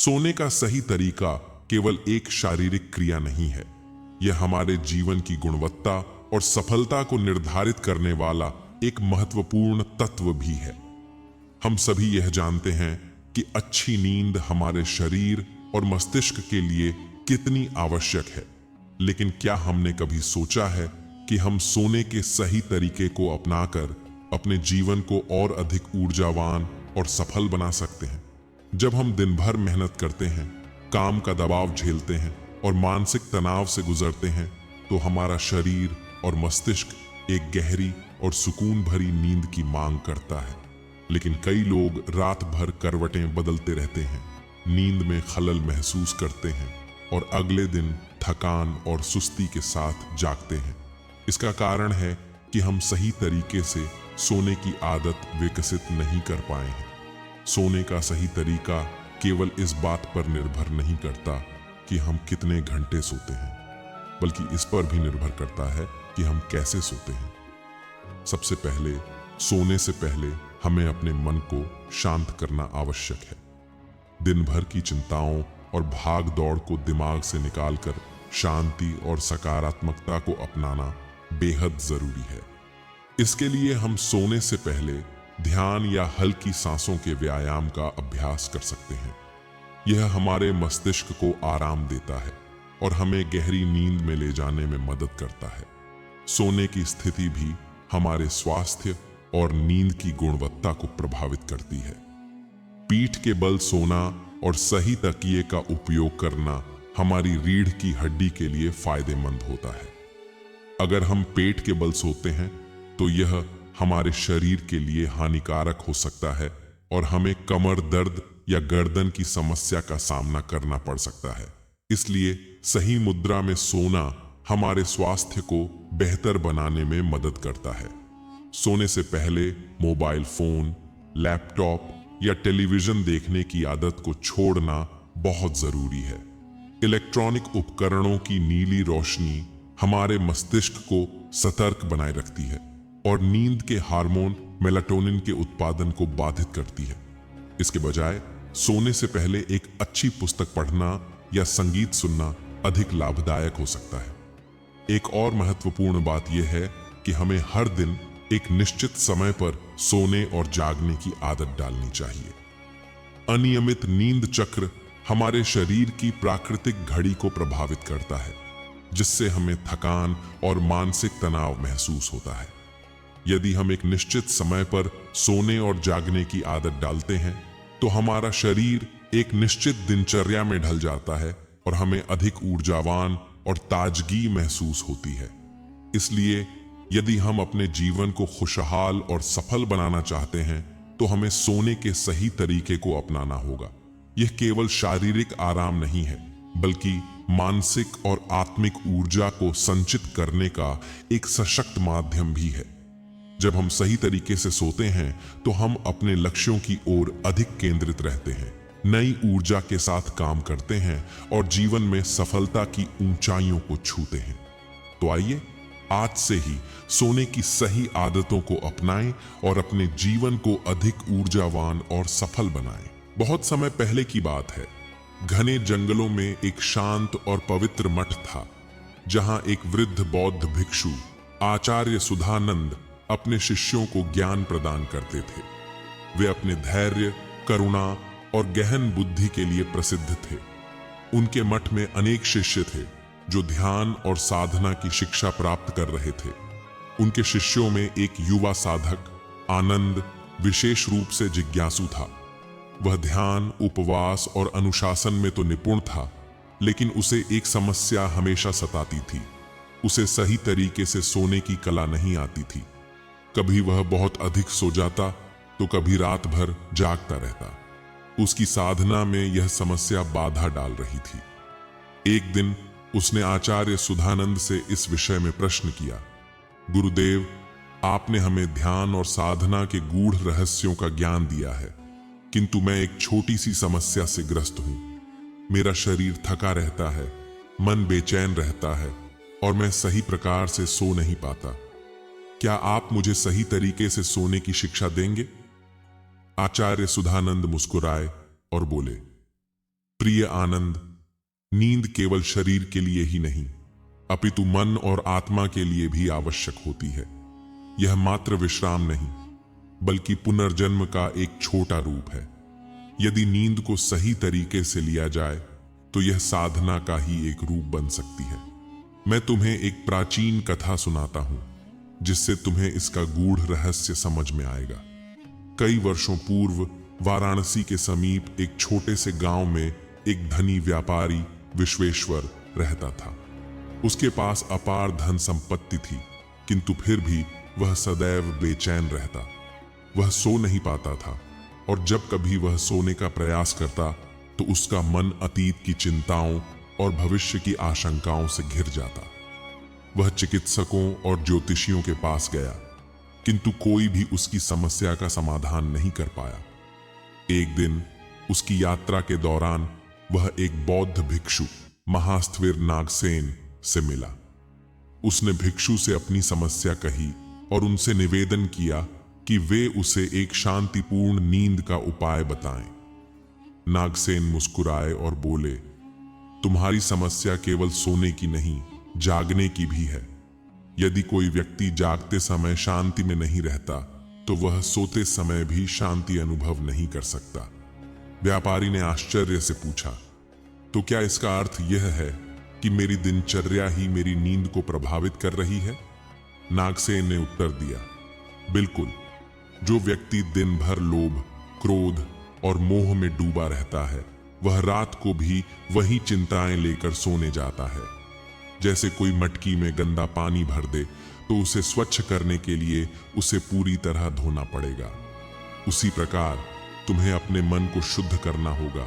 सोने का सही तरीका केवल एक शारीरिक क्रिया नहीं है, यह हमारे जीवन की गुणवत्ता और सफलता को निर्धारित करने वाला एक महत्वपूर्ण तत्व भी है। हम सभी यह जानते हैं कि अच्छी नींद हमारे शरीर और मस्तिष्क के लिए कितनी आवश्यक है, लेकिन क्या हमने कभी सोचा है कि हम सोने के सही तरीके को अपनाकर अपने जीवन को और अधिक ऊर्जावान और सफल बना सकते हैं? जब हम दिन भर मेहनत करते हैं, काम का दबाव झेलते हैं और मानसिक तनाव से गुजरते हैं, तो हमारा शरीर और मस्तिष्क एक गहरी और सुकून भरी नींद की मांग करता है। लेकिन कई लोग रात भर करवटें बदलते रहते हैं, नींद में खलल महसूस करते हैं और अगले दिन थकान और सुस्ती के साथ जागते हैं। इसका कारण है कि हम सही तरीके से सोने की आदत विकसित नहीं कर पाए हैं। सोने का सही तरीका केवल इस बात पर निर्भर नहीं करता कि हम कितने घंटे सोते हैं, बल्कि इस पर भी निर्भर करता है कि हम कैसे सोते हैं। सबसे पहले, सोने से पहले हमें अपने मन को शांत करना आवश्यक है। दिन भर की चिंताओं और भाग दौड़ को दिमाग से निकालकर शांति और सकारात्मकता को अपनाना बेहद जरूरी है। इसके लिए हम सोने से पहले ध्यान या हल्की सांसों के व्यायाम का अभ्यास कर सकते हैं। यह हमारे मस्तिष्क को आराम देता है और हमें गहरी नींद में ले जाने में मदद करता है। सोने की स्थिति भी हमारे स्वास्थ्य और नींद की गुणवत्ता को प्रभावित करती है। पीठ के बल सोना और सही तकिए का उपयोग करना हमारी रीढ़ की हड्डी के लिए फायदेमंद होता है। अगर हम पेट के बल सोते हैं तो यह हमारे शरीर के लिए हानिकारक हो सकता है और हमें कमर दर्द या गर्दन की समस्या का सामना करना पड़ सकता है। इसलिए सही मुद्रा में सोना हमारे स्वास्थ्य को बेहतर बनाने में मदद करता है। सोने से पहले मोबाइल फोन, लैपटॉप या टेलीविजन देखने की आदत को छोड़ना बहुत जरूरी है। इलेक्ट्रॉनिक उपकरणों की नीली रोशनी हमारे मस्तिष्क को सतर्क बनाए रखती है और नींद के हार्मोन मेलाटोनिन के उत्पादन को बाधित करती है। इसके बजाय सोने से पहले एक अच्छी पुस्तक पढ़ना या संगीत सुनना अधिक लाभदायक हो सकता है। एक और महत्वपूर्ण बात यह है कि हमें हर दिन एक निश्चित समय पर सोने और जागने की आदत डालनी चाहिए। अनियमित नींद चक्र हमारे शरीर की प्राकृतिक घड़ी को प्रभावित करता है, जिससे हमें थकान और मानसिक तनाव महसूस होता है। यदि हम एक निश्चित समय पर सोने और जागने की आदत डालते हैं, तो हमारा शरीर एक निश्चित दिनचर्या में ढल जाता है और हमें अधिक ऊर्जावान और ताजगी महसूस होती है। इसलिए यदि हम अपने जीवन को खुशहाल और सफल बनाना चाहते हैं, तो हमें सोने के सही तरीके को अपनाना होगा। यह केवल शारीरिक आराम नहीं है, बल्कि मानसिक और आत्मिक ऊर्जा को संचित करने का एक सशक्त माध्यम भी है। जब हम सही तरीके से सोते हैं, तो हम अपने लक्ष्यों की ओर अधिक केंद्रित रहते हैं, नई ऊर्जा के साथ काम करते हैं और जीवन में सफलता की ऊंचाइयों को छूते हैं। तो आइए आज से ही सोने की सही आदतों को अपनाएं और अपने जीवन को अधिक ऊर्जावान और सफल बनाएं। बहुत समय पहले की बात है, घने जंगलों में एक शांत और पवित्र मठ था, जहां एक वृद्ध बौद्ध भिक्षु आचार्य सुधानंद अपने शिष्यों को ज्ञान प्रदान करते थे। वे अपने धैर्य, करुणा और गहन बुद्धि के लिए प्रसिद्ध थे। उनके मठ में अनेक शिष्य थे जो ध्यान और साधना की शिक्षा प्राप्त कर रहे थे। उनके शिष्यों में एक युवा साधक आनंद विशेष रूप से जिज्ञासु था। वह ध्यान, उपवास और अनुशासन में तो निपुण था, लेकिन उसे एक समस्या हमेशा सताती थी। उसे सही तरीके से सोने की कला नहीं आती थी। कभी वह बहुत अधिक सो जाता, तो कभी रात भर जागता रहता। उसकी साधना में यह समस्या बाधा डाल रही थी। एक दिन उसने आचार्य सुधानंद से इस विषय में प्रश्न किया, गुरुदेव, आपने हमें ध्यान और साधना के गूढ़ रहस्यों का ज्ञान दिया है, किंतु मैं एक छोटी सी समस्या से ग्रस्त हूं। मेरा शरीर थका रहता है, मन बेचैन रहता है और मैं सही प्रकार से सो नहीं पाता। क्या आप मुझे सही तरीके से सोने की शिक्षा देंगे? आचार्य सुधानंद मुस्कुराए और बोले, प्रिय आनंद, नींद केवल शरीर के लिए ही नहीं अपितु मन और आत्मा के लिए भी आवश्यक होती है। यह मात्र विश्राम नहीं बल्कि पुनर्जन्म का एक छोटा रूप है। यदि नींद को सही तरीके से लिया जाए तो यह साधना का ही एक रूप बन सकती है। मैं तुम्हें एक प्राचीन कथा सुनाता हूं जिससे तुम्हें इसका गूढ़ रहस्य समझ में आएगा। कई वर्षों पूर्व वाराणसी के समीप एक छोटे से गांव में एक धनी व्यापारी विश्वेश्वर रहता था। उसके पास अपार धन संपत्ति थी, किंतु फिर भी वह सदैव बेचैन रहता। वह सो नहीं पाता था और जब कभी वह सोने का प्रयास करता तो उसका मन अतीत की चिंताओं और भविष्य की आशंकाओं से घिर जाता। वह चिकित्सकों और ज्योतिषियों के पास गया, किंतु कोई भी उसकी समस्या का समाधान नहीं कर पाया। एक दिन उसकी यात्रा के दौरान वह एक बौद्ध भिक्षु महास्थविर नागसेन से मिला। उसने भिक्षु से अपनी समस्या कही और उनसे निवेदन किया कि वे उसे एक शांतिपूर्ण नींद का उपाय बताएं। नागसेन मुस्कुराए और बोले, तुम्हारी समस्या केवल सोने की नहीं, जागने की भी है। यदि कोई व्यक्ति जागते समय शांति में नहीं रहता तो वह सोते समय भी शांति अनुभव नहीं कर सकता। व्यापारी ने आश्चर्य से पूछा, तो क्या इसका अर्थ यह है कि मेरी दिनचर्या ही मेरी नींद को प्रभावित कर रही है? नागसेन ने उत्तर दिया, बिल्कुल। जो व्यक्ति दिन भर लोभ, क्रोध और मोह में डूबा रहता है वह रात को भी वही चिंताएं लेकर सोने जाता है। जैसे कोई मटकी में गंदा पानी भर दे तो उसे स्वच्छ करने के लिए उसे पूरी तरह धोना पड़ेगा। उसी प्रकार तुम्हें अपने मन को शुद्ध करना होगा,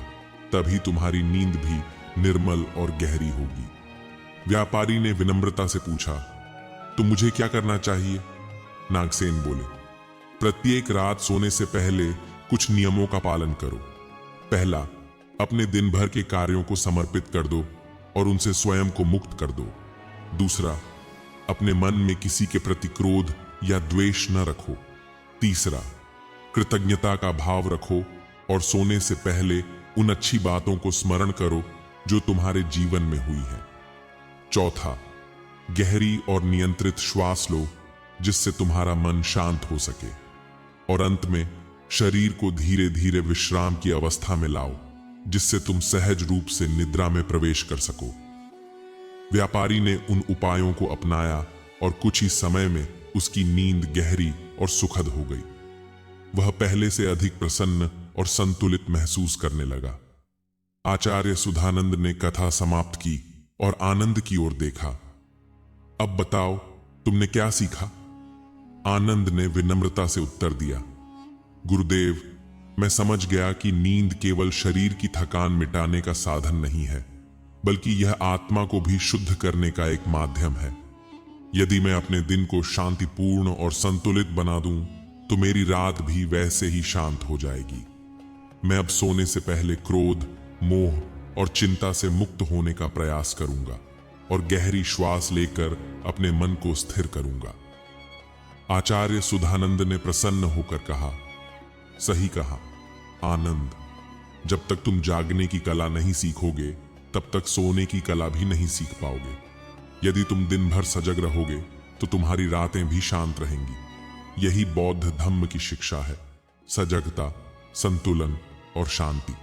तभी तुम्हारी नींद भी निर्मल और गहरी होगी। व्यापारी ने विनम्रता से पूछा, तो मुझे क्या करना चाहिए? नागसेन बोले, प्रत्येक रात सोने से पहले कुछ नियमों का पालन करो। पहला, अपने दिन भर के कार्यों को समर्पित कर दो और उनसे स्वयं को मुक्त कर दो। दूसरा, अपने मन में किसी के प्रति क्रोध या द्वेष न रखो। तीसरा, कृतज्ञता का भाव रखो और सोने से पहले उन अच्छी बातों को स्मरण करो जो तुम्हारे जीवन में हुई है। चौथा, गहरी और नियंत्रित श्वास लो जिससे तुम्हारा मन शांत हो सके। और अंत में शरीर को धीरे धीरे विश्राम की अवस्था में लाओ जिससे तुम सहज रूप से निद्रा में प्रवेश कर सको। व्यापारी ने उन उपायों को अपनाया और कुछ ही समय में उसकी नींद गहरी और सुखद हो गई। वह पहले से अधिक प्रसन्न और संतुलित महसूस करने लगा। आचार्य सुधानंद ने कथा समाप्त की और आनंद की ओर देखा। अब बताओ, तुमने क्या सीखा? आनंद ने विनम्रता से उत्तर दिया, गुरुदेव, मैं समझ गया कि नींद केवल शरीर की थकान मिटाने का साधन नहीं है, बल्कि यह आत्मा को भी शुद्ध करने का एक माध्यम है। यदि मैं अपने दिन को शांतिपूर्ण और संतुलित बना दूं, तो मेरी रात भी वैसे ही शांत हो जाएगी। मैं अब सोने से पहले क्रोध, मोह और चिंता से मुक्त होने का प्रयास करूंगा और गहरी श्वास लेकर अपने मन को स्थिर करूंगा। आचार्य सुधानंद ने प्रसन्न होकर कहा, सही कहा आनंद, जब तक तुम जागने की कला नहीं सीखोगे तब तक सोने की कला भी नहीं सीख पाओगे। यदि तुम दिन भर सजग रहोगे तो तुम्हारी रातें भी शांत रहेंगी। यही बौद्ध धम्म की शिक्षा है, सजगता, संतुलन और शांति।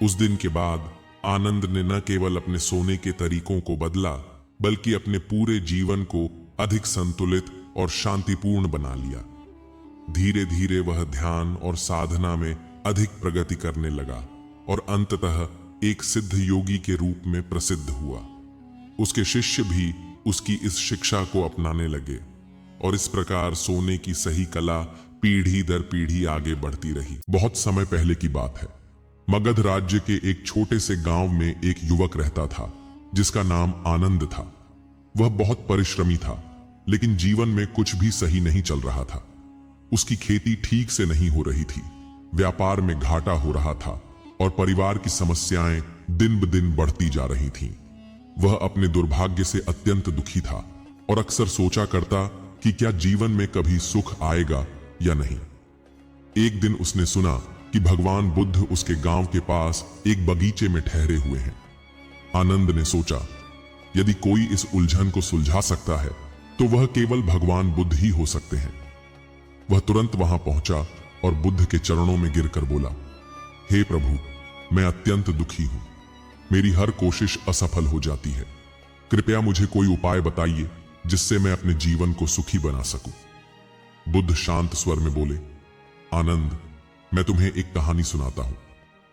उस दिन के बाद आनंद ने न केवल अपने सोने के तरीकों को बदला बल्कि अपने पूरे जीवन को अधिक संतुलित और शांतिपूर्ण बना लिया। धीरे धीरे वह ध्यान और साधना में अधिक प्रगति करने लगा और अंततः एक सिद्ध योगी के रूप में प्रसिद्ध हुआ। उसके शिष्य भी उसकी इस शिक्षा को अपनाने लगे और इस प्रकार सोने की सही कला पीढ़ी दर पीढ़ी आगे बढ़ती रही। बहुत समय पहले की बात है। मगध राज्य के एक छोटे से गांव में एक युवक रहता था जिसका नाम आनंद था। वह बहुत परिश्रमी था, लेकिन जीवन में कुछ भी सही नहीं चल रहा था। उसकी खेती ठीक से नहीं हो रही थी, व्यापार में घाटा हो रहा था और परिवार की समस्याएं दिन ब दिन बढ़ती जा रही थीं। वह अपने दुर्भाग्य से अत्यंत दुखी था और अक्सर सोचा करता कि क्या जीवन में कभी सुख आएगा या नहीं। एक दिन उसने सुना कि भगवान बुद्ध उसके गांव के पास एक बगीचे में ठहरे हुए हैं। आनंद ने सोचा, यदि कोई इस उलझन को सुलझा सकता है तो वह केवल भगवान बुद्ध ही हो सकते हैं। वह तुरंत वहां पहुंचा और बुद्ध के चरणों में गिरकर बोला, हे प्रभु, मैं अत्यंत दुखी हूं। मेरी हर कोशिश असफल हो जाती है। कृपया मुझे कोई उपाय बताइए जिससे मैं अपने जीवन को सुखी बना सकूं। बुद्ध शांत स्वर में बोले, आनंद, मैं तुम्हें एक कहानी सुनाता हूं।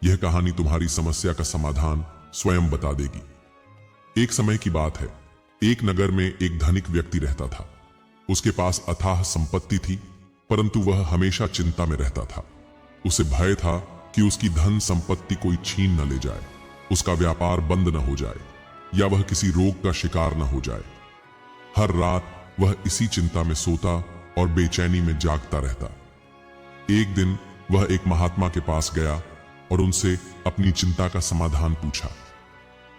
यह कहानी तुम्हारी समस्या का समाधान स्वयं बता देगी। एक समय की बात है, एक नगर में एक धनिक व्यक्ति रहता था। उसके पास अथाह संपत्ति थी, परंतु वह हमेशा चिंता में रहता था। उसे भय था कि उसकी धन संपत्ति कोई छीन न ले जाए, उसका व्यापार बंद न हो जाए या वह किसी रोग का शिकार न हो जाए। हर रात वह इसी चिंता में सोता और बेचैनी में जागता रहता। एक दिन वह एक महात्मा के पास गया और उनसे अपनी चिंता का समाधान पूछा।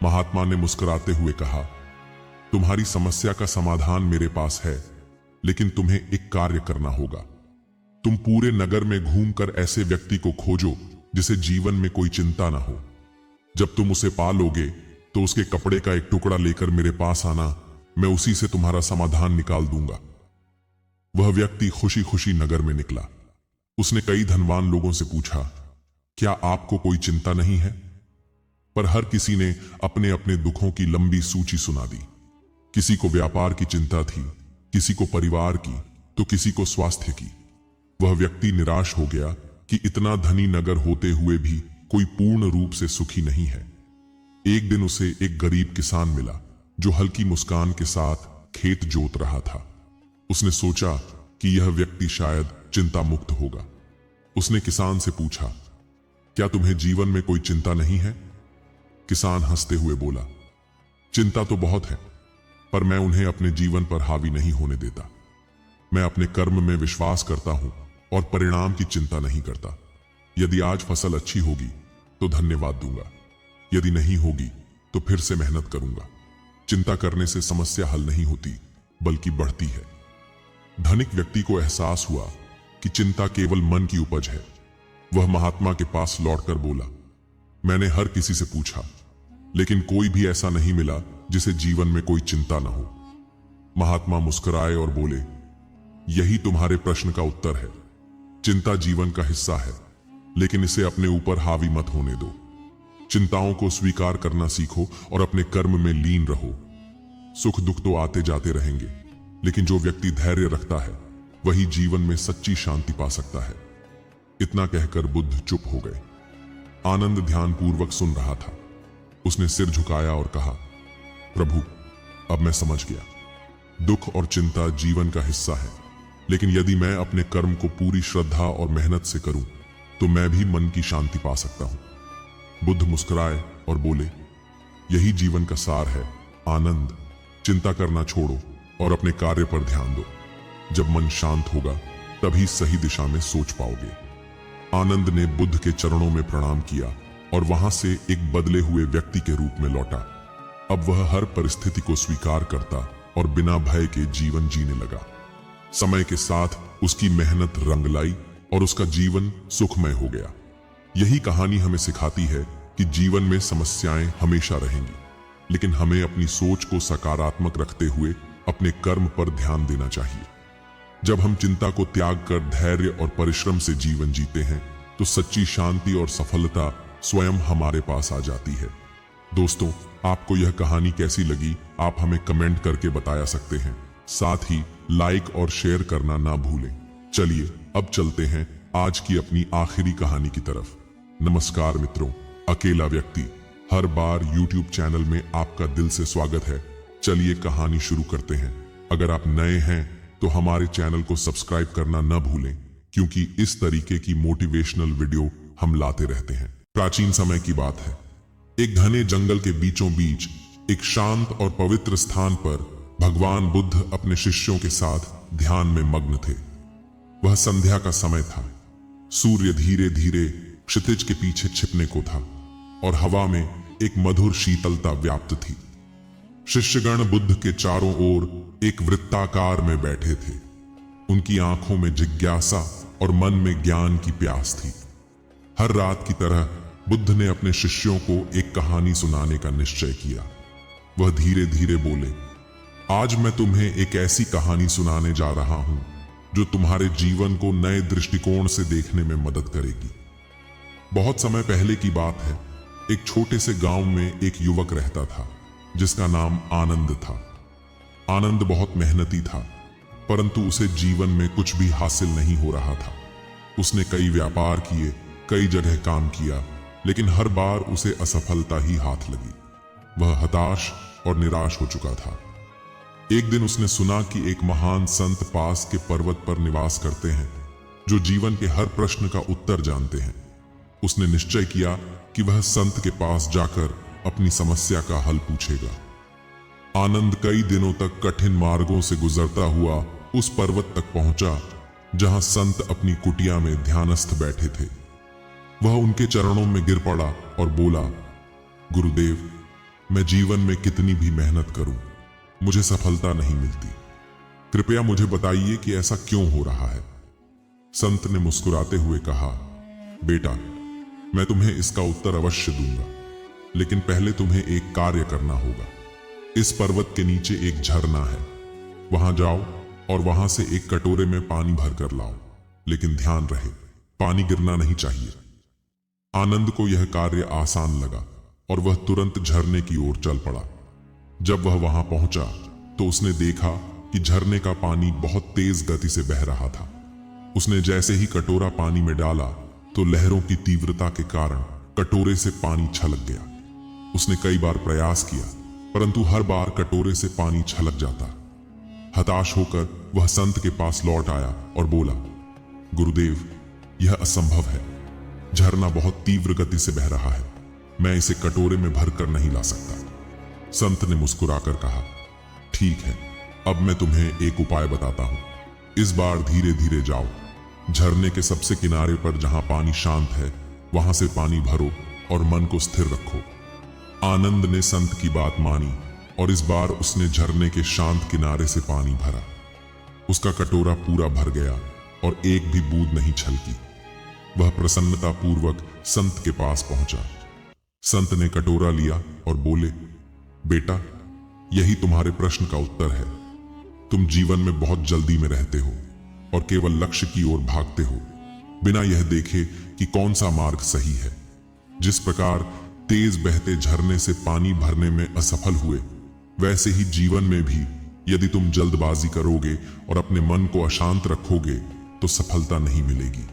महात्मा ने मुस्कुराते हुए कहा, तुम्हारी समस्या का समाधान मेरे पास है, लेकिन तुम्हें एक कार्य करना होगा। तुम पूरे नगर में घूमकर ऐसे व्यक्ति को खोजो जिसे जीवन में कोई चिंता ना हो। जब तुम उसे पा लोगे तो उसके कपड़े का एक टुकड़ा लेकर मेरे पास आना, मैं उसी से तुम्हारा समाधान निकाल दूंगा। वह व्यक्ति खुशी खुशी नगर में निकला। उसने कई धनवान लोगों से पूछा, क्या आपको कोई चिंता नहीं है? पर हर किसी ने अपने अपने दुखों की लंबी सूची सुना दी। किसी को व्यापार की चिंता थी, किसी को परिवार की, तो किसी को स्वास्थ्य की। वह व्यक्ति निराश हो गया कि इतना धनी नगर होते हुए भी कोई पूर्ण रूप से सुखी नहीं है। एक दिन उसे एक गरीब किसान मिला जो हल्की मुस्कान के साथ खेत जोत रहा था। उसने सोचा कि यह व्यक्ति शायद चिंता मुक्त होगा। उसने किसान से पूछा, क्या तुम्हें जीवन में कोई चिंता नहीं है? किसान हंसते हुए बोला, चिंता तो बहुत है, पर मैं उन्हें अपने जीवन पर हावी नहीं होने देता। मैं अपने कर्म में विश्वास करता हूं और परिणाम की चिंता नहीं करता। यदि आज फसल अच्छी होगी तो धन्यवाद दूंगा, यदि नहीं होगी तो फिर से मेहनत करूंगा। चिंता करने से समस्या हल नहीं होती, बल्कि बढ़ती है। धनिक व्यक्ति को एहसास हुआ कि चिंता केवल मन की उपज है। वह महात्मा के पास लौटकर बोला, मैंने हर किसी से पूछा, लेकिन कोई भी ऐसा नहीं मिला जिसे जीवन में कोई चिंता न हो। महात्मा मुस्कुराए और बोले, यही तुम्हारे प्रश्न का उत्तर है। चिंता जीवन का हिस्सा है, लेकिन इसे अपने ऊपर हावी मत होने दो। चिंताओं को स्वीकार करना सीखो और अपने कर्म में लीन रहो। सुख दुख तो आते जाते रहेंगे, लेकिन जो व्यक्ति धैर्य रखता है वही जीवन में सच्ची शांति पा सकता है। इतना कहकर बुद्ध चुप हो गए। आनंद ध्यानपूर्वक सुन रहा था। उसने सिर झुकाया और कहा, प्रभु, अब मैं समझ गया। दुख और चिंता जीवन का हिस्सा है, लेकिन यदि मैं अपने कर्म को पूरी श्रद्धा और मेहनत से करूं तो मैं भी मन की शांति पा सकता हूं। बुद्ध मुस्कुराए और बोले, यही जीवन का सार है आनंद। चिंता करना छोड़ो और अपने कार्य पर ध्यान दो। जब मन शांत होगा तभी सही दिशा में सोच पाओगे। आनंद ने बुद्ध के चरणों में प्रणाम किया और वहां से एक बदले हुए व्यक्ति के रूप में लौटा। अब वह हर परिस्थिति को स्वीकार करता और बिना भय के जीवन जीने लगा। समय के साथ उसकी मेहनत रंग लाई और उसका जीवन सुखमय हो गया। यही कहानी हमें सिखाती है कि जीवन में समस्याएं हमेशा रहेंगी, लेकिन हमें अपनी सोच को सकारात्मक रखते हुए अपने कर्म पर ध्यान देना चाहिए। जब हम चिंता को त्याग कर धैर्य और परिश्रम से जीवन जीते हैं तो सच्ची शांति और सफलता स्वयं हमारे पास आ जाती है। दोस्तों, आपको यह कहानी कैसी लगी आप हमें कमेंट करके बताया सकते हैं। साथ ही लाइक और शेयर करना ना भूलें। चलिए अब चलते हैं आज की अपनी आखिरी कहानी की तरफ। नमस्कार मित्रों, अकेला व्यक्ति हर बार YouTube चैनल में आपका दिल से स्वागत है। चलिए कहानी शुरू करते हैं। अगर आप नए हैं तो हमारे चैनल को सब्सक्राइब करना न भूलें, क्योंकि इस तरीके की मोटिवेशनल वीडियो हम लाते रहते हैं। प्राचीन समय की बात है। एक घने जंगल के बीचों बीच एक शांत और पवित्र स्थान पर भगवान बुद्ध अपने शिष्यों के साथ ध्यान में मग्न थे। वह संध्या का समय था। सूर्य धीरे धीरे क्षितिज के पीछे छिपने को था और हवा में एक मधुर शीतलता व्याप्त थी। शिष्यगण बुद्ध के चारों ओर एक वृत्ताकार में बैठे थे। उनकी आंखों में जिज्ञासा और मन में ज्ञान की प्यास थी। हर रात की तरह बुद्ध ने अपने शिष्यों को एक कहानी सुनाने का निश्चय किया। वह धीरे धीरे बोले, आज मैं तुम्हें एक ऐसी कहानी सुनाने जा रहा हूं जो तुम्हारे जीवन को नए दृष्टिकोण से देखने में मदद करेगी। बहुत समय पहले की बात है। एक छोटे से गांव में एक युवक रहता था जिसका नाम आनंद था। आनंद बहुत मेहनती था, परंतु उसे जीवन में कुछ भी हासिल नहीं हो रहा था। उसने कई व्यापार किए, कई जगह काम किया, लेकिन हर बार उसे असफलता ही हाथ लगी। वह हताश और निराश हो चुका था। एक दिन उसने सुना कि एक महान संत पास के पर्वत पर निवास करते हैं जो जीवन के हर प्रश्न का उत्तर जानते हैं। उसने निश्चय किया कि वह संत के पास जाकर अपनी समस्या का हल पूछेगा। आनंद कई दिनों तक कठिन मार्गों से गुजरता हुआ उस पर्वत तक पहुंचा जहां संत अपनी कुटिया में ध्यानस्थ बैठे थे। वह उनके चरणों में गिर पड़ा और बोला, गुरुदेव, मैं जीवन में कितनी भी मेहनत करूं, मुझे सफलता नहीं मिलती। कृपया मुझे बताइए कि ऐसा क्यों हो रहा है। संत ने मुस्कुराते हुए कहा, बेटा, मैं तुम्हें इसका उत्तर अवश्य दूंगा, लेकिन पहले तुम्हें एक कार्य करना होगा। इस पर्वत के नीचे एक झरना है, वहां जाओ और वहां से एक कटोरे में पानी भर कर लाओ, लेकिन ध्यान रहे पानी गिरना नहीं चाहिए। आनंद को यह कार्य आसान लगा और वह तुरंत झरने की ओर चल पड़ा। जब वह वहां पहुंचा तो उसने देखा कि झरने का पानी बहुत तेज गति से बह रहा था। उसने जैसे ही कटोरा पानी में डाला तो लहरों की तीव्रता के कारण कटोरे से पानी छलक गया। उसने कई बार प्रयास किया, परंतु हर बार कटोरे से पानी छलक जाता। हताश होकर वह संत के पास लौट आया और बोला, गुरुदेव, यह असंभव है। झरना बहुत तीव्र गति से बह रहा है, मैं इसे कटोरे में भरकर नहीं ला सकता। संत ने मुस्कुराकर कहा, ठीक है, अब मैं तुम्हें एक उपाय बताता हूं। इस बार धीरे धीरे जाओ, झरने के सबसे किनारे पर जहां पानी शांत है वहां से पानी भरो और मन को स्थिर रखो। आनंद ने संत की बात मानी और इस बार उसने झरने के शांत किनारे से पानी भरा। उसका कटोरा पूरा भर गया और एक भी बूंद नहीं छलकी। वह प्रसन्नता पूर्वक संत के पास पहुंचा। संत ने कटोरा लिया और बोले, बेटा, यही तुम्हारे प्रश्न का उत्तर है। तुम जीवन में बहुत जल्दी में रहते हो और केवल लक्ष्य की ओर भागते हो, बिना यह देखे कि कौन सा मार्ग सही है। जिस प्रकार तेज बहते झरने से पानी भरने में असफल हुए, वैसे ही जीवन में भी यदि तुम जल्दबाजी करोगे और अपने मन को अशांत रखोगे तो सफलता नहीं मिलेगी।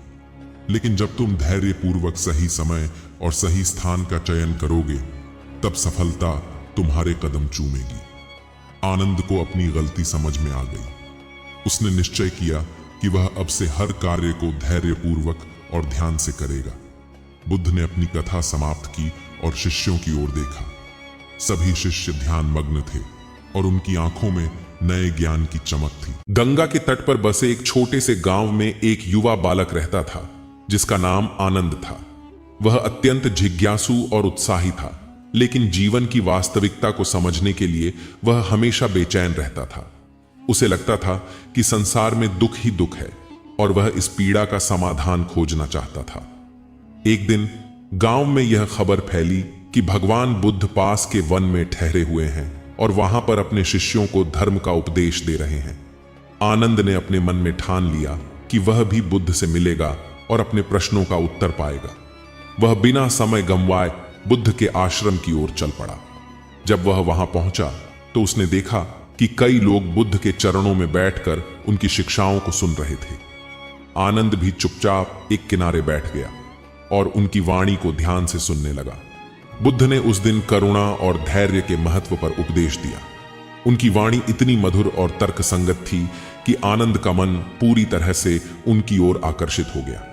लेकिन जब तुम धैर्यपूर्वक सही समय और सही स्थान का चयन करोगे, तब सफलता तुम्हारे कदम चूमेगी। आनंद को अपनी गलती समझ में आ गई। उसने निश्चय किया कि वह अब से हर कार्य को धैर्यपूर्वक और ध्यान से करेगा। बुद्ध ने अपनी कथा समाप्त की और शिष्यों की ओर देखा। सभी शिष्य ध्यान मग्न थे और उनकी आंखों में नए ज्ञान की चमक थी। गंगा के तट पर बसे एक छोटे से गांव में एक युवा बालक रहता था जिसका नाम आनंद था। वह अत्यंत जिज्ञासु और उत्साही था, लेकिन जीवन की वास्तविकता को समझने के लिए वह हमेशा बेचैन रहता था। उसे लगता था कि संसार में दुख ही दुख है और वह इस पीड़ा का समाधान खोजना चाहता था। एक दिन गांव में यह खबर फैली कि भगवान बुद्ध पास के वन में ठहरे हुए हैं और वहां पर अपने शिष्यों को धर्म का उपदेश दे रहे हैं। आनंद ने अपने मन में ठान लिया कि वह भी बुद्ध से मिलेगा और अपने प्रश्नों का उत्तर पाएगा। वह बिना समय गंवाए बुद्ध के आश्रम की ओर चल पड़ा। जब वह वहां पहुंचा तो उसने देखा कि कई लोग बुद्ध के चरणों में बैठकर उनकी शिक्षाओं को सुन रहे थे। आनंद भी चुपचाप एक किनारे बैठ गया और उनकी वाणी को ध्यान से सुनने लगा। बुद्ध ने उस दिन करुणा और धैर्य के महत्व पर उपदेश दिया। उनकी वाणी इतनी मधुर और तर्कसंगत थी कि आनंद का मन पूरी तरह से उनकी ओर आकर्षित हो गया।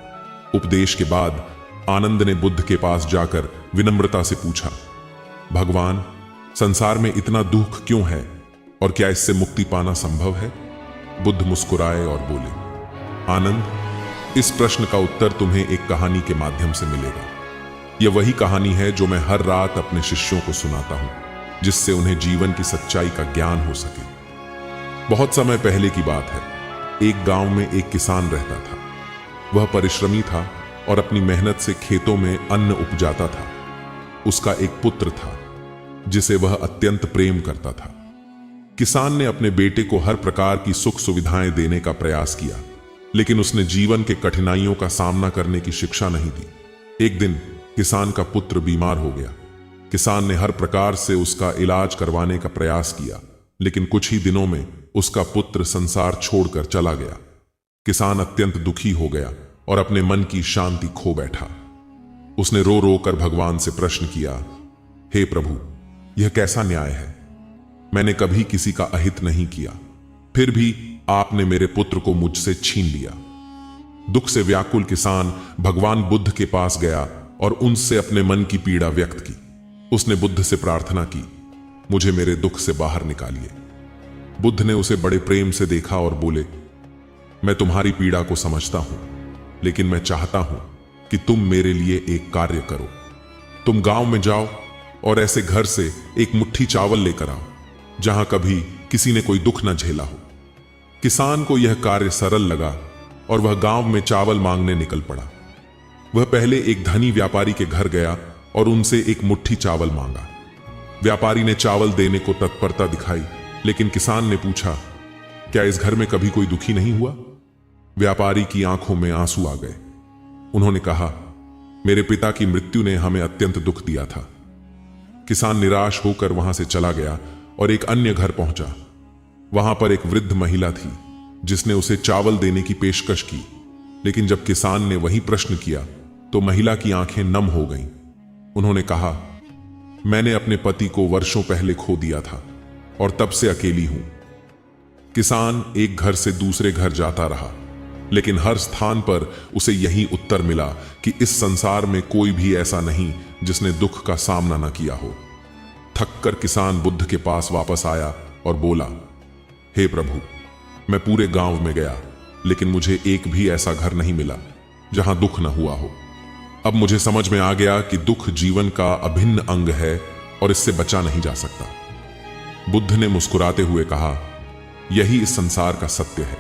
उपदेश के बाद आनंद ने बुद्ध के पास जाकर विनम्रता से पूछा, भगवान, संसार में इतना दुख क्यों है और क्या इससे मुक्ति पाना संभव है? बुद्ध मुस्कुराए और बोले, आनंद, इस प्रश्न का उत्तर तुम्हें एक कहानी के माध्यम से मिलेगा। यह वही कहानी है जो मैं हर रात अपने शिष्यों को सुनाता हूं, जिससे उन्हें जीवन की सच्चाई का ज्ञान हो सके। बहुत समय पहले की बात है। एक गांव में एक किसान रहता था। वह परिश्रमी था और अपनी मेहनत से खेतों में अन्न उपजाता था। उसका एक पुत्र था जिसे वह अत्यंत प्रेम करता था। किसान ने अपने बेटे को हर प्रकार की सुख सुविधाएं देने का प्रयास किया, लेकिन उसने जीवन के कठिनाइयों का सामना करने की शिक्षा नहीं दी। एक दिन किसान का पुत्र बीमार हो गया। किसान ने हर प्रकार से उसका इलाज करवाने का प्रयास किया, लेकिन कुछ ही दिनों में उसका पुत्र संसार छोड़कर चला गया। किसान अत्यंत दुखी हो गया और अपने मन की शांति खो बैठा। उसने रो रो कर भगवान से प्रश्न किया, हे प्रभु, यह कैसा न्याय है? मैंने कभी किसी का अहित नहीं किया, फिर भी आपने मेरे पुत्र को मुझसे छीन लिया। दुख से व्याकुल किसान भगवान बुद्ध के पास गया और उनसे अपने मन की पीड़ा व्यक्त की। उसने बुद्ध से प्रार्थना की, मुझे मेरे दुख से बाहर निकालिए। बुद्ध ने उसे बड़े प्रेम से देखा और बोले, मैं तुम्हारी पीड़ा को समझता हूं, लेकिन मैं चाहता हूं कि तुम मेरे लिए एक कार्य करो। तुम गांव में जाओ और ऐसे घर से एक मुट्ठी चावल लेकर आओ जहां कभी किसी ने कोई दुख न झेला हो। किसान को यह कार्य सरल लगा और वह गांव में चावल मांगने निकल पड़ा। वह पहले एक धनी व्यापारी के घर गया और उनसे एक मुट्ठी चावल मांगा। व्यापारी ने चावल देने को तत्परता दिखाई, लेकिन किसान ने पूछा, क्या इस घर में कभी कोई दुखी नहीं हुआ? व्यापारी की आंखों में आंसू आ गए। उन्होंने कहा, मेरे पिता की मृत्यु ने हमें अत्यंत दुख दिया था। किसान निराश होकर वहां से चला गया और एक अन्य घर पहुंचा। वहां पर एक वृद्ध महिला थी जिसने उसे चावल देने की पेशकश की, लेकिन जब किसान ने वही प्रश्न किया तो महिला की आंखें नम हो गईं। उन्होंने कहा, मैंने अपने पति को वर्षों पहले खो दिया था और तब से अकेली हूं। किसान एक घर से दूसरे घर जाता रहा, लेकिन हर स्थान पर उसे यही उत्तर मिला कि इस संसार में कोई भी ऐसा नहीं जिसने दुख का सामना न किया हो। थककर किसान बुद्ध के पास वापस आया और बोला, हे प्रभु, मैं पूरे गांव में गया, लेकिन मुझे एक भी ऐसा घर नहीं मिला जहां दुख न हुआ हो। अब मुझे समझ में आ गया कि दुख जीवन का अभिन्न अंग है और इससे बचा नहीं जा सकता। बुद्ध ने मुस्कुराते हुए कहा, यही इस संसार का सत्य है।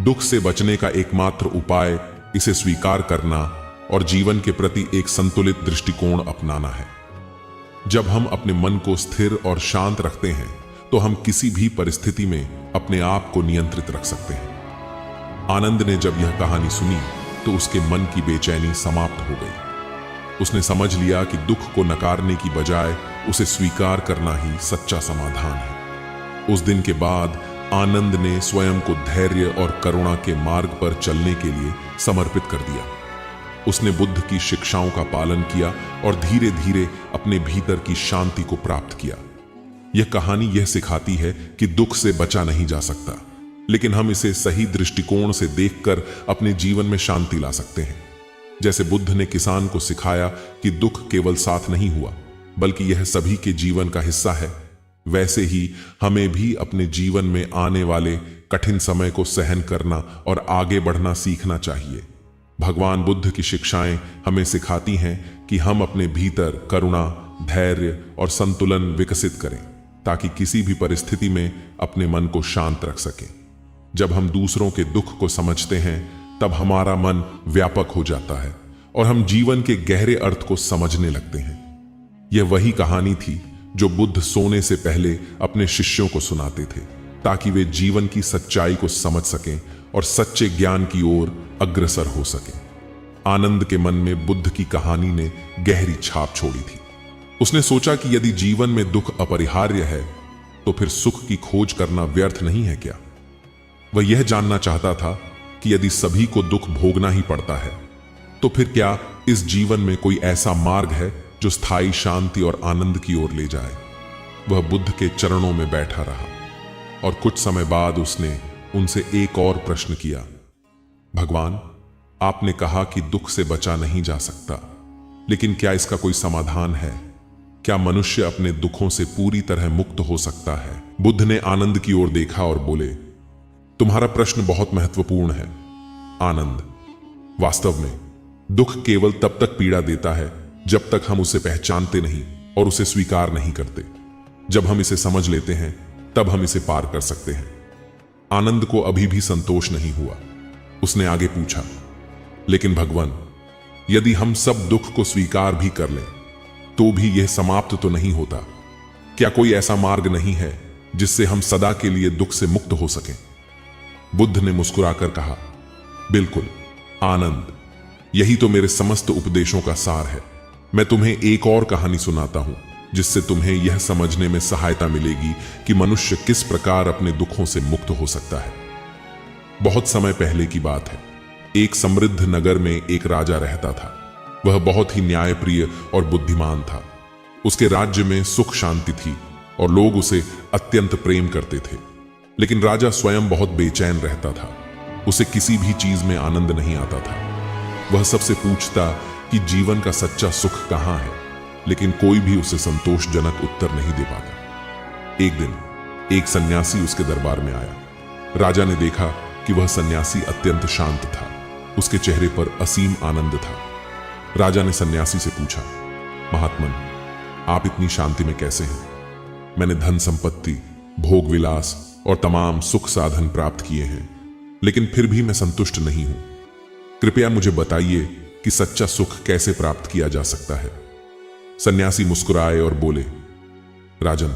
दुख से बचने का एकमात्र उपाय इसे स्वीकार करना और जीवन के प्रति एक संतुलित दृष्टिकोण अपनाना है। जब हम अपने मन को स्थिर और शांत रखते हैं तो हम किसी भी परिस्थिति में अपने आप को नियंत्रित रख सकते हैं। आनंद ने जब यह कहानी सुनी तो उसके मन की बेचैनी समाप्त हो गई। उसने समझ लिया कि दुख को नकारने की बजाय उसे स्वीकार करना ही सच्चा समाधान है। उस दिन के बाद आनंद ने स्वयं को धैर्य और करुणा के मार्ग पर चलने के लिए समर्पित कर दिया। उसने बुद्ध की शिक्षाओं का पालन किया और धीरे धीरे अपने भीतर की शांति को प्राप्त किया। यह कहानी यह सिखाती है कि दुख से बचा नहीं जा सकता, लेकिन हम इसे सही दृष्टिकोण से देखकर अपने जीवन में शांति ला सकते हैं। जैसे बुद्ध ने किसान को सिखाया कि दुख केवल साथ नहीं हुआ, बल्कि यह सभी के जीवन का हिस्सा है, वैसे ही हमें भी अपने जीवन में आने वाले कठिन समय को सहन करना और आगे बढ़ना सीखना चाहिए। भगवान बुद्ध की शिक्षाएं हमें सिखाती हैं कि हम अपने भीतर करुणा, धैर्य और संतुलन विकसित करें, ताकि किसी भी परिस्थिति में अपने मन को शांत रख सकें। जब हम दूसरों के दुख को समझते हैं, तब हमारा मन व्यापक हो जाता है और हम जीवन के गहरे अर्थ को समझने लगते हैं। यह वही कहानी थी जो बुद्ध सोने से पहले अपने शिष्यों को सुनाते थे, ताकि वे जीवन की सच्चाई को समझ सकें और सच्चे ज्ञान की ओर अग्रसर हो सकें। आनंद के मन में बुद्ध की कहानी ने गहरी छाप छोड़ी थी। उसने सोचा कि यदि जीवन में दुख अपरिहार्य है, तो फिर सुख की खोज करना व्यर्थ नहीं है क्या? वह यह जानना चाहता था कि यदि सभी को दुख भोगना ही पड़ता है, तो फिर क्या इस जीवन में कोई ऐसा मार्ग है जो स्थायी शांति और आनंद की ओर ले जाए? वह बुद्ध के चरणों में बैठा रहा और कुछ समय बाद उसने उनसे एक और प्रश्न किया, भगवान, आपने कहा कि दुख से बचा नहीं जा सकता, लेकिन क्या इसका कोई समाधान है? क्या मनुष्य अपने दुखों से पूरी तरह मुक्त हो सकता है? बुद्ध ने आनंद की ओर देखा और बोले, तुम्हारा प्रश्न बहुत महत्वपूर्ण है आनंद। वास्तव में दुख केवल तब तक पीड़ा देता है जब तक हम उसे पहचानते नहीं और उसे स्वीकार नहीं करते। जब हम इसे समझ लेते हैं, तब हम इसे पार कर सकते हैं। आनंद को अभी भी संतोष नहीं हुआ। उसने आगे पूछा, लेकिन भगवान, यदि हम सब दुख को स्वीकार भी कर लें तो भी यह समाप्त तो नहीं होता। क्या कोई ऐसा मार्ग नहीं है जिससे हम सदा के लिए दुख से मुक्त हो सकें? बुद्ध ने मुस्कुराकर कहा, बिल्कुल आनंद, यही तो मेरे समस्त उपदेशों का सार है। मैं तुम्हें एक और कहानी सुनाता हूं जिससे तुम्हें यह समझने में सहायता मिलेगी कि मनुष्य किस प्रकार अपने दुखों से मुक्त हो सकता है। बहुत समय पहले की बात है। एक समृद्ध नगर में एक राजा रहता था। वह बहुत ही न्यायप्रिय और बुद्धिमान था। उसके राज्य में सुख शांति थी और लोग उसे अत्यंत प्रेम करते थे। लेकिन राजा स्वयं बहुत बेचैन रहता था। उसे किसी भी चीज में आनंद नहीं आता था। वह सबसे पूछता कि जीवन का सच्चा सुख कहां है, लेकिन कोई भी उसे संतोषजनक उत्तर नहीं दे पाता। एक दिन एक सन्यासी उसके दरबार में आया। राजा ने देखा कि वह सन्यासी अत्यंत शांत था। उसके चेहरे पर असीम आनंद था। राजा ने सन्यासी से पूछा, महात्मन, आप इतनी शांति में कैसे हैं? मैंने धन संपत्ति, भोग विलास और तमाम सुख साधन प्राप्त किए हैं, लेकिन फिर भी मैं संतुष्ट नहीं हूं। कृपया मुझे बताइए कि सच्चा सुख कैसे प्राप्त किया जा सकता है। सन्यासी मुस्कुराए और बोले, राजन,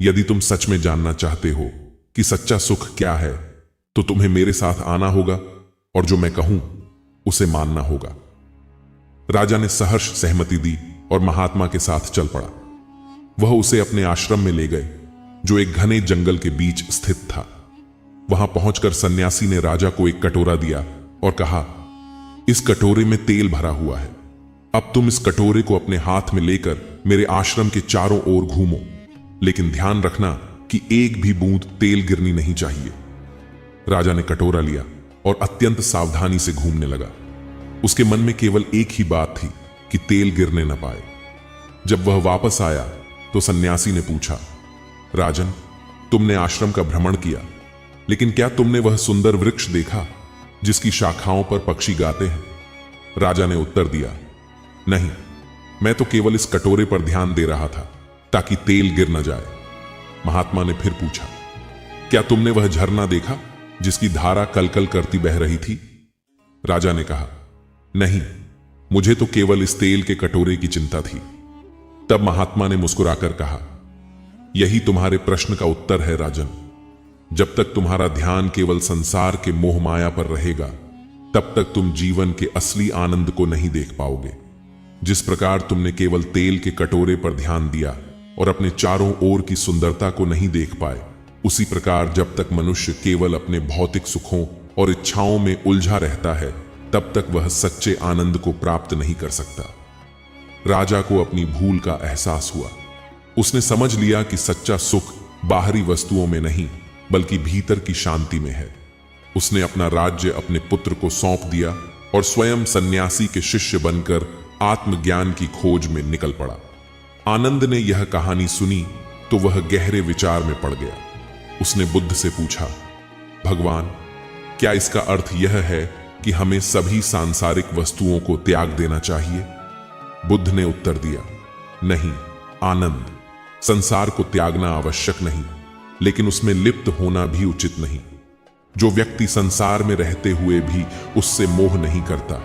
यदि तुम सच में जानना चाहते हो कि सच्चा सुख क्या है तो तुम्हें मेरे साथ आना होगा और जो मैं कहूं उसे मानना होगा। राजा ने सहर्ष सहमति दी और महात्मा के साथ चल पड़ा। वह उसे अपने आश्रम में ले गए जो एक घने जंगल के बीच स्थित था। वहां पहुंचकर सन्यासी ने राजा को एक कटोरा दिया और कहा, इस कटोरे में तेल भरा हुआ है। अब तुम इस कटोरे को अपने हाथ में लेकर मेरे आश्रम के चारों ओर घूमो, लेकिन ध्यान रखना कि एक भी बूंद तेल गिरनी नहीं चाहिए। राजा ने कटोरा लिया और अत्यंत सावधानी से घूमने लगा। उसके मन में केवल एक ही बात थी कि तेल गिरने न पाए। जब वह वापस आया तो सन्यासी ने पूछा, राजन, तुमने आश्रम का भ्रमण किया, लेकिन क्या तुमने वह सुंदर वृक्ष देखा जिसकी शाखाओं पर पक्षी गाते हैं? राजा ने उत्तर दिया, नहीं, मैं तो केवल इस कटोरे पर ध्यान दे रहा था ताकि तेल गिर न जाए। महात्मा ने फिर पूछा, क्या तुमने वह झरना देखा जिसकी धारा कलकल करती बह रही थी? राजा ने कहा, नहीं, मुझे तो केवल इस तेल के कटोरे की चिंता थी। तब महात्मा ने मुस्कुराकर कहा, यही तुम्हारे प्रश्न का उत्तर है राजन। जब तक तुम्हारा ध्यान केवल संसार के मोह माया पर रहेगा, तब तक तुम जीवन के असली आनंद को नहीं देख पाओगे। जिस प्रकार तुमने केवल तेल के कटोरे पर ध्यान दिया और अपने चारों ओर की सुंदरता को नहीं देख पाए, उसी प्रकार जब तक मनुष्य केवल अपने भौतिक सुखों और इच्छाओं में उलझा रहता है, तब तक वह सच्चे आनंद को प्राप्त नहीं कर सकता। राजा को अपनी भूल का एहसास हुआ। उसने समझ लिया कि सच्चा सुख बाहरी वस्तुओं में नहीं बल्कि भीतर की शांति में है। उसने अपना राज्य अपने पुत्र को सौंप दिया और स्वयं सन्यासी के शिष्य बनकर आत्मज्ञान की खोज में निकल पड़ा। आनंद ने यह कहानी सुनी तो वह गहरे विचार में पड़ गया। उसने बुद्ध से पूछा, भगवान, क्या इसका अर्थ यह है कि हमें सभी सांसारिक वस्तुओं को त्याग देना चाहिए? बुद्ध ने उत्तर दिया, नहीं आनंद, संसार को त्यागना आवश्यक नहीं, लेकिन उसमें लिप्त होना भी उचित नहीं। जो व्यक्ति संसार में रहते हुए भी उससे मोह नहीं करता,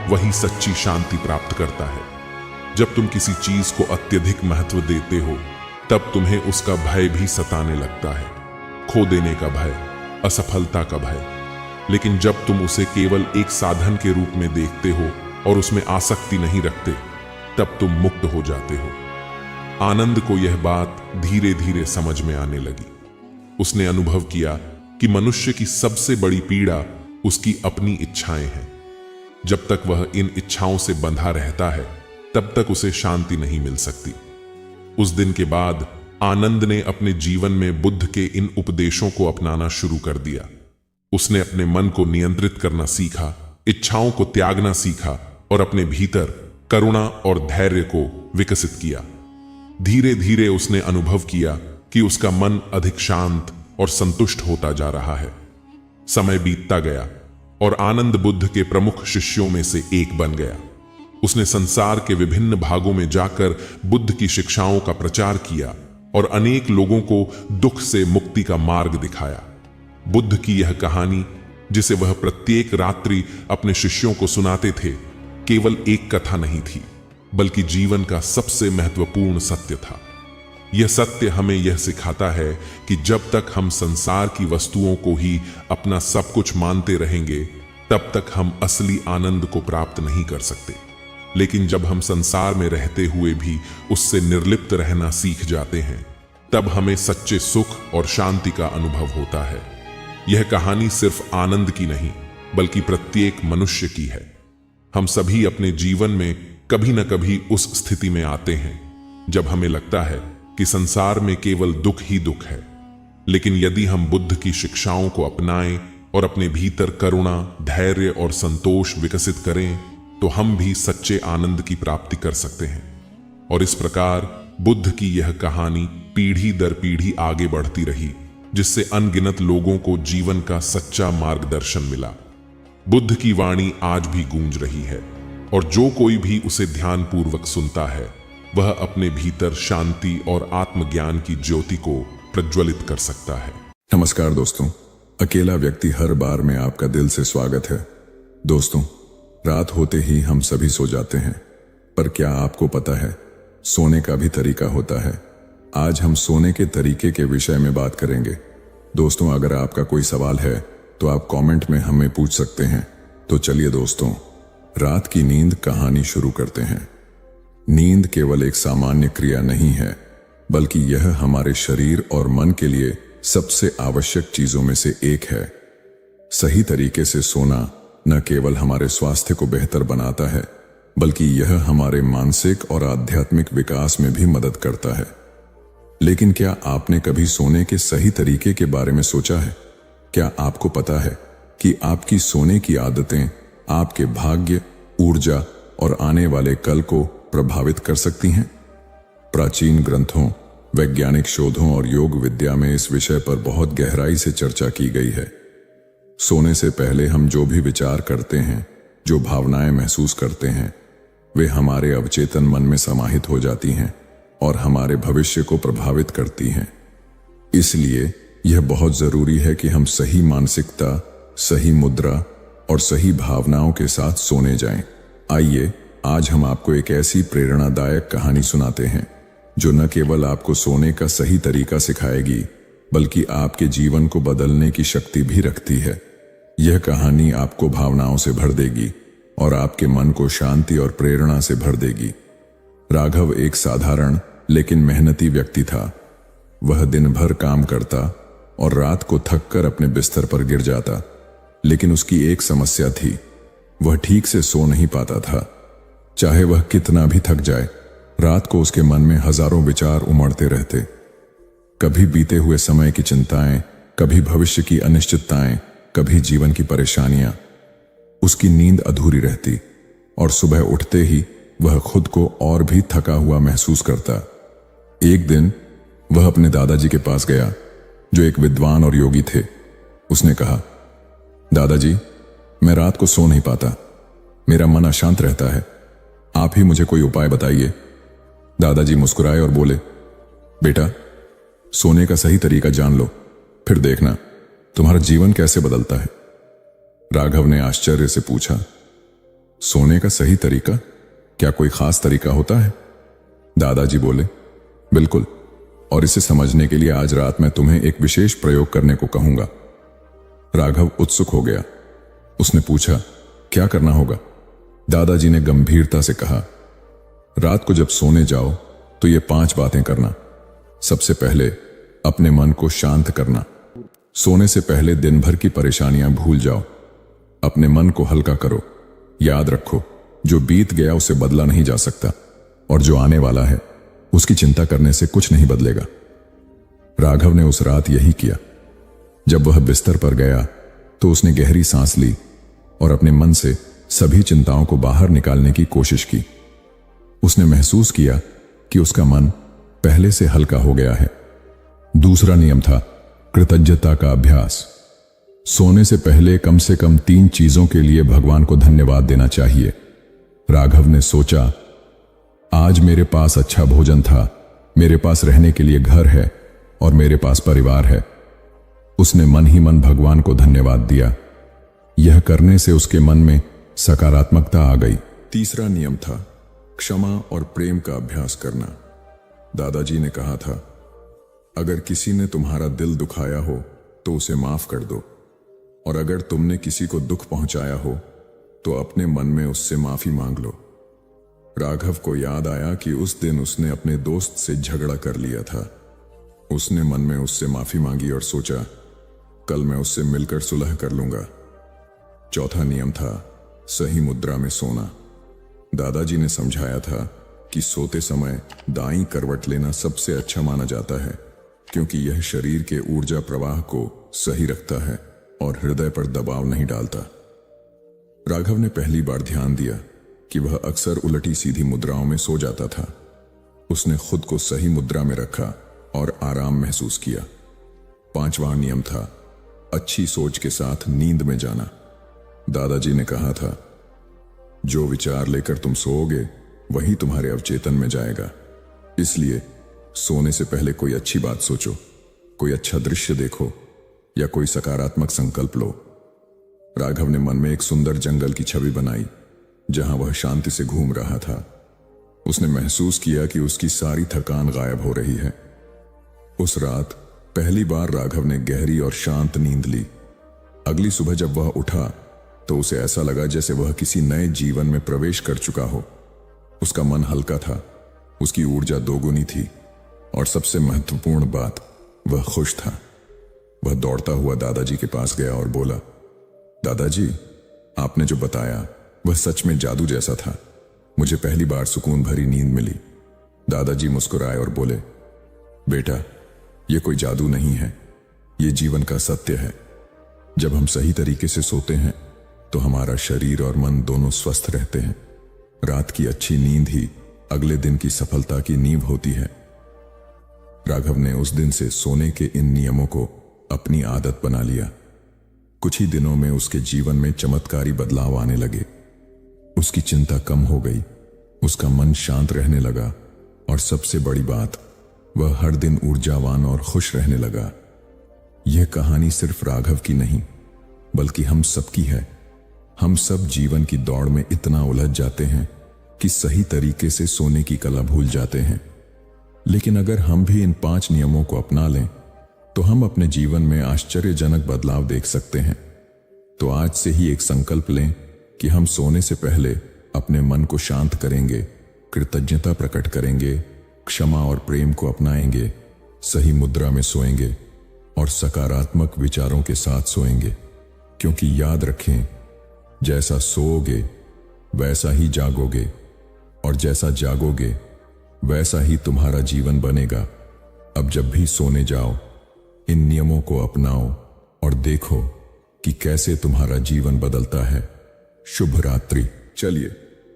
वही सच्ची शांति प्राप्त करता है। जब तुम किसी चीज को अत्यधिक महत्व देते हो, तब तुम्हें उसका भय भी सताने लगता है, खो देने का भय, असफलता का भय। लेकिन जब तुम उसे केवल एक साधन के रूप में देखते हो और उसमें आसक्ति नहीं रखते, तब तुम मुक्त हो जाते हो। आनंद को यह बात धीरे धीरे समझ में आने लगी। उसने अनुभव किया कि मनुष्य की सबसे बड़ी पीड़ा उसकी अपनी इच्छाएं हैं। जब तक वह इन इच्छाओं से बंधा रहता है, तब तक उसे शांति नहीं मिल सकती। उस दिन के बाद आनंद ने अपने जीवन में बुद्ध के इन उपदेशों को अपनाना शुरू कर दिया। उसने अपने मन को नियंत्रित करना सीखा, इच्छाओं को त्यागना सीखा और अपने भीतर करुणा और धैर्य को विकसित किया। धीरे धीरे उसने अनुभव किया कि उसका मन अधिक शांत और संतुष्ट होता जा रहा है। समय बीतता गया और आनंद बुद्ध के प्रमुख शिष्यों में से एक बन गया। उसने संसार के विभिन्न भागों में जाकर बुद्ध की शिक्षाओं का प्रचार किया और अनेक लोगों को दुख से मुक्ति का मार्ग दिखाया। बुद्ध की यह कहानी, जिसे वह प्रत्येक रात्रि अपने शिष्यों को सुनाते थे, केवल एक कथा नहीं थी, बल्कि जीवन का सबसे महत्वपूर्ण सत्य था। यह सत्य हमें यह सिखाता है कि जब तक हम संसार की वस्तुओं को ही अपना सब कुछ मानते रहेंगे, तब तक हम असली आनंद को प्राप्त नहीं कर सकते। लेकिन जब हम संसार में रहते हुए भी उससे निर्लिप्त रहना सीख जाते हैं, तब हमें सच्चे सुख और शांति का अनुभव होता है। यह कहानी सिर्फ आनंद की नहीं, बल्कि प्रत्येक मनुष्य की है। हम सभी अपने जीवन में कभी न कभी उस स्थिति में आते हैं जब हमें लगता है कि संसार में केवल दुख ही दुख है। लेकिन यदि हम बुद्ध की शिक्षाओं को अपनाएं और अपने भीतर करुणा, धैर्य और संतोष विकसित करें, तो हम भी सच्चे आनंद की प्राप्ति कर सकते हैं। और इस प्रकार बुद्ध की यह कहानी पीढ़ी दर पीढ़ी आगे बढ़ती रही, जिससे अनगिनत लोगों को जीवन का सच्चा मार्गदर्शन मिला। बुद्ध की वाणी आज भी गूंज रही है, और जो कोई भी उसे ध्यानपूर्वक सुनता है, वह अपने भीतर शांति और आत्मज्ञान की ज्योति को प्रज्वलित कर सकता है। नमस्कार दोस्तों, अकेला व्यक्ति हर बार में आपका दिल से स्वागत है। दोस्तों, रात होते ही हम सभी सो जाते हैं, पर क्या आपको पता है, सोने का भी तरीका होता है। आज हम सोने के तरीके के विषय में बात करेंगे। दोस्तों, अगर आपका कोई सवाल है तो आप कमेंट में हमें पूछ सकते हैं। तो चलिए दोस्तों, रात की नींद कहानी शुरू करते हैं। नींद केवल एक सामान्य क्रिया नहीं है, बल्कि यह हमारे शरीर और मन के लिए सबसे आवश्यक चीजों में से एक है। सही तरीके से सोना न केवल हमारे स्वास्थ्य को बेहतर बनाता है, बल्कि यह हमारे मानसिक और आध्यात्मिक विकास में भी मदद करता है। लेकिन क्या आपने कभी सोने के सही तरीके के बारे में सोचा है? क्या आपको पता है कि आपकी सोने की आदतें आपके भाग्य, ऊर्जा और आने वाले कल को प्रभावित कर सकती हैं? प्राचीन ग्रंथों, वैज्ञानिक शोधों और योग विद्या में इस विषय पर बहुत गहराई से चर्चा की गई है। सोने से पहले हम जो भी विचार करते हैं, जो भावनाएं महसूस करते हैं, वे हमारे अवचेतन मन में समाहित हो जाती हैं और हमारे भविष्य को प्रभावित करती हैं। इसलिए यह बहुत जरूरी है कि हम सही मानसिकता, सही मुद्रा और सही भावनाओं के साथ सोने जाएं। आइए आज हम आपको एक ऐसी प्रेरणादायक कहानी सुनाते हैं जो न केवल आपको सोने का सही तरीका सिखाएगी, बल्कि आपके जीवन को बदलने की शक्ति भी रखती है। यह कहानी आपको भावनाओं से भर देगी और आपके मन को शांति और प्रेरणा से भर देगी। राघव एक साधारण लेकिन मेहनती व्यक्ति था। वह दिन भर काम करता और रात को थककर अपने बिस्तर पर गिर जाता। लेकिन उसकी एक समस्या थी, वह ठीक से सो नहीं पाता था। चाहे वह कितना भी थक जाए, रात को उसके मन में हजारों विचार उमड़ते रहते। कभी बीते हुए समय की चिंताएं, कभी भविष्य की अनिश्चितताएं, कभी जीवन की परेशानियां। उसकी नींद अधूरी रहती और सुबह उठते ही वह खुद को और भी थका हुआ महसूस करता। एक दिन वह अपने दादाजी के पास गया, जो एक विद्वान और योगी थे। उसने कहा, दादाजी, मैं रात को सो नहीं पाता, मेरा मन अशांत रहता है, आप ही मुझे कोई उपाय बताइए। दादाजी मुस्कुराए और बोले, बेटा, सोने का सही तरीका जान लो, फिर देखना तुम्हारा जीवन कैसे बदलता है। राघव ने आश्चर्य से पूछा, सोने का सही तरीका? क्या कोई खास तरीका होता है? दादाजी बोले, बिल्कुल, और इसे समझने के लिए आज रात मैं तुम्हें एक विशेष प्रयोग करने को कहूंगा। राघव उत्सुक हो गया। उसने पूछा, क्या करना होगा? दादाजी ने गंभीरता से कहा, रात को जब सोने जाओ तो ये 5 बातें करना। सबसे पहले अपने मन को शांत करना। सोने से पहले दिन भर की परेशानियां भूल जाओ। अपने मन को हल्का करो। याद रखो, जो बीत गया उसे बदला नहीं जा सकता, और जो आने वाला है उसकी चिंता करने से कुछ नहीं बदलेगा। राघव ने उस रात यही किया। जब वह बिस्तर पर गया तो उसने गहरी सांस ली और अपने मन से सभी चिंताओं को बाहर निकालने की कोशिश की। उसने महसूस किया कि उसका मन पहले से हल्का हो गया है। दूसरा नियम था कृतज्ञता का अभ्यास। सोने से पहले कम से कम 3 चीजों के लिए भगवान को धन्यवाद देना चाहिए। राघव ने सोचा, आज मेरे पास अच्छा भोजन था, मेरे पास रहने के लिए घर है और मेरे पास परिवार है। उसने मन ही मन भगवान को धन्यवाद दिया। यह करने से उसके मन में सकारात्मकता आ गई तीसरा नियम था क्षमा और प्रेम का अभ्यास करना। दादाजी ने कहा था, अगर किसी ने तुम्हारा दिल दुखाया हो तो उसे माफ कर दो, और अगर तुमने किसी को दुख पहुंचाया हो तो अपने मन में उससे माफी मांग लो। राघव को याद आया कि उस दिन उसने अपने दोस्त से झगड़ा कर लिया था। उसने मन में उससे माफी मांगी और सोचा, कल मैं उससे मिलकर सुलह कर लूंगा। चौथा नियम था सही मुद्रा में सोना। दादाजी ने समझाया था कि सोते समय दाईं करवट लेना सबसे अच्छा माना जाता है, क्योंकि यह शरीर के ऊर्जा प्रवाह को सही रखता है और हृदय पर दबाव नहीं डालता। राघव ने पहली बार ध्यान दिया कि वह अक्सर उलटी सीधी मुद्राओं में सो जाता था। उसने खुद को सही मुद्रा में रखा और आराम महसूस किया। पांचवा नियम था अच्छी सोच के साथ नींद में जाना। दादाजी ने कहा था, जो विचार लेकर तुम सोओगे वही तुम्हारे अवचेतन में जाएगा। इसलिए सोने से पहले कोई अच्छी बात सोचो, कोई अच्छा दृश्य देखो या कोई सकारात्मक संकल्प लो। राघव ने मन में एक सुंदर जंगल की छवि बनाई जहां वह शांति से घूम रहा था। उसने महसूस किया कि उसकी सारी थकान गायब हो रही है। उस रात पहली बार राघव ने गहरी और शांत नींद ली। अगली सुबह जब वह उठा तो उसे ऐसा लगा जैसे वह किसी नए जीवन में प्रवेश कर चुका हो। उसका मन हल्का था, उसकी ऊर्जा दोगुनी थी और सबसे महत्वपूर्ण बात, वह खुश था। वह दौड़ता हुआ दादाजी के पास गया और बोला, दादाजी, आपने जो बताया वह सच में जादू जैसा था। मुझे पहली बार सुकून भरी नींद मिली। दादाजी मुस्कुराए और बोले, बेटा, यह कोई जादू नहीं है, यह जीवन का सत्य है। जब हम सही तरीके से सोते हैं तो हमारा शरीर और मन दोनों स्वस्थ रहते हैं। रात की अच्छी नींद ही अगले दिन की सफलता की नींव होती है। राघव ने उस दिन से सोने के इन नियमों को अपनी आदत बना लिया। कुछ ही दिनों में उसके जीवन में चमत्कारी बदलाव आने लगे। उसकी चिंता कम हो गई, उसका मन शांत रहने लगा और सबसे बड़ी बात, वह हर दिन ऊर्जावान और खुश रहने लगा। यह कहानी सिर्फ राघव की नहीं बल्कि हम सबकी है। हम सब जीवन की दौड़ में इतना उलझ जाते हैं कि सही तरीके से सोने की कला भूल जाते हैं। लेकिन अगर हम भी इन 5 नियमों को अपना लें तो हम अपने जीवन में आश्चर्यजनक बदलाव देख सकते हैं। तो आज से ही एक संकल्प लें कि हम सोने से पहले अपने मन को शांत करेंगे, कृतज्ञता प्रकट करेंगे, क्षमा और प्रेम को अपनाएंगे, सही मुद्रा में सोएंगे और सकारात्मक विचारों के साथ सोएंगे। क्योंकि याद रखें, जैसा सोओगे वैसा ही जागोगे और जैसा जागोगे वैसा ही तुम्हारा जीवन बनेगा। अब जब भी सोने जाओ, इन नियमों को अपनाओ और देखो कि कैसे तुम्हारा जीवन बदलता है। शुभ रात्रि। चलिए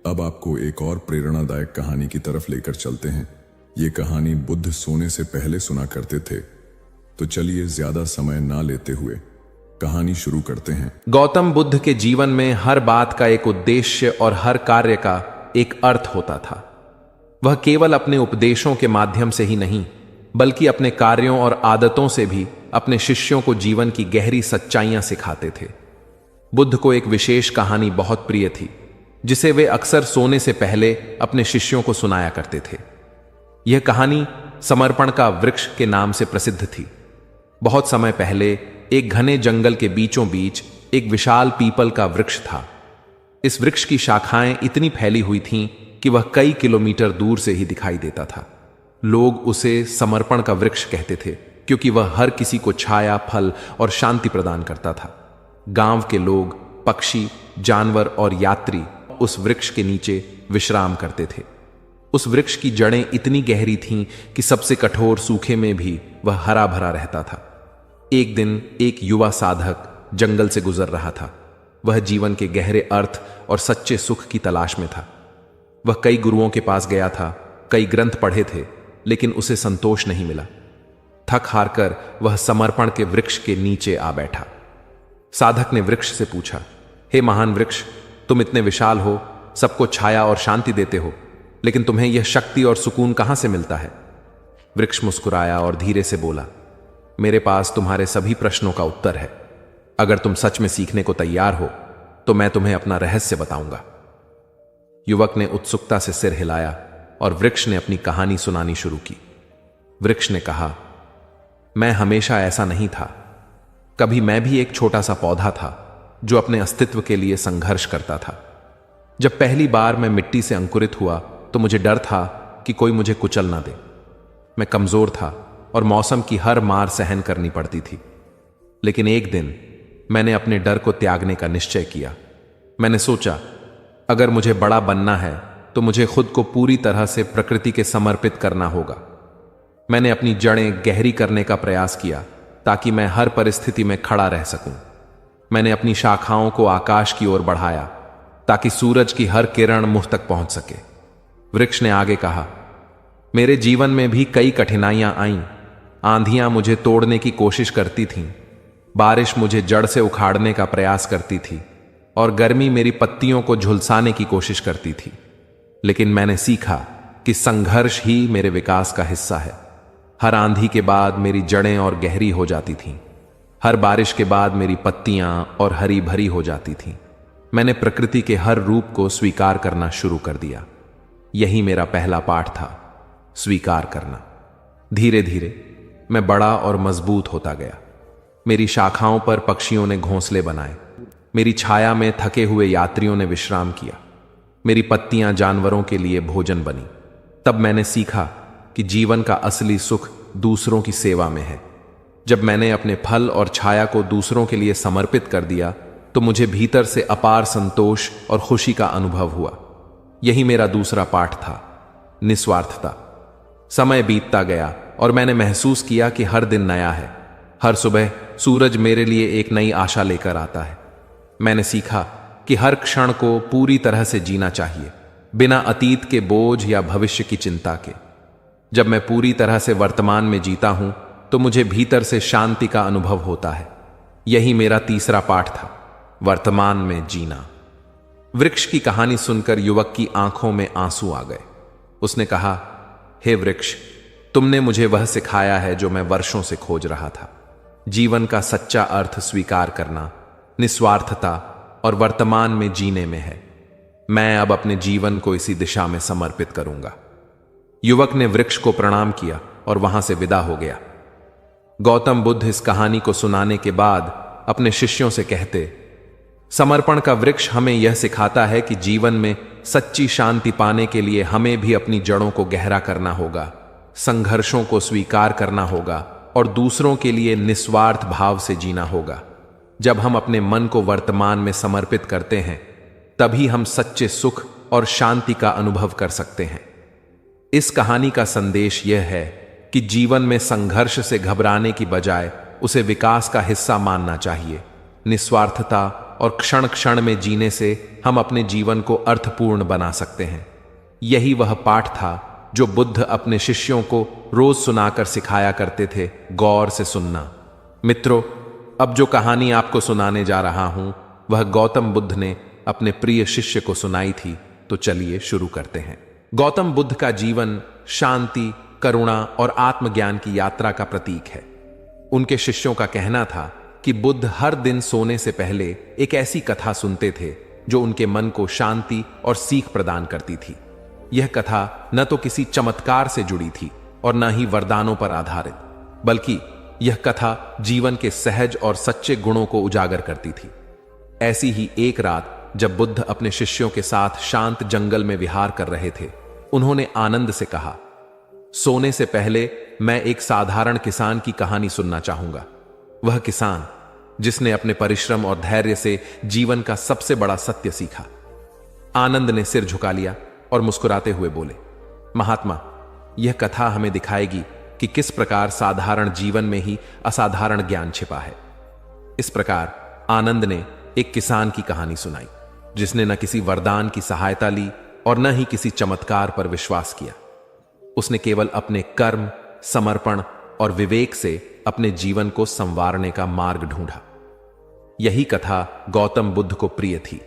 अब आपको एक और प्रेरणादायक कहानी की तरफ लेकर चलते हैं। ये कहानी बुद्ध सोने से पहले सुना करते थे। तो चलिए ज्यादा समय ना लेते हुए कहानी शुरू करते हैं। गौतम बुद्ध के जीवन में हर बात का एक उद्देश्य और हर कार्य का एक अर्थ होता था। वह केवल अपने उपदेशों के माध्यम से ही नहीं बल्कि अपने कार्यों और आदतों से भी अपने शिष्यों को जीवन की गहरी सच्चाइयां सिखाते थे। बुद्ध को एक विशेष कहानी बहुत प्रिय थी जिसे वे अक्सर सोने से पहले अपने शिष्यों को सुनाया करते थे। यह कहानी समर्पण का वृक्ष के नाम से प्रसिद्ध थी। बहुत समय पहले एक घने जंगल के बीचों बीच एक विशाल पीपल का वृक्ष था। इस वृक्ष की शाखाएं इतनी फैली हुई थीं कि वह कई किलोमीटर दूर से ही दिखाई देता था। लोग उसे समर्पण का वृक्ष कहते थे क्योंकि वह हर किसी को छाया, फल और शांति प्रदान करता था। गांव के लोग, पक्षी, जानवर और यात्री उस वृक्ष के नीचे विश्राम करते थे। उस वृक्ष की जड़ें इतनी गहरी थीं कि सबसे कठोर सूखे में भी वह हरा भरा रहता था। एक दिन एक युवा साधक जंगल से गुजर रहा था। वह जीवन के गहरे अर्थ और सच्चे सुख की तलाश में था। वह कई गुरुओं के पास गया था, कई ग्रंथ पढ़े थे, लेकिन उसे संतोष नहीं मिला। थक हार कर वह समर्पण के वृक्ष के नीचे आ बैठा। साधक ने वृक्ष से पूछा, हे महान वृक्ष, तुम इतने विशाल हो, सबको छाया और शांति देते हो, लेकिन तुम्हें यह शक्ति और सुकून कहां से मिलता है? वृक्ष मुस्कुराया और धीरे से बोला, मेरे पास तुम्हारे सभी प्रश्नों का उत्तर है। अगर तुम सच में सीखने को तैयार हो तो मैं तुम्हें अपना रहस्य बताऊंगा। युवक ने उत्सुकता से सिर हिलाया और वृक्ष ने अपनी कहानी सुनानी शुरू की। वृक्ष ने कहा, मैं हमेशा ऐसा नहीं था। कभी मैं भी एक छोटा सा पौधा था जो अपने अस्तित्व के लिए संघर्ष करता था। जब पहली बार मैं मिट्टी से अंकुरित हुआ तो मुझे डर था कि कोई मुझे कुचल ना दे। मैं कमजोर था और मौसम की हर मार सहन करनी पड़ती थी। लेकिन एक दिन मैंने अपने डर को त्यागने का निश्चय किया। मैंने सोचा, अगर मुझे बड़ा बनना है तो मुझे खुद को पूरी तरह से प्रकृति के समर्पित करना होगा। मैंने अपनी जड़ें गहरी करने का प्रयास किया ताकि मैं हर परिस्थिति में खड़ा रह सकूं। मैंने अपनी शाखाओं को आकाश की ओर बढ़ाया ताकि सूरज की हर किरण मुझ तक पहुंच सके। वृक्ष ने आगे कहा, मेरे जीवन में भी कई कठिनाइयां आईं। आंधियां मुझे तोड़ने की कोशिश करती थीं, बारिश मुझे जड़ से उखाड़ने का प्रयास करती थी और गर्मी मेरी पत्तियों को झुलसाने की कोशिश करती थी। लेकिन मैंने सीखा कि संघर्ष ही मेरे विकास का हिस्सा है। हर आंधी के बाद मेरी जड़ें और गहरी हो जाती थीं। हर बारिश के बाद मेरी पत्तियां और हरी भरी हो जाती थीं। मैंने प्रकृति के हर रूप को स्वीकार करना शुरू कर दिया। यही मेरा पहला पाठ था, स्वीकार करना। धीरे धीरे मैं बड़ा और मजबूत होता गया। मेरी शाखाओं पर पक्षियों ने घोंसले बनाए। मेरी छाया में थके हुए यात्रियों ने विश्राम किया। मेरी पत्तियां जानवरों के लिए भोजन बनी। तब मैंने सीखा कि जीवन का असली सुख दूसरों की सेवा में है। जब मैंने अपने फल और छाया को दूसरों के लिए समर्पित कर दिया तो मुझे भीतर से अपार संतोष और खुशी का अनुभव हुआ। यही मेरा दूसरा पाठ था, निस्वार्थता। समय बीतता गया और मैंने महसूस किया कि हर दिन नया है। हर सुबह सूरज मेरे लिए एक नई आशा लेकर आता है। मैंने सीखा कि हर क्षण को पूरी तरह से जीना चाहिए, बिना अतीत के बोझ या भविष्य की चिंता के। जब मैं पूरी तरह से वर्तमान में जीता हूं तो मुझे भीतर से शांति का अनुभव होता है। यही मेरा तीसरा पाठ था, वर्तमान में जीना। वृक्ष की कहानी सुनकर युवक की आंखों में आंसू आ गए। उसने कहा, हे वृक्ष, तुमने मुझे वह सिखाया है जो मैं वर्षों से खोज रहा था। जीवन का सच्चा अर्थ स्वीकार करना, निस्वार्थता और वर्तमान में जीने में है। मैं अब अपने जीवन को इसी दिशा में समर्पित करूंगा। युवक ने वृक्ष को प्रणाम किया और वहां से विदा हो गया। गौतम बुद्ध इस कहानी को सुनाने के बाद अपने शिष्यों से कहते, समर्पण का वृक्ष हमें यह सिखाता है कि जीवन में सच्ची शांति पाने के लिए हमें भी अपनी जड़ों को गहरा करना होगा, संघर्षों को स्वीकार करना होगा और दूसरों के लिए निस्वार्थ भाव से जीना होगा। जब हम अपने मन को वर्तमान में समर्पित करते हैं तभी हम सच्चे सुख और शांति का अनुभव कर सकते हैं। इस कहानी का संदेश यह है कि जीवन में संघर्ष से घबराने की बजाय उसे विकास का हिस्सा मानना चाहिए। निस्वार्थता और क्षण क्षण में जीने से हम अपने जीवन को अर्थपूर्ण बना सकते हैं। यही वह पाठ था जो बुद्ध अपने शिष्यों को रोज सुनाकर सिखाया करते थे, गौर से सुनना। मित्रों, अब जो कहानी आपको सुनाने जा रहा हूं वह गौतम बुद्ध ने अपने प्रिय शिष्य को सुनाई थी। तो चलिए शुरू करते हैं। गौतम बुद्ध का जीवन शांति, करुणा और आत्मज्ञान की यात्रा का प्रतीक है। उनके शिष्यों का कहना था कि बुद्ध हर दिन सोने से पहले एक ऐसी कथा सुनते थे जो उनके मन को शांति और सीख प्रदान करती थी। यह कथा न तो किसी चमत्कार से जुड़ी थी और न ही वरदानों पर आधारित, बल्कि यह कथा जीवन के सहज और सच्चे गुणों को उजागर करती थी। ऐसी ही एक रात जब बुद्ध अपने शिष्यों के साथ शांत जंगल में विहार कर रहे थे, उन्होंने आनंद से कहा, सोने से पहले मैं एक साधारण किसान की कहानी सुनना चाहूंगा। वह किसान जिसने अपने परिश्रम और धैर्य से जीवन का सबसे बड़ा सत्य सीखा। आनंद ने सिर झुका लिया और मुस्कुराते हुए बोले, महात्मा, यह कथा हमें दिखाएगी कि किस प्रकार साधारण जीवन में ही असाधारण ज्ञान छिपा है। इस प्रकार आनंद ने एक किसान की कहानी सुनाई जिसने न किसी वरदान की सहायता ली और न ही किसी चमत्कार पर विश्वास किया। उसने केवल अपने कर्म, समर्पण और विवेक से अपने जीवन को संवारने का मार्ग ढूंढा। यही कथा गौतम बुद्ध को प्रिय थी,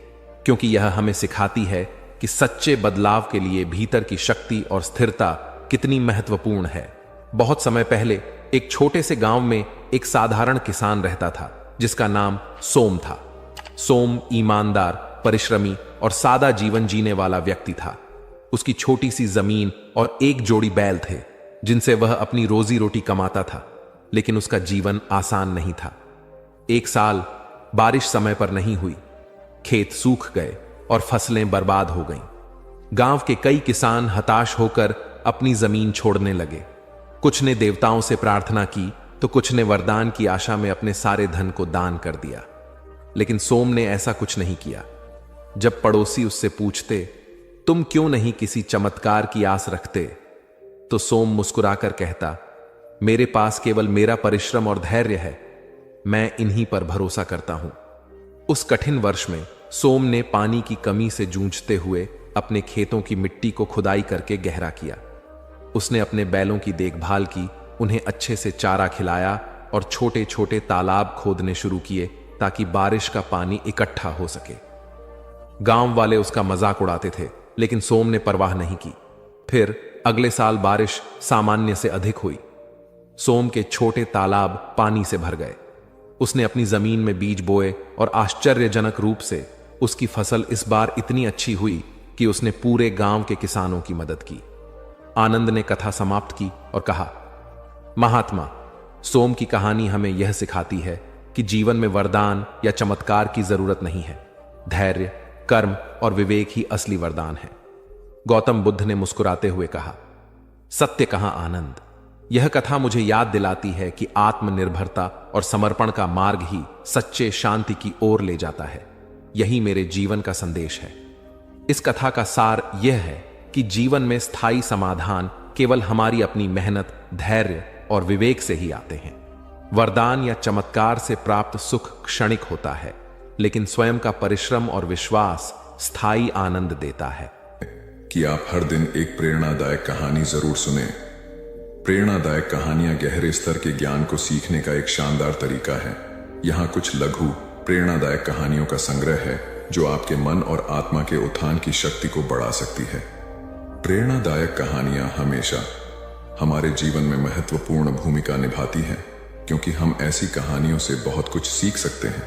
क्योंकि यह हमें सिखाती है कि सच्चे बदलाव के लिए भीतर की शक्ति और स्थिरता कितनी महत्वपूर्ण है। बहुत समय पहले एक छोटे से गांव में एक साधारण किसान रहता था जिसका नाम सोम था। सोम ईमानदार, परिश्रमी और सादा जीवन जीने वाला व्यक्ति था। उसकी छोटी सी जमीन और एक जोड़ी बैल थे जिनसे वह अपनी रोजी रोटी कमाता था, लेकिन उसका जीवन आसान नहीं था। एक साल बारिश समय पर नहीं हुई, खेत सूख गए और फसलें बर्बाद हो गईं। गांव के कई किसान हताश होकर अपनी जमीन छोड़ने लगे। कुछ ने देवताओं से प्रार्थना की तो कुछ ने वरदान की आशा में अपने सारे धन को दान कर दिया, लेकिन सोम ने ऐसा कुछ नहीं किया। जब पड़ोसी उससे पूछते, तुम क्यों नहीं किसी चमत्कार की आस रखते, तो सोम मुस्कुराकर कहता, मेरे पास केवल मेरा परिश्रम और धैर्य है, मैं इन्हीं पर भरोसा करता हूं। उस कठिन वर्ष में सोम ने पानी की कमी से जूझते हुए अपने खेतों की मिट्टी को खुदाई करके गहरा किया। उसने अपने बैलों की देखभाल की, उन्हें अच्छे से चारा खिलाया और छोटे छोटे तालाब खोदने शुरू किए ताकि बारिश का पानी इकट्ठा हो सके। गांव वाले उसका मजाक उड़ाते थे, लेकिन सोम ने परवाह नहीं की। फिर अगले साल बारिश सामान्य से अधिक हुई। सोम के छोटे तालाब पानी से भर गए। उसने अपनी जमीन में बीज बोए और आश्चर्यजनक रूप से उसकी फसल इस बार इतनी अच्छी हुई कि उसने पूरे गांव के किसानों की मदद की। आनंद ने कथा समाप्त की और कहा, महात्मा, सोम की कहानी हमें यह सिखाती है कि जीवन में वरदान या चमत्कार की जरूरत नहीं है। धैर्य, कर्म और विवेक ही असली वरदान है। गौतम बुद्ध ने मुस्कुराते हुए कहा, सत्य कहां आनंद। यह कथा मुझे याद दिलाती है कि आत्मनिर्भरता और समर्पण का मार्ग ही सच्चे शांति की ओर ले जाता है। यही मेरे जीवन का संदेश है। इस कथा का सार यह है कि जीवन में स्थायी समाधान केवल हमारी अपनी मेहनत, धैर्य और विवेक से ही आते हैं। वरदान या चमत्कार से प्राप्त सुख क्षणिक होता है, लेकिन स्वयं का परिश्रम और विश्वास स्थायी आनंद देता है। कि आप हर दिन एक प्रेरणादायक कहानी जरूर सुने। प्रेरणादायक कहानियां गहरे स्तर के ज्ञान को सीखने का एक शानदार तरीका है। यहाँ कुछ लघु प्रेरणादायक कहानियों का संग्रह है जो आपके मन और आत्मा के उत्थान की शक्ति को बढ़ा सकती है। प्रेरणादायक कहानियां हमेशा हमारे जीवन में महत्वपूर्ण भूमिका निभाती हैं, क्योंकि हम ऐसी कहानियों से बहुत कुछ सीख सकते हैं।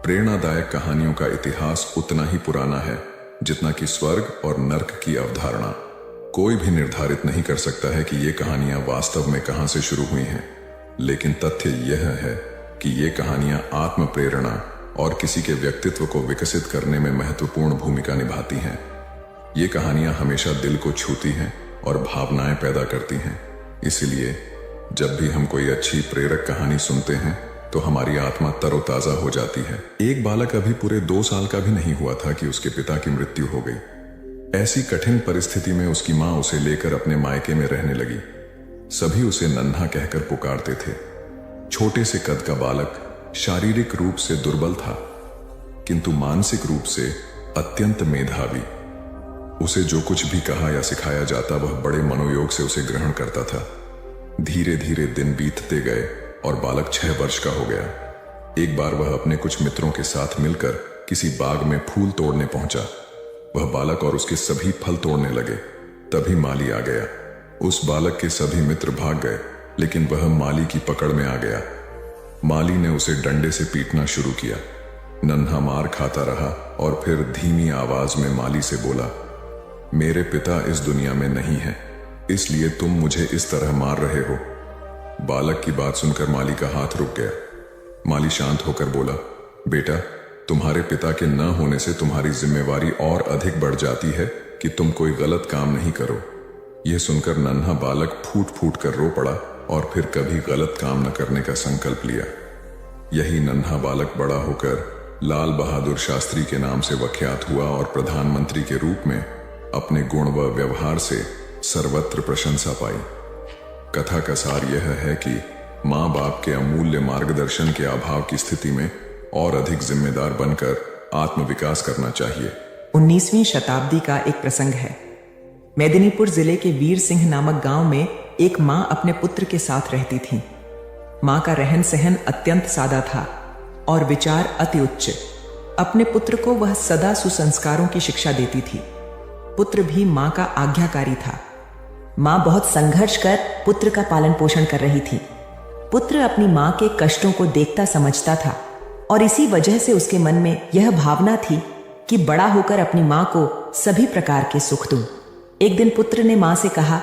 प्रेरणादायक कहानियों का इतिहास उतना ही पुराना है जितना कि स्वर्ग और नर्क की अवधारणा। कोई भी निर्धारित नहीं कर सकता है कि ये कहानियां वास्तव में कहां से शुरू हुई हैं, लेकिन तथ्य यह है कि ये कहानियां आत्म प्रेरणा और किसी के व्यक्तित्व को विकसित करने में महत्वपूर्ण भूमिका निभाती हैं। ये कहानियां हमेशा दिल को छूती हैं और भावनाएं पैदा करती हैं। इसलिए जब भी हम कोई अच्छी प्रेरक कहानी सुनते हैं तो हमारी आत्मा तरोताजा हो जाती है। एक बालक अभी पूरे 2 साल का भी नहीं हुआ था कि उसके पिता की मृत्यु हो गई। ऐसी कठिन परिस्थिति में उसकी मां उसे लेकर अपने मायके में रहने लगी। सभी उसे नन्हा कहकर पुकारते थे। छोटे से कद का बालक शारीरिक रूप से दुर्बल था, किंतु मानसिक रूप से अत्यंत मेधावी। उसे जो कुछ भी कहा या सिखाया जाता वह बड़े मनोयोग से उसे ग्रहण करता था। धीरे धीरे दिन बीतते गए और बालक 6 वर्ष का हो गया। एक बार वह अपने कुछ मित्रों के साथ मिलकर किसी बाग में फूल तोड़ने पहुंचा। वह बालक और उसके सभी फल तोड़ने लगे। तभी माली आ गया। उस बालक के सभी मित्र भाग गए, लेकिन वह माली की पकड़ में आ गया। माली ने उसे डंडे से पीटना शुरू किया। नन्हा मार खाता रहा और फिर धीमी आवाज में माली से बोला, मेरे पिता इस दुनिया में नहीं है, इसलिए तुम मुझे इस तरह मार रहे हो। बालक की बात सुनकर माली का हाथ रुक गया। माली शांत होकर बोला, बेटा, तुम्हारे पिता के न होने से तुम्हारी जिम्मेवारी और अधिक बढ़ जाती है कि तुम कोई गलत काम नहीं करो। यह सुनकर नन्हा बालक फूट फूट कर रो पड़ा और फिर कभी गलत काम न करने का संकल्प लिया। यही नन्हा बालक बड़ा होकर लाल बहादुर शास्त्री के नाम से विख्यात हुआ और प्रधानमंत्री के रूप में अपने गुण व व्यवहार से सर्वत्र प्रशंसा पाई। कथा का सार यह है कि माँ बाप के अमूल्य मार्गदर्शन के अभाव की स्थिति में और अधिक जिम्मेदार बनकर आत्मविकास करना चाहिए। 19वीं शताब्दी का एक प्रसंग है। मेदिनीपुर जिले के वीर सिंह नामक गांव में एक मां अपने पुत्र के साथ रहती थी। मां का रहन सहन अत्यंत सादा था और विचार अति उच्च। अपने पुत्र को वह सदा सुसंस्कारों की शिक्षा देती थी। पुत्र भी मां का आज्ञाकारी था। मां बहुत संघर्ष कर पुत्र का पालन पोषण कर रही थी। पुत्र अपनी मां के कष्टों को देखता समझता था और इसी वजह से उसके मन में यह भावना थी कि बड़ा होकर अपनी माँ को सभी प्रकार के सुख दूं। एक दिन पुत्र ने माँ से कहा,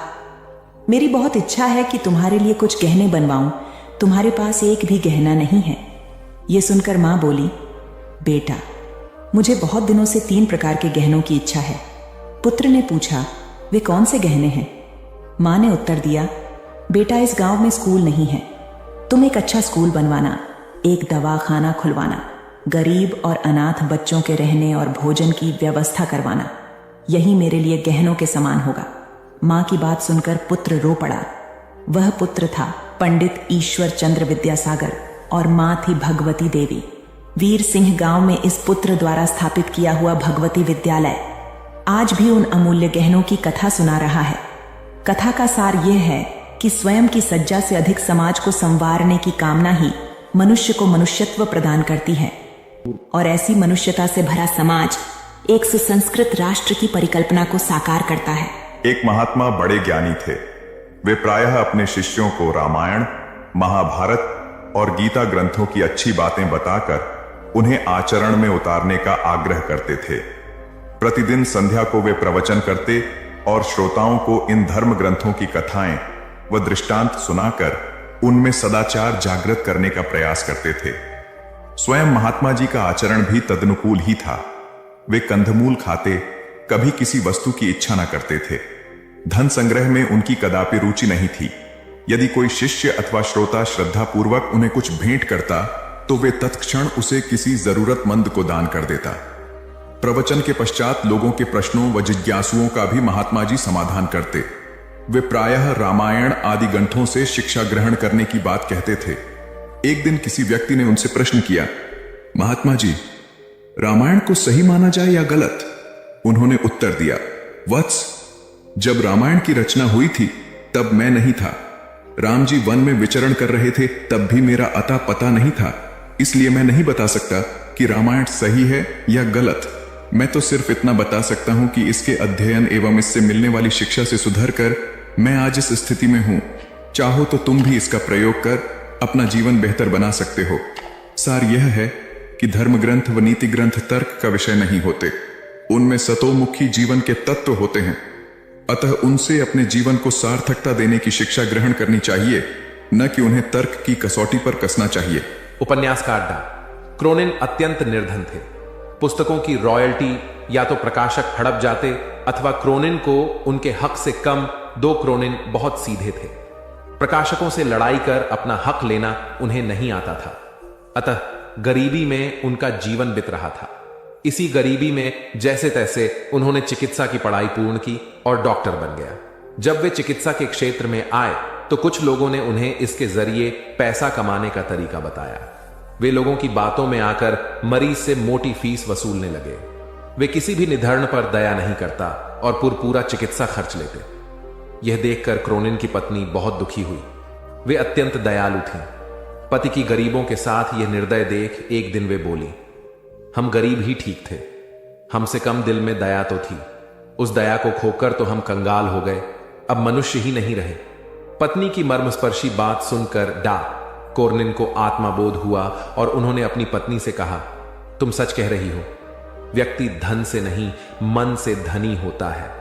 मेरी बहुत इच्छा है कि तुम्हारे लिए कुछ गहने बनवाऊं, तुम्हारे पास एक भी गहना नहीं है। यह सुनकर माँ बोली, बेटा, मुझे बहुत दिनों से 3 प्रकार के गहनों की इच्छा है। पुत्र ने पूछा, वे कौन से गहने हैं? माँ ने उत्तर दिया, बेटा, इस गांव में स्कूल नहीं है, तुम एक अच्छा स्कूल बनवाना, एक दवाखाना खुलवाना, गरीब और अनाथ बच्चों के रहने और भोजन की व्यवस्था करवाना, यही मेरे लिए गहनों के समान होगा। माँ की बात सुनकर पुत्र रो पड़ा। वह पुत्र था पंडित ईश्वर चंद्र विद्यासागर और माँ थी भगवती देवी। वीर सिंह गांव में इस पुत्र द्वारा स्थापित किया हुआ भगवती विद्यालय आज भी उन अमूल्य गहनों की कथा सुना रहा है। कथा का सार यह है कि स्वयं की सज्जा से अधिक समाज को संवारने की कामना ही मनुष्य को मनुष्यत्व प्रदान करती है, और ऐसी मनुष्यता से भरा समाज एक सुसंस्कृत राष्ट्र की परिकल्पना को साकार करता है। एक महात्मा बड़े ज्ञानी थे। वे प्रायः अपने शिष्यों को रामायण, महाभारत और गीता ग्रंथों की अच्छी बातें बताकर उन्हें आचरण में उतारने का आग्रह करते थे। प्रतिदिन संध्या को वे प्रवचन करते और श्रोताओं को इन धर्म ग्रंथों की कथाएं व दृष्टांत सुनाकर उनमें सदाचार जागृत करने का प्रयास करते थे। स्वयं महात्मा जी का आचरण भी तदनुकूल ही था। वे कंदमूल खाते, कभी किसी वस्तु की इच्छा न करते थे। धन संग्रह में उनकी कदापि रुचि नहीं थी। यदि कोई शिष्य अथवा श्रोता श्रद्धापूर्वक उन्हें कुछ भेंट करता तो वे तत्क्षण उसे किसी जरूरतमंद को दान कर देता। प्रवचन के पश्चात लोगों के प्रश्नों व जिज्ञासुओं का भी महात्मा जी समाधान करते। वे प्रायः रामायण आदि ग्रंथों से शिक्षा ग्रहण करने की बात कहते थे। एक दिन किसी व्यक्ति ने उनसे प्रश्न किया, महात्मा जी, रामायण को सही माना जाए या गलत? उन्होंने उत्तर दिया, वत्स, जब रामायण की रचना हुई थी तब मैं नहीं था। राम जी वन में विचरण कर रहे थे, तब भी मेरा अता पता नहीं था, इसलिए मैं नहीं बता सकता कि रामायण सही है या गलत। मैं तो सिर्फ इतना बता सकता हूं कि इसके अध्ययन एवं इससे मिलने वाली शिक्षा से सुधर कर मैं आज इस स्थिति में हूं। चाहो तो तुम भी इसका प्रयोग कर अपना जीवन बेहतर बना सकते हो। सार यह है कि धर्म ग्रंथ व नीति ग्रंथ तर्क का विषय नहीं होते, उनमें सतोमुखी जीवन के तत्व होते हैं। अतः उनसे अपने जीवन को सार्थकता देने की शिक्षा ग्रहण करनी चाहिए, न कि उन्हें तर्क की कसौटी पर कसना चाहिए। उपन्यासकार डा क्रोनिन अत्यंत निर्धन थे। पुस्तकों की रॉयल्टी या तो प्रकाशक हड़प जाते अथवा क्रोनिन को उनके हक से कम 2 क्रोनिन बहुत सीधे थे। प्रकाशकों से लड़ाई कर अपना हक लेना उन्हें नहीं आता था। अतः गरीबी में उनका जीवन बीत रहा था। इसी गरीबी में जैसे तैसे उन्होंने चिकित्सा की पढ़ाई पूर्ण की और डॉक्टर बन गया। जब वे चिकित्सा के क्षेत्र में आए तो कुछ लोगों ने उन्हें इसके जरिए पैसा कमाने का तरीका बताया। वे लोगों की बातों में आकर मरीज से मोटी फीस वसूलने लगे। वे किसी भी निधर्न पर दया नहीं करता और पूरा चिकित्सा खर्च लेते। यह देखकर क्रोनिन की पत्नी बहुत दुखी हुई। वे अत्यंत दयालु थीं। पति की गरीबों के साथ यह निर्दय देख एक दिन वे बोली, हम गरीब ही ठीक थे, हमसे कम दिल में दया तो थी। उस दया को खोकर तो हम कंगाल हो गए, अब मनुष्य ही नहीं रहे। पत्नी की मर्मस्पर्शी बात सुनकर डा क्रोनिन को आत्मबोध हुआ और उन्होंने अपनी पत्नी से कहा, तुम सच कह रही हो। व्यक्ति धन से नहीं मन से धनी होता है।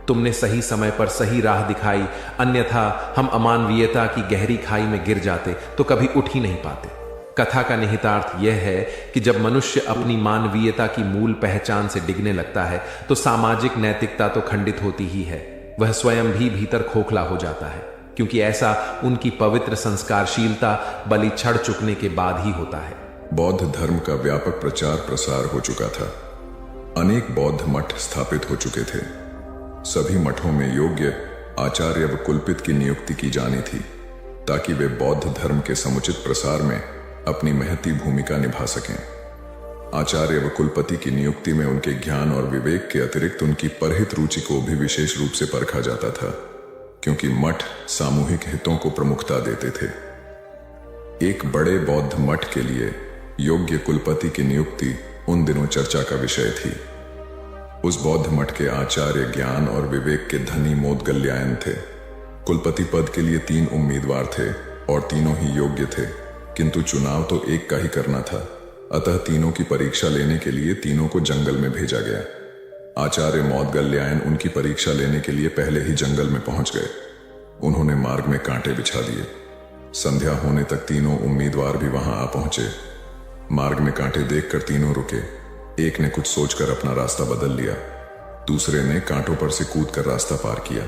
तुमने सही समय पर सही राह दिखाई, अन्यथा हम अमानवीयता की गहरी खाई में गिर जाते तो कभी उठ ही नहीं पाते। कथा का निहितार्थ यह है कि जब मनुष्य अपनी मानवीयता की मूल पहचान से डिगने लगता है तो सामाजिक नैतिकता तो खंडित होती ही है, वह स्वयं भी भीतर खोखला हो जाता है, क्योंकि ऐसा उनकी पवित्र संस्कारशीलता बलि छड़ चुकने के बाद ही होता है। बौद्ध धर्म का व्यापक प्रचार प्रसार हो चुका था। अनेक बौद्ध मठ स्थापित हो चुके थे। सभी मठों में योग्य आचार्य व कुलपित की नियुक्ति की जानी थी ताकि वे बौद्ध धर्म के समुचित प्रसार में अपनी महती भूमिका निभा सकें। आचार्य व कुलपति की नियुक्ति में उनके ज्ञान और विवेक के अतिरिक्त उनकी परहित रुचि को भी विशेष रूप से परखा जाता था, क्योंकि मठ सामूहिक हितों को प्रमुखता देते थे। एक बड़े बौद्ध मठ के लिए योग्य कुलपति की नियुक्ति उन दिनों चर्चा का विषय थी। उस बौद्ध मठ के आचार्य ज्ञान और विवेक के धनी मोदगल्यायन थे। कुलपति पद के लिए 3 उम्मीदवार थे और तीनों ही योग्य थे, किंतु चुनाव तो एक का ही करना था। अतः तीनों की परीक्षा लेने के लिए तीनों को जंगल में भेजा गया। आचार्य मौदगल्यायन उनकी परीक्षा लेने के लिए पहले ही जंगल में पहुंच गए। उन्होंने मार्ग में कांटे बिछा दिए। संध्या होने तक तीनों उम्मीदवार भी वहां आ पहुंचे। मार्ग में कांटे देखकर तीनों रुके। एक ने कुछ सोचकर अपना रास्ता बदल लिया, दूसरे ने कांटों पर से कूदकर रास्ता पार किया,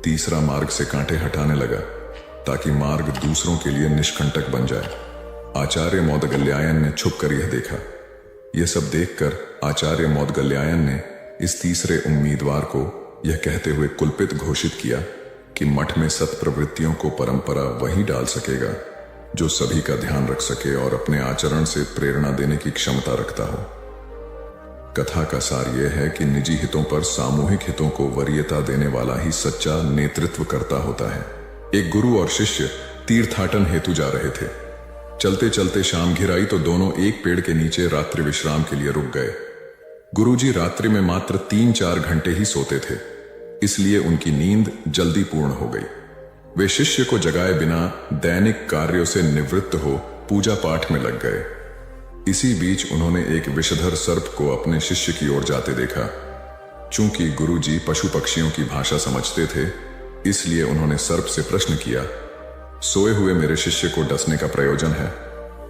तीसरा मार्ग से कांटे हटाने लगा ताकि मार्ग दूसरों के लिए निष्कंटक बन जाए। आचार्य मौदगल्यायन ने छुपकर यह देखा। यह सब देखकर आचार्य मौदगल्यायन ने इस तीसरे उम्मीदवार को यह कहते हुए कुलपित घोषित किया कि मठ में सत्प्रवृत्तियों को परंपरा वही डाल सकेगा जो सभी का ध्यान रख सके और अपने आचरण से प्रेरणा देने की क्षमता रखता हो। कथा का सार यह है कि निजी हितों पर सामूहिक हितों को वरीयता देने वाला ही सच्चा नेतृत्व करता होता है। एक गुरु और शिष्य तीर्थाटन हेतु जा रहे थे। चलते चलते शाम घिर आई तो दोनों एक पेड़ के नीचे रात्रि विश्राम के लिए रुक गए। गुरुजी रात्रि में मात्र 3-4 घंटे ही सोते थे, इसलिए उनकी नींद जल्दी पूर्ण हो गई। वे शिष्य को जगाए बिना दैनिक कार्यों से निवृत्त हो पूजा पाठ में लग गए। इसी बीच उन्होंने एक विषधर सर्प को अपने शिष्य की ओर जाते देखा। चूंकि गुरुजी पशु पक्षियों की भाषा समझते थे, इसलिए उन्होंने सर्प से प्रश्न किया, सोए हुए मेरे शिष्य को डसने का प्रयोजन है?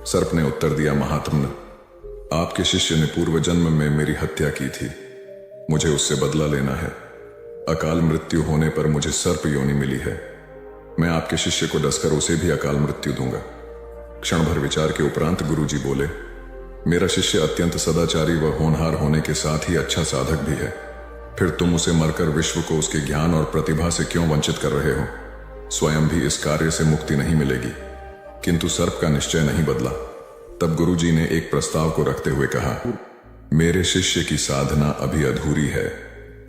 सर्प ने उत्तर दिया, महात्मन, आपके शिष्य ने पूर्व जन्म में मेरी हत्या की थी, मुझे उससे बदला लेना है। अकाल मृत्यु होने पर मुझे सर्प योनि मिली है। मैं आपके शिष्य को डसकर उसे भी अकाल मृत्यु दूंगा। क्षण भर विचार के उपरांत गुरुजी बोले, मेरा शिष्य अत्यंत सदाचारी व होनहार होने के साथ ही अच्छा साधक भी है। फिर तुम उसे मरकर विश्व को उसके ज्ञान और प्रतिभा से क्यों वंचित कर रहे हो? स्वयं भी इस कार्य से मुक्ति नहीं मिलेगी। किंतु सर्प का निश्चय नहीं बदला। तब गुरुजी ने एक प्रस्ताव को रखते हुए कहा, मेरे शिष्य की साधना अभी अधूरी है,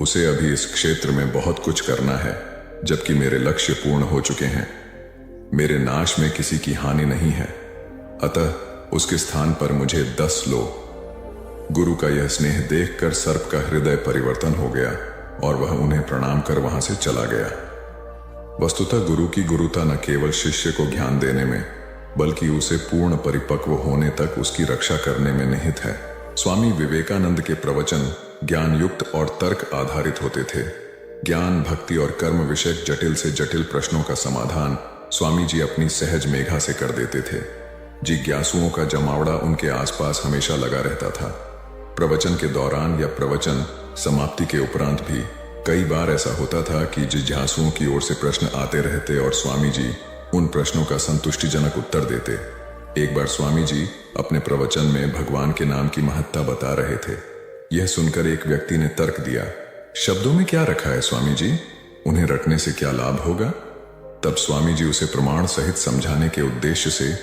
उसे अभी इस क्षेत्र में बहुत कुछ करना है, जबकि मेरे लक्ष्य पूर्ण हो चुके हैं। मेरे नाश में किसी की हानि नहीं है, अतः उसके स्थान पर मुझे 10 लो। गुरु का यह स्नेह देखकर सर्प का हृदय परिवर्तन हो गया और वह उन्हें प्रणाम कर वहां से चला गया। वस्तुतः गुरु की गुरुता न केवल शिष्य को ज्ञान देने में, बल्कि उसे पूर्ण परिपक्व होने तक उसकी रक्षा करने में निहित है। स्वामी विवेकानंद के प्रवचन ज्ञान युक्त और तर्क आधारित होते थे। ज्ञान, भक्ति और कर्म विषयक जटिल से जटिल प्रश्नों का समाधान स्वामी जी अपनी सहज मेघा से कर देते थे। जिज्ञासुओं का जमावड़ा उनके आसपास हमेशा लगा रहता था। प्रवचन के दौरान या प्रवचन समाप्ति के उपरांत भी कई बार ऐसा होता था कि जिज्ञासुओं की ओर से प्रश्न आते रहते और स्वामी जी उन प्रश्नों का संतुष्टिजनक उत्तर देते। एक बार स्वामी जी अपने प्रवचन में भगवान के नाम की महत्ता बता रहे थे। यह सुनकर एक व्यक्ति ने तर्क दिया, शब्दों में क्या रखा है स्वामी जी? उन्हें रटने से क्या लाभ होगा? तब स्वामी जी उसे प्रमाण सहित समझाने के उद्देश्य से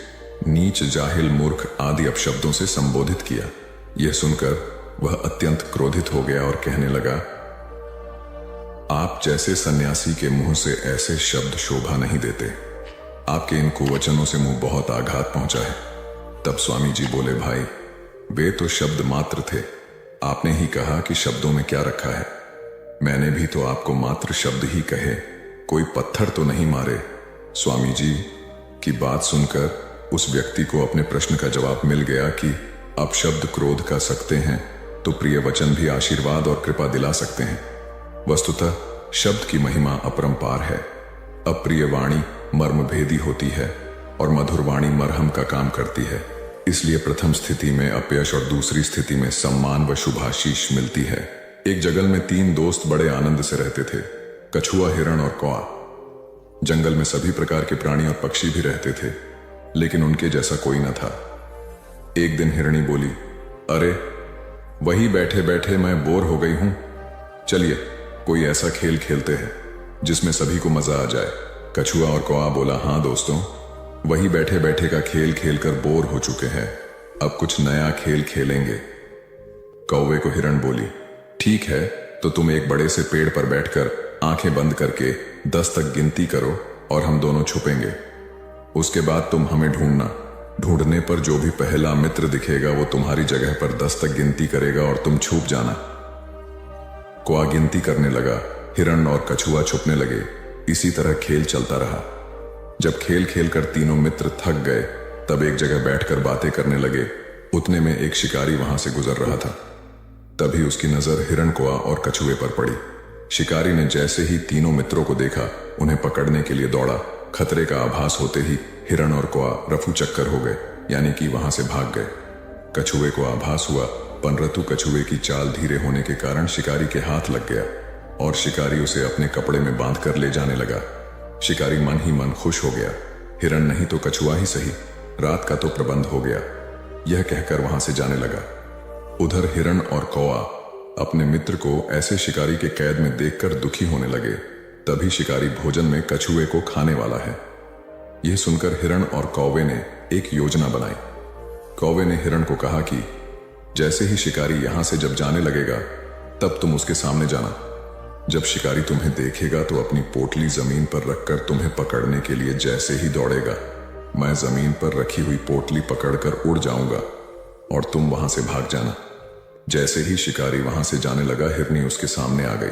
नीच, जाहिल, मूर्ख आदि अपशब्दों से संबोधित किया। यह सुनकर वह अत्यंत क्रोधित हो गया और कहने लगा, आप जैसे सन्यासी के मुंह से ऐसे शब्द शोभा नहीं देते। आपके इन कुवचनों से मुंह बहुत आघात पहुंचा है। तब स्वामी जी बोले, भाई वे तो शब्द मात्र थे, आपने ही कहा कि शब्दों में क्या रखा है। मैंने भी तो आपको मात्र शब्द ही कहे, कोई पत्थर तो नहीं मारे। स्वामी जी की बात सुनकर उस व्यक्ति को अपने प्रश्न का जवाब मिल गया कि अब शब्द क्रोध का सकते हैं तो प्रिय वचन भी आशीर्वाद और कृपा दिला सकते हैं। वस्तुतः शब्द की महिमा अपरंपार है। अप्रिय वाणी मर्म भेदी होती है और मधुर वाणी मरहम का काम करती है। इसलिए प्रथम स्थिति में अपयश और दूसरी स्थिति में सम्मान व शुभाशीष मिलती है। एक जंगल में 3 दोस्त बड़े आनंद से रहते थे, कछुआ, हिरण और कौआ। जंगल में सभी प्रकार के प्राणी और पक्षी भी रहते थे, लेकिन उनके जैसा कोई न था। एक दिन हिरणी बोली, अरे वही बैठे बैठे मैं बोर हो गई हूं, चलिए कोई ऐसा खेल खेलते हैं जिसमें सभी को मजा आ जाए। कछुआ और कौआ बोला, हाँ दोस्तों, वही बैठे बैठे का खेल खेलकर बोर हो चुके हैं, अब कुछ नया खेल खेलेंगे। कौवे को हिरण बोली, ठीक है, तो तुम एक बड़े से पेड़ पर बैठकर आंखें बंद करके 10 तक गिनती करो और हम दोनों छुपेंगे। उसके बाद तुम हमें ढूंढना। ढूंढने पर जो भी पहला मित्र दिखेगा वो तुम्हारी जगह पर 10 तक गिनती करेगा और तुम छुप जाना। कौआ गिनती करने लगा, हिरण और कछुआ छुपने लगे। इसी तरह खेल चलता रहा। जब खेल खेल कर तीनों मित्र थक गए, तब एक जगह बैठकर बातें करने लगे। उतने में एक शिकारी वहां से गुजर रहा था। तभी उसकी नजर हिरण, कौआ और कछुए पर पड़ी। शिकारी ने जैसे ही तीनों मित्रों को देखा, उन्हें पकड़ने के लिए दौड़ा। खतरे का आभास होते ही हिरण और कौआ रफू चक्कर हो गए, यानी कि वहां से भाग गए। कछुए को आभास हुआ, परंतु कछुए की चाल धीरे होने के कारण शिकारी के हाथ लग गया और शिकारी उसे अपने कपड़े में बांध कर ले जाने लगा। शिकारी मन ही मन खुश हो गया, हिरण नहीं तो कछुआ ही सही, रात का तो प्रबंध हो गया, यह कहकर वहां से जाने लगा। उधर हिरण और कौआ अपने मित्र को ऐसे शिकारी के कैद में देखकर दुखी होने लगे। तभी शिकारी भोजन में कछुए को खाने वाला है। यह सुनकर हिरण और कौवे ने एक योजना बनाई। कौवे ने हिरण को कहा कि जैसे ही शिकारी यहां से जब जाने लगेगा, तब तुम उसके सामने जाना। जब शिकारी तुम्हें देखेगा तो अपनी पोटली जमीन पर रखकर तुम्हें पकड़ने के लिए जैसे ही दौड़ेगा, मैं जमीन पर रखी हुई पोटली पकड़कर उड़ जाऊंगा और तुम वहां से भाग जाना। जैसे ही शिकारी वहां से जाने लगा, हिरनी उसके सामने आ गई।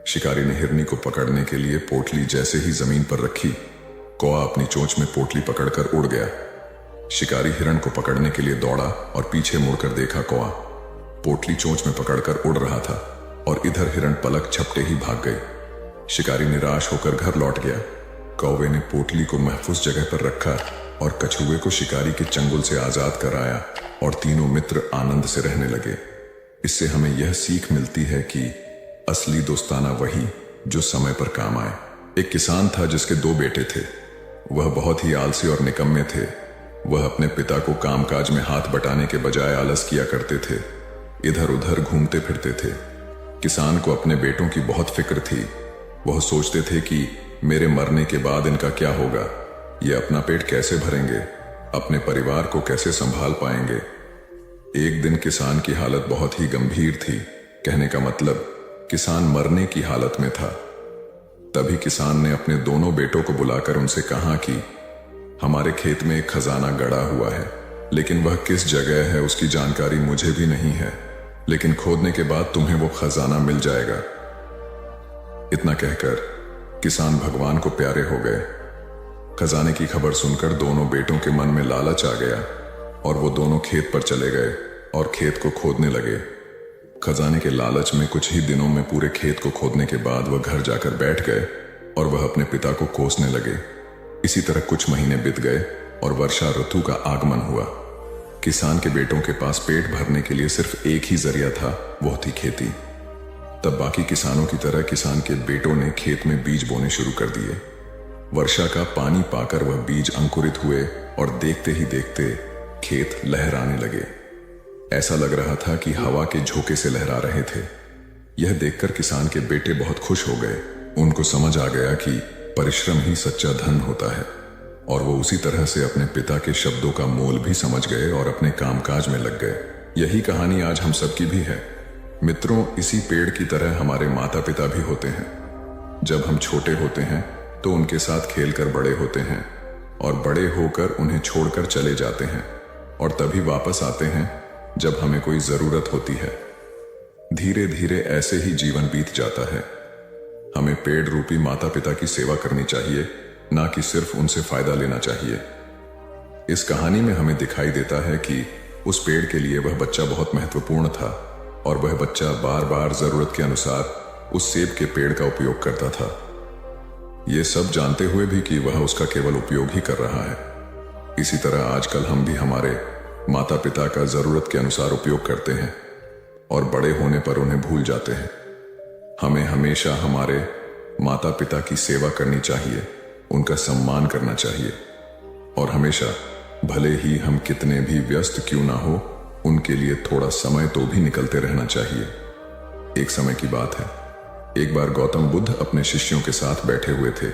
शिकारी ने हिरनी को पकड़ने के लिए पोटली जैसे ही जमीन पर रखी, कौआ अपनी चोंच में पोटली पकड़कर उड़ गया। शिकारी हिरण को पकड़ने के लिए दौड़ा और पीछे मुड़कर देखा, कौआ पोटली चोंच में पकड़कर उड़ रहा था और इधर हिरण पलक झपटे ही भाग गई। शिकारी निराश होकर घर लौट गया। कौवे ने पोटली को महफूज जगह पर रखा और कछुए को शिकारी के चंगुल से आजाद कराया और तीनों मित्र आनंद से रहने लगे। इससे हमें यह सीख मिलती है कि असली दोस्ताना वही जो समय पर काम आए। एक किसान था जिसके 2 बेटे थे। वह बहुत ही आलसी और निकम्मे थे। वह अपने पिता को कामकाज में हाथ बटाने के बजाय आलस किया करते थे, इधर उधर घूमते फिरते थे। किसान को अपने बेटों की बहुत फिक्र थी। वह सोचते थे कि मेरे मरने के बाद इनका क्या होगा, ये अपना पेट कैसे भरेंगे, अपने परिवार को कैसे संभाल पाएंगे। एक दिन किसान की हालत बहुत ही गंभीर थी, कहने का मतलब किसान मरने की हालत में था। तभी किसान ने अपने दोनों बेटों को बुलाकर उनसे कहा कि हमारे खेत में एक खजाना गड़ा हुआ है, लेकिन वह किस जगह है उसकी जानकारी मुझे भी नहीं है, लेकिन खोदने के बाद तुम्हें वो खजाना मिल जाएगा। इतना कहकर किसान भगवान को प्यारे हो गए। खजाने की खबर सुनकर दोनों बेटों के मन में लालच आ गया और वो दोनों खेत पर चले गए और खेत को खोदने लगे। खजाने के लालच में कुछ ही दिनों में पूरे खेत को खोदने के बाद वह घर जाकर बैठ गए और वह अपने पिता को कोसने लगे। इसी तरह कुछ महीने बीत गए और वर्षा ऋतु का आगमन हुआ। किसान के बेटों के पास पेट भरने के लिए सिर्फ एक ही जरिया था, वो थी खेती। तब बाकी किसानों की तरह किसान के बेटों ने खेत में बीज बोने शुरू कर दिए। वर्षा का पानी पाकर वह बीज अंकुरित हुए और देखते ही देखते खेत लहराने लगे। ऐसा लग रहा था कि हवा के झोंके से लहरा रहे थे। यह देखकर किसान के बेटे बहुत खुश हो गए। उनको समझ आ गया कि परिश्रम ही सच्चा धन होता है और वो उसी तरह से अपने पिता के शब्दों का मोल भी समझ गए और अपने कामकाज में लग गए। यही कहानी आज हम सबकी भी है। मित्रों, इसी पेड़ की तरह हमारे माता पिता भी होते हैं। जब हम छोटे होते हैं तो उनके साथ खेलकर बड़े होते हैं और बड़े होकर उन्हें छोड़कर चले जाते हैं और तभी वापस आते हैं जब हमें कोई जरूरत होती है। धीरे धीरे ऐसे ही जीवन बीत जाता है। हमें पेड़ रूपी माता पिता की सेवा करनी चाहिए, ना कि सिर्फ उनसे फायदा लेना चाहिए। इस कहानी में हमें दिखाई देता है कि उस पेड़ के लिए वह बच्चा बहुत महत्वपूर्ण था और वह बच्चा बार बार जरूरत के अनुसार उस सेब के पेड़ का उपयोग करता था, ये सब जानते हुए भी कि वह उसका केवल उपयोग ही कर रहा है। इसी तरह आजकल हम भी हमारे माता पिता का जरूरत के अनुसार उपयोग करते हैं और बड़े होने पर उन्हें भूल जाते हैं। हमें हमेशा हमारे माता पिता की सेवा करनी चाहिए, उनका सम्मान करना चाहिए और हमेशा भले ही हम कितने भी व्यस्त क्यों ना हो, उनके लिए थोड़ा समय तो भी निकलते रहना चाहिए। एक समय की बात है, एक बार गौतम बुद्ध अपने शिष्यों के साथ बैठे हुए थे।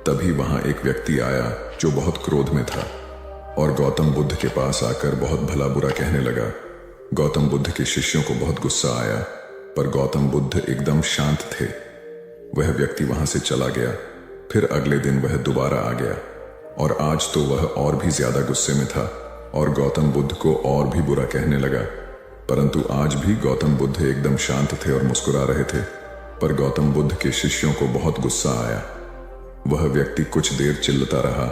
तभी वहां एक व्यक्ति आया जो बहुत क्रोध में था और गौतम बुद्ध के पास आकर बहुत भला बुरा कहने लगा। गौतम बुद्ध के शिष्यों को बहुत गुस्सा आया, पर गौतम बुद्ध एकदम शांत थे। वह व्यक्ति वहां से चला गया। फिर अगले दिन वह दोबारा आ गया और आज तो वह और भी ज्यादा गुस्से में था और गौतम बुद्ध को और भी बुरा कहने लगा। परंतु आज भी गौतम बुद्ध एकदम शांत थे और मुस्कुरा रहे थे, पर गौतम बुद्ध के शिष्यों को बहुत गुस्सा आया। वह व्यक्ति कुछ देर चिल्लाता रहा,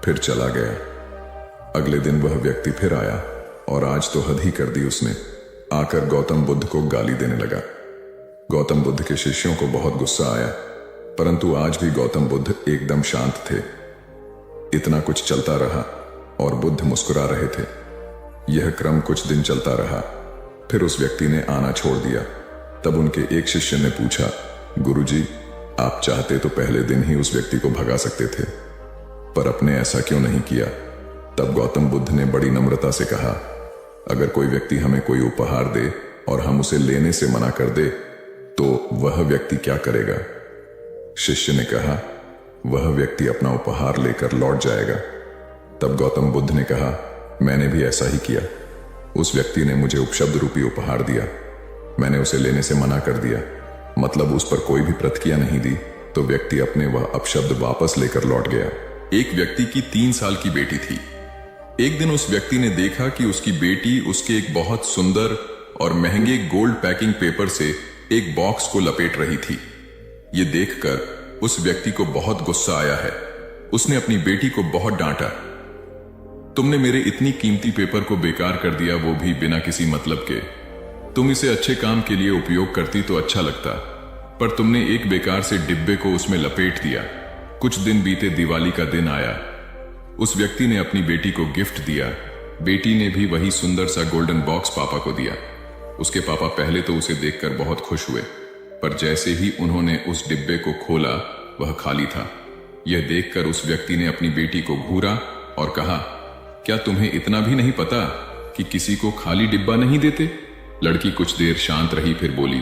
फिर चला गया। अगले दिन वह व्यक्ति फिर आया और आज तो हद ही कर दी उसने। आकर गौतम बुद्ध को गाली देने लगा। गौतम बुद्ध के शिष्यों को बहुत गुस्सा आया, परंतु आज भी गौतम बुद्ध एकदम शांत थे। इतना कुछ चलता रहा और बुद्ध मुस्कुरा रहे थे। यह क्रम कुछ दिन चलता रहा, फिर उस व्यक्ति ने आना छोड़ दिया। तब उनके एक शिष्य ने पूछा, गुरुजी, आप चाहते तो पहले दिन ही उस व्यक्ति को भगा सकते थे, पर आपने ऐसा क्यों नहीं किया? तब गौतम बुद्ध ने बड़ी नम्रता से कहा, अगर कोई व्यक्ति हमें कोई उपहार दे और हम उसे लेने से मना कर दे तो वह व्यक्ति क्या करेगा? शिष्य ने कहा, वह व्यक्ति अपना उपहार लेकर लौट जाएगा। तब गौतम बुद्ध ने कहा, मैंने भी ऐसा ही किया। उस व्यक्ति ने मुझे उपशब्द रूपी उपहार दिया, मैंने उसे लेने से मना कर दिया, मतलब उस पर कोई भी प्रतिक्रिया नहीं दी, तो व्यक्ति अपने वह अपशब्द वापस लेकर लौट गया। एक व्यक्ति की 3 साल की बेटी थी। एक दिन उस व्यक्ति ने देखा कि उसकी बेटी उसके एक बहुत सुंदर और महंगे गोल्ड पैकिंग पेपर से एक बॉक्स को लपेट रही थी। ये देखकर उस व्यक्ति को बहुत गुस्सा आया है। उसने अपनी बेटी को बहुत डांटा, तुमने मेरे इतनी कीमती पेपर को बेकार कर दिया, वो भी बिना किसी मतलब के। तुम इसे अच्छे काम के लिए उपयोग करती तो अच्छा लगता, पर तुमने एक बेकार से डिब्बे को उसमें लपेट दिया। कुछ दिन बीते, दिवाली का दिन आया। उस व्यक्ति ने अपनी बेटी को गिफ्ट दिया। बेटी ने भी वही सुंदर सा गोल्डन बॉक्स पापा को दिया। उसके पापा पहले तो उसे देखकर बहुत खुश हुए, पर जैसे ही उन्होंने उस डिब्बे को खोला वह खाली था। यह देखकर उस व्यक्ति ने अपनी बेटी को घूरा और कहा, क्या तुम्हें इतना भी नहीं पता कि किसी को खाली डिब्बा नहीं देते? लड़की कुछ देर शांत रही, फिर बोली,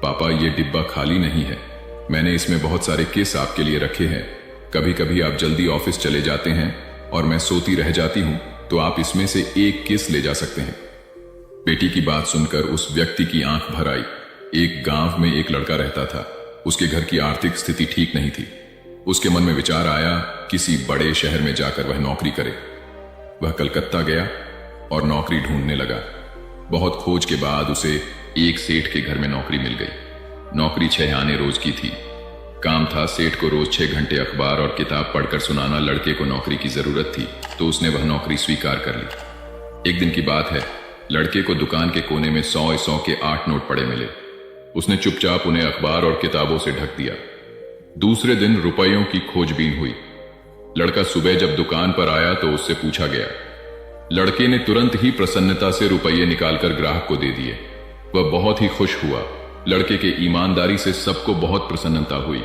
पापा, यह डिब्बा खाली नहीं है, मैंने इसमें बहुत सारे किस आपके लिए रखे हैं। कभी कभी आप जल्दी ऑफिस चले जाते हैं और मैं सोती रह जाती हूं, तो आप इसमें से एक किस ले जा सकते हैं। बेटी की बात सुनकर उस व्यक्ति की आंख भर आई। एक गांव में एक लड़का रहता था। उसके घर की आर्थिक स्थिति ठीक नहीं थी। उसके मन में विचार आया, किसी बड़े शहर में जाकर वह नौकरी करे। वह कलकत्ता गया और नौकरी ढूंढने लगा। बहुत खोज के बाद उसे एक सेठ के घर में नौकरी मिल गई। नौकरी 6 आने रोज की थी। काम था, सेठ को रोज 6 घंटे अखबार और किताब पढ़कर सुनाना। लड़के को नौकरी की जरूरत थी, तो उसने वह नौकरी स्वीकार कर ली। एक दिन की बात है, लड़के को दुकान के कोने में 100 के 8 नोट पड़े मिले। उसने चुपचाप उन्हें अखबार और किताबों से ढक दिया। दूसरे दिन रुपयों की खोजबीन हुई। लड़का सुबह जब दुकान पर आया तो उससे पूछा गया। लड़के ने तुरंत ही प्रसन्नता से रुपये निकालकर ग्राहक को दे दिए। वह बहुत ही खुश हुआ। लड़के के ईमानदारी से सबको बहुत प्रसन्नता हुई।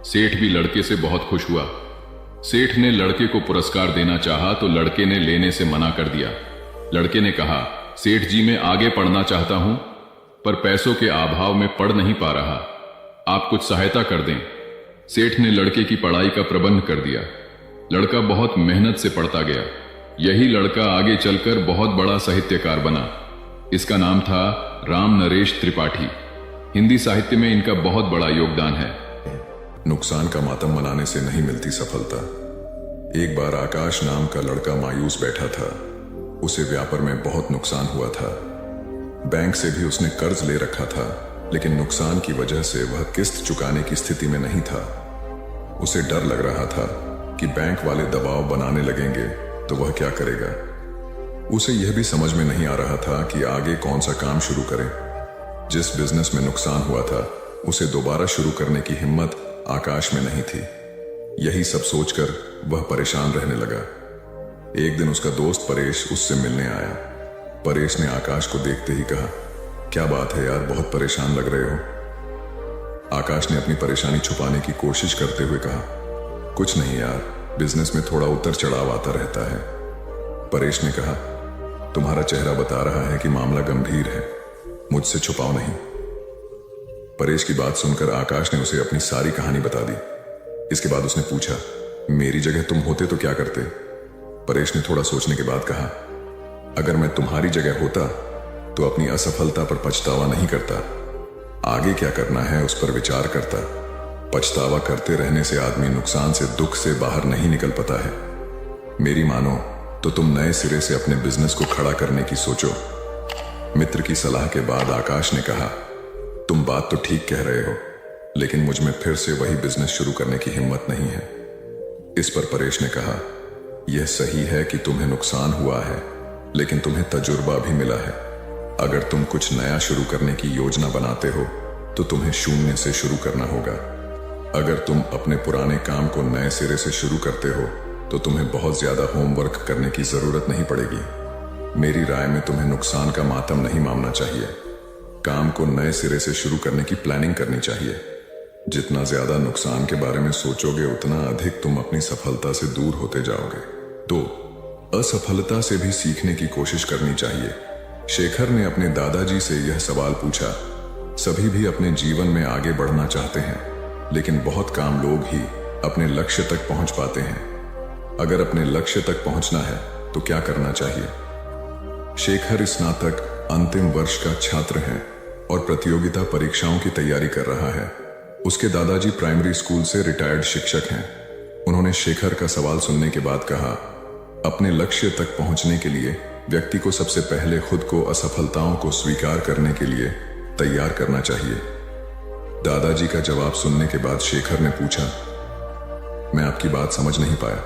सेठ भी लड़के से बहुत खुश हुआ। सेठ ने लड़के को पुरस्कार देना चाहा तो लड़के ने लेने से मना कर दिया। लड़के ने कहा, सेठ जी, मैं आगे पढ़ना चाहता हूं, पर पैसों के अभाव में पढ़ नहीं पा रहा, आप कुछ सहायता कर दें। सेठ ने लड़के की पढ़ाई का प्रबंध कर दिया। लड़का बहुत मेहनत से पढ़ता गया। यही लड़का आगे चलकर बहुत बड़ा साहित्यकार बना। इसका नाम था राम नरेश त्रिपाठी। हिंदी साहित्य में इनका बहुत बड़ा योगदान है। नुकसान का मातम मनाने से नहीं मिलती सफलता। एक बार आकाश नाम का लड़का मायूस बैठा था। उसे व्यापार में बहुत नुकसान हुआ था। बैंक से भी उसने कर्ज ले रखा था, लेकिन नुकसान की वजह से वह किस्त चुकाने की स्थिति में नहीं था। उसे डर लग रहा था कि बैंक वाले दबाव बनाने लगेंगे तो वह क्या करेगा। उसे यह भी समझ में नहीं आ रहा था कि आगे कौन सा काम शुरू करें। जिस बिजनेस में नुकसान हुआ था उसे दोबारा शुरू करने की हिम्मत आकाश में नहीं थी। यही सब सोचकर वह परेशान रहने लगा। एक दिन उसका दोस्त परेश उससे मिलने आया। परेश ने आकाश को देखते ही कहा, क्या बात है यार, बहुत परेशान लग रहे हो। आकाश ने अपनी परेशानी छुपाने की कोशिश करते हुए कहा, कुछ नहीं यार, बिजनेस में थोड़ा उतर चढ़ाव आता रहता है। परेश ने कहा, तुम्हारा चेहरा बता रहा है कि मामला गंभीर है, मुझसे छुपाओ नहीं। परेश की बात सुनकर आकाश ने उसे अपनी सारी कहानी बता दी। इसके बाद उसने पूछा, मेरी जगह तुम होते तो क्या करते? परेश ने थोड़ा सोचने के बाद कहा, अगर मैं तुम्हारी जगह होता तो अपनी असफलता पर पछतावा नहीं करता, आगे क्या करना है उस पर विचार करता। पछतावा करते रहने से आदमी नुकसान से, दुख से बाहर नहीं निकल पाता है। मेरी मानो तो तुम नए सिरे से अपने बिजनेस को खड़ा करने की सोचो। मित्र की सलाह के बाद आकाश ने कहा, तुम बात तो ठीक कह रहे हो, लेकिन मुझ में फिर से वही बिजनेस शुरू करने की हिम्मत नहीं है। इस पर परेश ने कहा, यह सही है कि तुम्हें नुकसान हुआ है, लेकिन तुम्हें तजुर्बा भी मिला है। अगर तुम कुछ नया शुरू करने की योजना बनाते हो तो तुम्हें शून्य से शुरू करना होगा। अगर तुम अपने पुराने काम को नए सिरे से शुरू करते हो तो तुम्हें बहुत ज्यादा होमवर्क करने की जरूरत नहीं पड़ेगी। मेरी राय में तुम्हें नुकसान का मातम नहीं मानना चाहिए। काम को नए सिरे से शुरू करने की प्लानिंग करनी चाहिए। जितना ज्यादा नुकसान के बारे में सोचोगे उतना अधिक तुम अपनी सफलता से दूर होते जाओगे। तो असफलता से भी सीखने की कोशिश करनी चाहिए। शेखर ने अपने दादाजी से यह सवाल पूछा। सभी भी अपने जीवन में आगे बढ़ना चाहते हैं, लेकिन बहुत कम लोग ही अपने लक्ष्य तक पहुंच पाते हैं। अगर अपने लक्ष्य तक पहुंचना है तो क्या करना चाहिए? शेखर स्नातक अंतिम वर्ष का छात्र है और प्रतियोगिता परीक्षाओं की तैयारी कर रहा है। उसके दादाजी प्राइमरी स्कूल से रिटायर्ड शिक्षक हैं। उन्होंने शेखर का सवाल सुनने के बाद कहा, अपने लक्ष्य तक पहुंचने के लिए व्यक्ति को सबसे पहले खुद को असफलताओं को स्वीकार करने के लिए तैयार करना चाहिए। दादाजी का जवाब सुनने के बाद शेखर ने पूछा, मैं आपकी बात समझ नहीं पाया।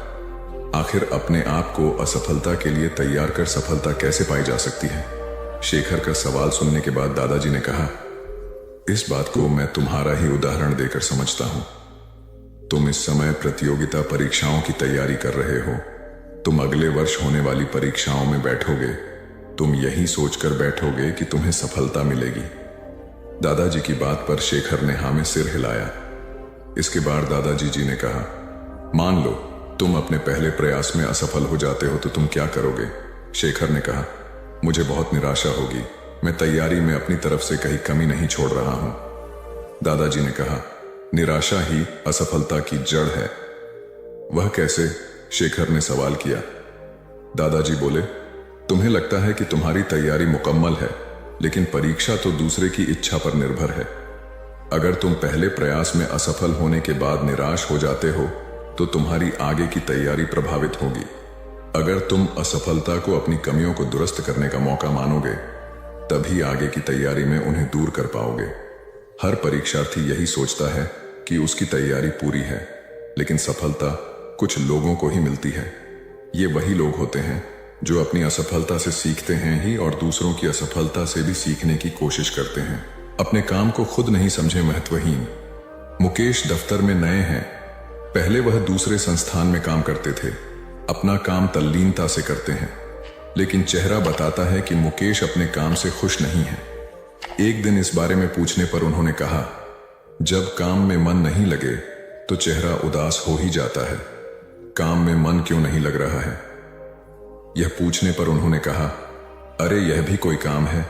आखिर अपने आप को असफलता के लिए तैयार कर सफलता कैसे पाई जा सकती है? शेखर का सवाल सुनने के बाद दादाजी ने कहा, इस बात को मैं तुम्हारा ही उदाहरण देकर समझता हूं। तुम इस समय प्रतियोगिता परीक्षाओं की तैयारी कर रहे हो। तुम अगले वर्ष होने वाली परीक्षाओं में बैठोगे। तुम यही सोचकर बैठोगे कि तुम्हें सफलता मिलेगी। दादाजी की बात पर शेखर ने हाँ में सिर हिलाया। इसके बाद दादाजी जी ने कहा, मान लो तुम अपने पहले प्रयास में असफल हो जाते हो तो तुम क्या करोगे? शेखर ने कहा, मुझे बहुत निराशा होगी। मैं तैयारी में अपनी तरफ से कहीं कमी नहीं छोड़ रहा हूं। दादाजी ने कहा, निराशा ही असफलता की जड़ है। वह कैसे? शेखर ने सवाल किया। दादाजी बोले, तुम्हें लगता है कि तुम्हारी तैयारी मुकम्मल है, लेकिन परीक्षा तो दूसरे की इच्छा पर निर्भर है। अगर तुम पहले प्रयास में असफल होने के बाद निराश हो जाते हो तो तुम्हारी आगे की तैयारी प्रभावित होगी। अगर तुम असफलता को अपनी कमियों को दुरुस्त करने का मौका मानोगे तभी आगे की तैयारी में उन्हें दूर कर पाओगे। हर परीक्षार्थी यही सोचता है कि उसकी तैयारी पूरी है, लेकिन सफलता कुछ लोगों को ही मिलती है। ये वही लोग होते हैं जो अपनी असफलता से सीखते हैं ही और दूसरों की असफलता से भी सीखने की कोशिश करते हैं। अपने काम को खुद नहीं समझे महत्वहीन। मुकेश दफ्तर में नए हैं। पहले वह दूसरे संस्थान में काम करते थे। अपना काम तल्लीनता से करते हैं, लेकिन चेहरा बताता है कि मुकेश अपने काम से खुश नहीं है। एक दिन इस बारे में पूछने पर उन्होंने कहा, जब काम में मन नहीं लगे तो चेहरा उदास हो ही जाता है। काम में मन क्यों नहीं लग रहा है? यह पूछने पर उन्होंने कहा, अरे यह भी कोई काम है।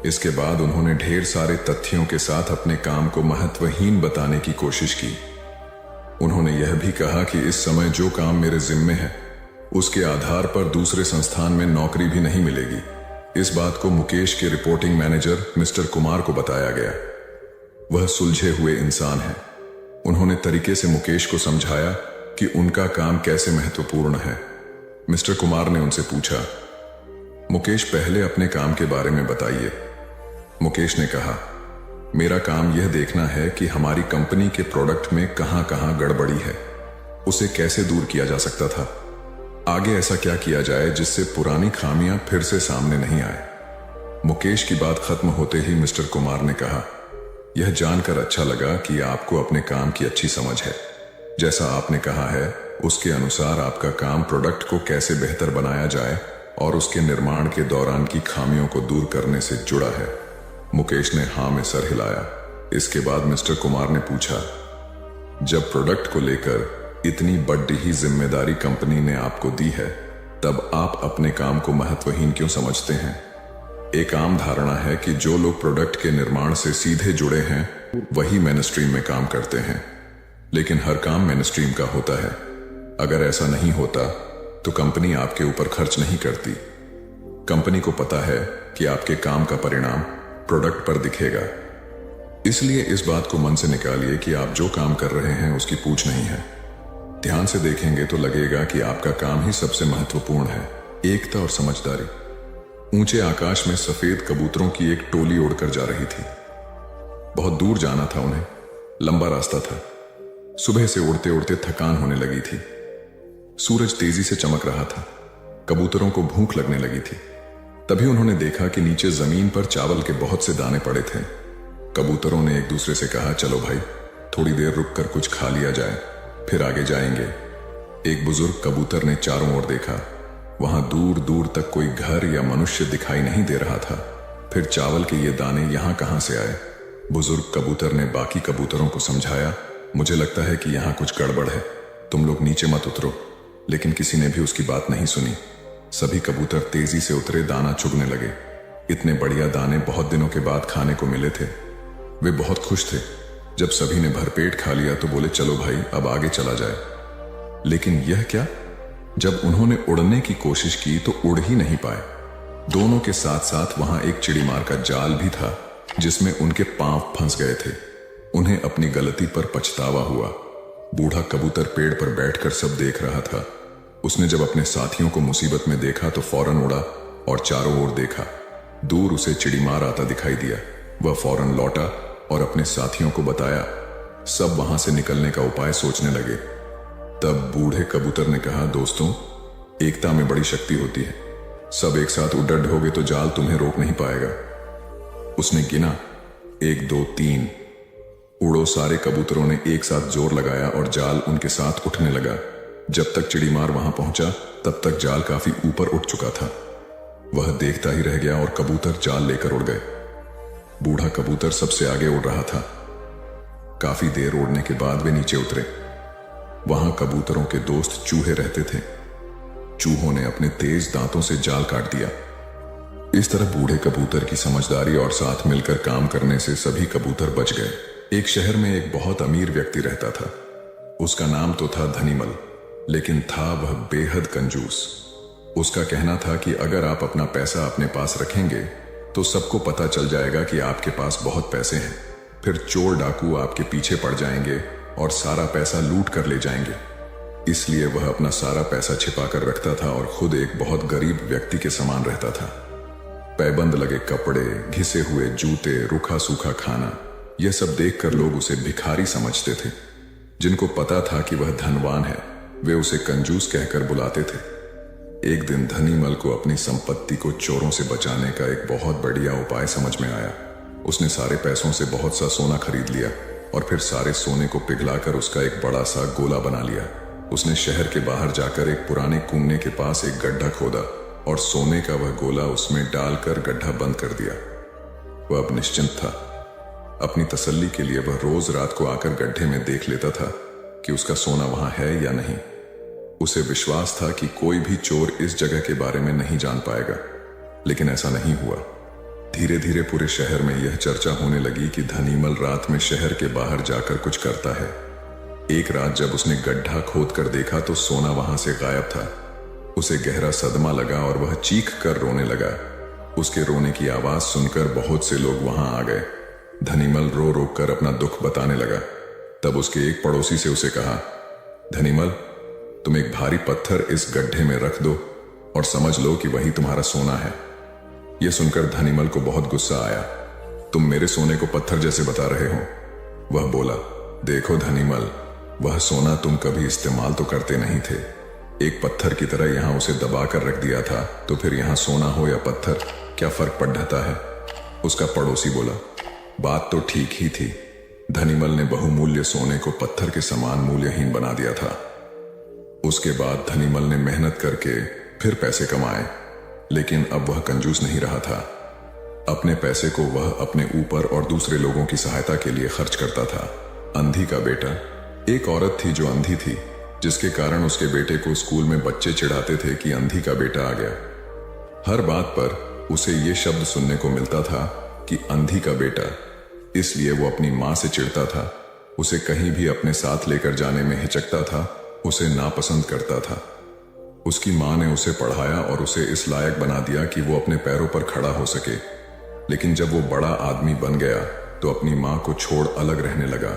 इसके बाद उन्होंने ढेर सारे तथ्यों के साथ अपने काम को महत्वहीन बताने की कोशिश की। उन्होंने यह भी कहा कि इस समय जो काम मेरे जिम्मे है उसके आधार पर दूसरे संस्थान में नौकरी भी नहीं मिलेगी। इस बात को मुकेश के रिपोर्टिंग मैनेजर मिस्टर कुमार को बताया गया। वह सुलझे हुए इंसान हैं। उन्होंने तरीके से मुकेश को समझाया कि उनका काम कैसे महत्वपूर्ण है। मिस्टर कुमार ने उनसे पूछा, मुकेश पहले अपने काम के बारे में बताइए। मुकेश ने कहा, मेरा काम यह देखना है कि हमारी कंपनी के प्रोडक्ट में कहां कहां गड़बड़ी है, उसे कैसे दूर किया जा सकता था, आगे ऐसा क्या किया जाए जिससे पुरानी खामियां फिर से सामने नहीं आए। मुकेश की बात खत्म होते ही मिस्टर कुमार ने कहा, यह जानकर अच्छा लगा कि आपको अपने काम की अच्छी समझ है। जैसा आपने कहा है उसके अनुसार आपका काम प्रोडक्ट को कैसे बेहतर बनाया जाए और उसके निर्माण के दौरान की खामियों को दूर करने से जुड़ा है। मुकेश ने हाँ में सर हिलाया। इसके बाद मिस्टर कुमार ने पूछा, जब प्रोडक्ट को लेकर इतनी बड़ी ही जिम्मेदारी कंपनी ने आपको दी है तब आप अपने काम को महत्वहीन क्यों समझते हैं? एक आम धारणा है कि जो लोग प्रोडक्ट के निर्माण से सीधे जुड़े हैं वही मेनस्ट्रीम में काम करते हैं, लेकिन हर काम मेनस्ट्रीम का होता है। अगर ऐसा नहीं होता तो कंपनी आपके ऊपर खर्च नहीं करती। कंपनी को पता है कि आपके काम का परिणाम प्रोडक्ट पर दिखेगा। इसलिए इस बात को मन से निकालिए कि आप जो काम कर रहे हैं उसकी पूछ नहीं है। ध्यान से देखेंगे तो लगेगा कि आपका काम ही सबसे महत्वपूर्ण है। एकता और समझदारी। ऊंचे आकाश में सफेद कबूतरों की एक टोली उड़कर जा रही थी। बहुत दूर जाना था उन्हें, लंबा रास्ता था। सुबह से उड़ते उड़ते थकान होने लगी थी। सूरज तेजी से चमक रहा था। कबूतरों को भूख लगने लगी थी। तभी उन्होंने देखा कि नीचे जमीन पर चावल के बहुत से दाने पड़े थे। कबूतरों ने एक दूसरे से कहा, चलो भाई, थोड़ी देर रुककर कुछ खा लिया जाए, फिर आगे जाएंगे। एक बुजुर्ग कबूतर ने चारों ओर देखा। वहां दूर दूर तक कोई घर या मनुष्य दिखाई नहीं दे रहा था। फिर चावल के ये दाने यहां कहां से आए? बुजुर्ग कबूतर ने बाकी कबूतरों को समझाया, मुझे लगता है कि यहां कुछ गड़बड़ है, तुम लोग नीचे मत उतरो। लेकिन किसी ने भी उसकी बात नहीं सुनी। सभी कबूतर तेजी से उतरे, दाना चुगने लगे। इतने बढ़िया दाने बहुत दिनों के बाद खाने को मिले थे। वे बहुत खुश थे। जब सभी ने भरपेट खा लिया तो बोले, चलो भाई, अब आगे चला जाए। लेकिन यह क्या? जब उन्होंने उड़ने की कोशिश की तो उड़ ही नहीं पाए। दोनों के साथ साथ वहां एक चिड़ीमार का जाल भी था जिसमें उनके पांव फंस गए थे। उन्हें अपनी गलती पर पछतावा हुआ। बूढ़ा कबूतर पेड़ पर बैठकर सब देख रहा था। उसने जब अपने साथियों को मुसीबत में देखा तो फौरन उड़ा और चारों ओर देखा। दूर उसे चिड़ीमार आता दिखाई दिया। वह फौरन लौटा और अपने साथियों को बताया। सब वहां से निकलने का उपाय सोचने लगे। तब बूढ़े कबूतर ने कहा, दोस्तों, एकता में बड़ी शक्ति होती है। सब एक साथ उड़ड होगे तो जाल तुम्हें रोक नहीं पाएगा। उसने गिना, 1 2 3। उड़ो। सारे कबूतरों ने एक साथ जोर लगाया और जाल उनके साथ उठने लगा। जब तक चिड़ीमार वहां पहुंचा तब तक जाल काफी ऊपर उठ चुका था। वह देखता ही रह गया और कबूतर जाल लेकर उड़ गए। बूढ़ा कबूतर सबसे आगे उड़ रहा था। काफी देर उड़ने के बाद वे नीचे उतरे। वहां कबूतरों के दोस्त चूहे रहते थे। चूहों ने अपने तेज दांतों से जाल काट दिया। इस तरह बूढ़े कबूतर की समझदारी और साथ मिलकर काम करने से सभी कबूतर बच गए। एक शहर में एक बहुत अमीर व्यक्ति रहता था। उसका नाम तो था धनीमल, लेकिन था वह बेहद कंजूस। उसका कहना था कि अगर आप अपना पैसा अपने पास रखेंगे तो सबको पता चल जाएगा कि आपके पास बहुत पैसे हैं। फिर चोर डाकू आपके पीछे पड़ जाएंगे और सारा पैसा लूट कर ले जाएंगे। इसलिए वह अपना सारा पैसा छिपा कर रखता था और खुद एक बहुत गरीब व्यक्ति के समान रहता था। पैबंद लगे कपड़े, घिसे हुए जूते, रूखा सूखा खाना, यह सब देखकर लोग उसे भिखारी समझते थे। जिनको पता था कि वह धनवान है, वे उसे कंजूस कहकर बुलाते थे। एक दिन धनीमल को अपनी संपत्ति को चोरों से बचाने का एक बहुत बढ़िया उपाय समझ में आया। उसने सारे पैसों से बहुत सा सोना खरीद लिया और फिर सारे सोने को पिघलाकर उसका एक बड़ा सा गोला बना लिया। उसने शहर के बाहर जाकर एक पुराने कुएं के पास एक गड्ढा खोदा और सोने का वह गोला उसमें डालकर गड्ढा बंद कर दिया। वह अब निश्चिंत था। अपनी तसल्ली के लिए वह रोज रात को आकर गड्ढे में देख लेता था कि उसका सोना वहां है या नहीं। उसे विश्वास था कि कोई भी चोर इस जगह के बारे में नहीं जान पाएगा, लेकिन ऐसा नहीं हुआ। धीरे धीरे पूरे शहर में यह चर्चा होने लगी कि धनीमल रात में शहर के बाहर जाकर कुछ करता है। एक रात जब उसने गड्ढा खोद कर देखा तो सोना वहां से गायब था। उसे गहरा सदमा लगा और वह चीख कर रोने लगा। उसके रोने की आवाज सुनकर बहुत से लोग वहां आ गए। धनीमल रो रो कर अपना दुख बताने लगा। तब उसके एक पड़ोसी से उसे कहा, धनीमल, तुम एक भारी पत्थर इस गड्ढे में रख दो और समझ लो कि वही तुम्हारा सोना है। यह सुनकर धनीमल को बहुत गुस्सा आया। तुम मेरे सोने को पत्थर जैसे बता रहे हो। वह बोला, देखो धनीमल, वह सोना तुम कभी इस्तेमाल तो करते नहीं थे। एक पत्थर की तरह यहां उसे दबा कर रख दिया था, तो फिर यहां सोना हो या पत्थर, क्या फर्क पड़ जाता है? उसका पड़ोसी बोला, बात तो ठीक ही थी। धनीमल ने बहुमूल्य सोने को पत्थर के समान मूल्यहीन बना दिया था। उसके बाद धनीमल ने मेहनत करके फिर पैसे कमाए, लेकिन अब वह कंजूस नहीं रहा था। अपने पैसे को वह अपने ऊपर और दूसरे लोगों की सहायता के लिए खर्च करता था। अंधी का बेटा। एक औरत थी जो अंधी थी, जिसके कारण उसके बेटे को स्कूल में बच्चे चिढ़ाते थे कि अंधी का बेटा आ गया। हर बात पर उसे ये शब्द सुनने को मिलता था कि अंधी का बेटा। इसलिए वो अपनी मां से चिढ़ता था। उसे कहीं भी अपने साथ लेकर जाने में हिचकता था, उसे नापसंद करता था। उसकी मां ने उसे पढ़ाया और उसे इस लायक बना दिया कि वो अपने पैरों पर खड़ा हो सके। लेकिन जब वो बड़ा आदमी बन गया तो अपनी मां को छोड़ अलग रहने लगा।